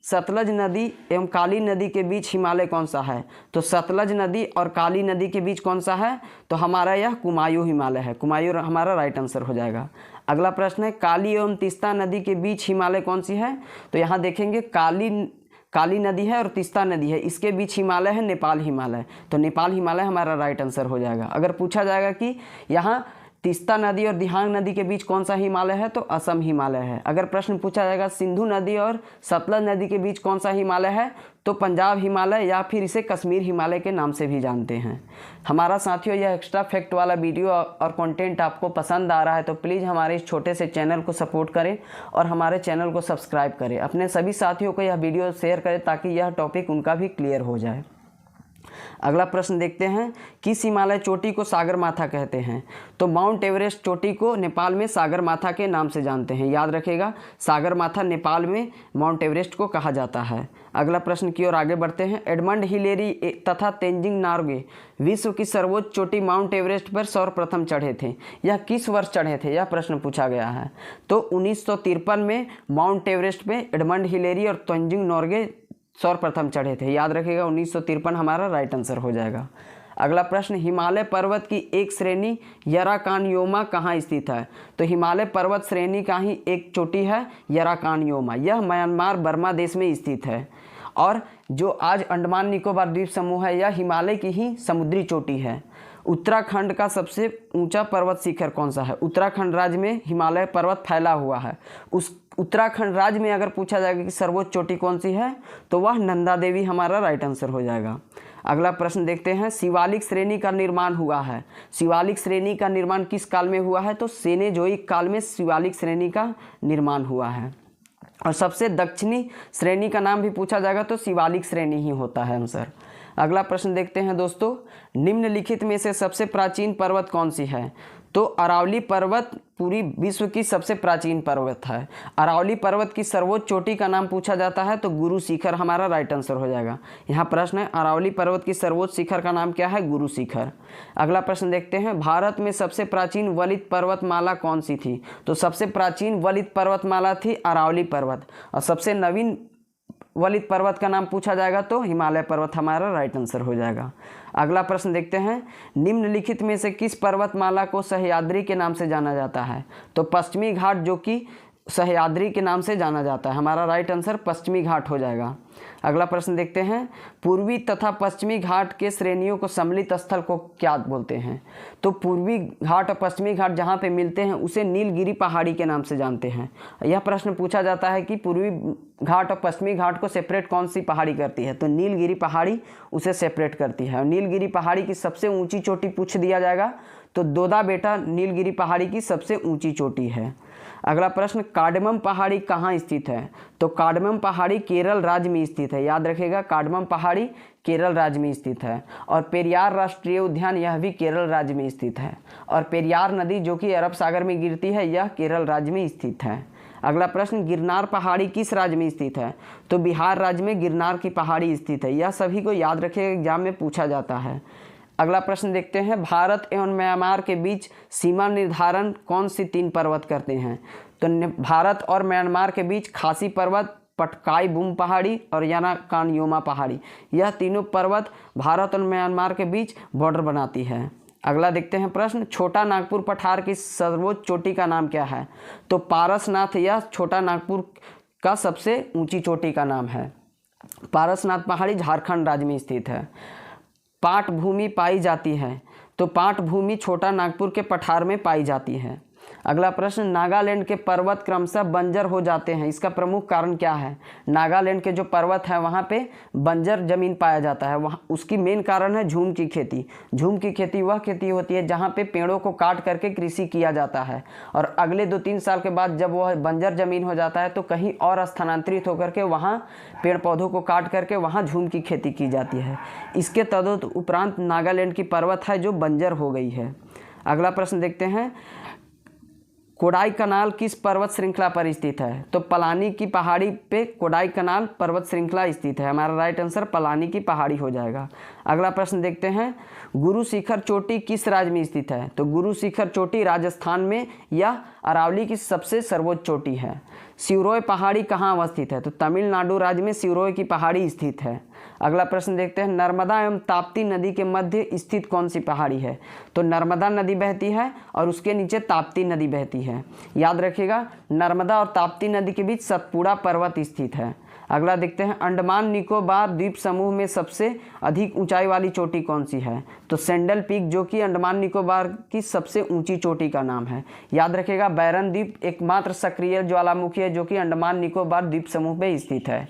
सतलज नदी एवं काली नदी के बीच हिमालय कौन सा है? तो सतलज नदी और काली नदी के बीच कौन सा है? तो हमारा यह कुमायूं हिमालय है। कुमायूं हमारा राइट आंसर हो जाएगा। अगला प्रश्न है। काली एवं तीस्ता नदी के बीच हिमालय कौन सी है? तो यहाँ देखेंगे, काली नदी है और तीस्ता नदी है, इसके बीच हिमालय है नेपाल हिमालय। तो नेपाल हिमालय हमारा राइट आंसर हो जाएगा। अगर पूछा जाएगा कि यहाँ तीस्ता नदी और दिहांग नदी के बीच कौन सा हिमालय है, तो असम हिमालय है। अगर प्रश्न पूछा जाएगा सिंधु नदी और सतलज नदी के बीच कौन सा हिमालय है, तो पंजाब हिमालय या फिर इसे कश्मीर हिमालय के नाम से भी जानते हैं। हमारा साथियों, यह एक्स्ट्रा फैक्ट वाला वीडियो और कंटेंट आपको पसंद आ रहा है तो प्लीज़ हमारे इस छोटे से चैनल को सपोर्ट करें और हमारे चैनल को सब्सक्राइब करें। अपने सभी साथियों को यह वीडियो शेयर करें ताकि यह टॉपिक उनका भी क्लियर हो जाए। अगला प्रश्न देखते हैं। किस हिमालय चोटी को सागरमाथा कहते हैं? तो माउंट एवरेस्ट चोटी को नेपाल में सागरमाथा के नाम से जानते हैं। याद रखेगा, सागरमाथा नेपाल में माउंट एवरेस्ट को कहा जाता है। अगला प्रश्न की ओर आगे बढ़ते हैं। एडमंड हिलेरी तथा तेंजिंग नोर्गे विश्व की सर्वोच्च चोटी माउंट एवरेस्ट पर सर्वप्रथम चढ़े थे। यह किस वर्ष चढ़े थे? यह प्रश्न पूछा गया है। तो 1953 में माउंट एवरेस्ट में एडमंड हिलेरी और तेंजिंग नोर्गे सर्वप्रथम चढ़े थे। याद रखिएगा, 1953 हमारा राइट आंसर हो जाएगा। अगला प्रश्न। हिमालय पर्वत की एक श्रेणी यराकानयोमा कहाँ स्थित है? तो हिमालय पर्वत श्रेणी का ही एक चोटी है यराकानयोमा। यह म्यांमार बर्मा देश में स्थित है। और जो आज अंडमान निकोबार द्वीप समूह है, यह हिमालय की ही समुद्री चोटी है। उत्तराखंड का सबसे ऊंचा पर्वत शिखर कौन सा है? उत्तराखंड राज्य में हिमालय पर्वत फैला हुआ है। उस उत्तराखंड राज्य में अगर पूछा जाएगा कि सर्वोच्च चोटी कौन सी है तो वह नंदा देवी हमारा राइट आंसर हो जाएगा। अगला प्रश्न देखते हैं, शिवालिक श्रेणी का निर्माण हुआ है। शिवालिक श्रेणी का निर्माण किस काल में हुआ है? तो सेनेजोइक काल में शिवालिक श्रेणी का निर्माण हुआ है। और सबसे दक्षिणी श्रेणी का नाम भी पूछा जाएगा तो शिवालिक श्रेणी ही होता है आंसर। अगला प्रश्न देखते हैं दोस्तों, निम्नलिखित में से सबसे प्राचीन पर्वत कौन सी है? तो अरावली पर्वत पूरी विश्व की सबसे प्राचीन पर्वत है। अरावली पर्वत की सर्वोच्च चोटी का नाम पूछा जाता है तो गुरु शिखर हमारा राइट आंसर हो जाएगा। यहाँ प्रश्न है, अरावली पर्वत की सर्वोच्च शिखर का नाम क्या है? गुरु शिखर। अगला प्रश्न देखते हैं, भारत में सबसे प्राचीन वलित पर्वतमाला कौन सी थी? तो सबसे प्राचीन वलित पर्वतमाला थी अरावली पर्वत। और सबसे नवीन वलित पर्वत का नाम पूछा जाएगा तो हिमालय पर्वत हमारा राइट आंसर हो जाएगा। अगला प्रश्न देखते हैं, निम्नलिखित में से किस पर्वतमाला को सह्याद्री के नाम से जाना जाता है? तो पश्चिमी घाट जो कि सह्याद्री के नाम से जाना जाता है, हमारा राइट आंसर पश्चिमी घाट हो जाएगा। अगला प्रश्न देखते हैं, पूर्वी तथा पश्चिमी घाट के श्रेणियों को सम्मिलित स्थल को क्या बोलते हैं? तो पूर्वी घाट और पश्चिमी घाट जहाँ पे मिलते हैं उसे नीलगिरी पहाड़ी के नाम से जानते हैं। यह प्रश्न पूछा जाता है कि पूर्वी घाट और पश्चिमी घाट को सेपरेट कौन सी पहाड़ी करती है? तो नीलगिरी पहाड़ी उसे सेपरेट करती है। और नीलगिरी पहाड़ी की सबसे ऊंची चोटी पूछ दिया जाएगा तो दोदा बेटा नीलगिरी पहाड़ी की सबसे ऊंची चोटी है। अगला प्रश्न, कार्डमम पहाड़ी कहाँ स्थित है? तो कार्डमम पहाड़ी केरल राज्य में स्थित है। याद रखिएगा, कार्डमम पहाड़ी केरल राज्य में स्थित है। और पेरियार राष्ट्रीय उद्यान यह भी केरल राज्य में स्थित है। और पेरियार नदी जो कि अरब सागर में गिरती है यह केरल राज्य में स्थित है। अगला प्रश्न, गिरनार पहाड़ी किस राज्य में स्थित है? तो बिहार राज्य में गिरनार की पहाड़ी स्थित है। यह सभी को याद रखिएगा, एग्जाम में पूछा जाता है। अगला प्रश्न देखते हैं, भारत एवं म्यांमार के बीच सीमा निर्धारण कौन सी 3 पर्वत करते हैं? तो भारत और म्यांमार के बीच खासी पर्वत, पटकाई बुम पहाड़ी और यानाकानयोमा पहाड़ी, यह तीनों पर्वत भारत और म्यांमार के बीच बॉर्डर बनाती है। अगला देखते हैं प्रश्न, छोटा नागपुर पठार की सर्वोच्च चोटी का नाम क्या है? तो पारसनाथ यह छोटा नागपुर का सबसे ऊंची चोटी का नाम है। पारसनाथ पहाड़ी झारखंड राज्य में स्थित है। पाट भूमि पाई जाती है, तो पाट भूमि छोटा नागपुर के पठार में पाई जाती है। अगला प्रश्न, नागालैंड के पर्वत क्रमशः बंजर हो जाते हैं, इसका प्रमुख कारण क्या है? नागालैंड के जो पर्वत है वहाँ पे बंजर जमीन पाया जाता है, वहाँ उसकी मेन कारण है झूम की खेती। झूम की खेती वह खेती होती है जहाँ पे पेड़ों को काट करके कृषि किया जाता है और अगले 2-3 साल के बाद जब वह बंजर जमीन हो जाता है तो कहीं और स्थानांतरित होकर के वहाँ पेड़ पौधों को काट करके वहाँ झूम की खेती की जाती है। इसके तदुपरांत नागालैंड की पर्वत है जो बंजर हो गई है। अगला प्रश्न देखते हैं, कोडाई कनाल किस पर्वत श्रृंखला पर स्थित है? तो पलानी की पहाड़ी पे कोडाई कनाल पर्वत श्रृंखला स्थित है। हमारा राइट आंसर पलानी की पहाड़ी हो जाएगा। अगला प्रश्न देखते हैं, गुरु शिखर चोटी किस राज्य में स्थित है? तो गुरु शिखर चोटी राजस्थान में या अरावली की सबसे सर्वोच्च चोटी है। सिरोय पहाड़ी कहाँ अवस्थित है? तो तमिलनाडु राज्य में सिरोय की पहाड़ी स्थित है। अगला प्रश्न देखते हैं, नर्मदा एवं ताप्ती नदी के मध्य स्थित कौन सी पहाड़ी है? तो नर्मदा नदी बहती है और उसके नीचे ताप्ती नदी बहती है। याद रखिएगा, नर्मदा और ताप्ती नदी के बीच सतपुड़ा पर्वत स्थित है। अगला देखते हैं, अंडमान निकोबार द्वीप समूह में सबसे अधिक ऊंचाई वाली चोटी कौन सी है? तो सैंडल पीक जो कि अंडमान निकोबार की सबसे ऊंची चोटी का नाम है। याद रखिएगा, बैरन द्वीप एकमात्र सक्रिय ज्वालामुखी है जो कि अंडमान निकोबार द्वीप समूह में स्थित है।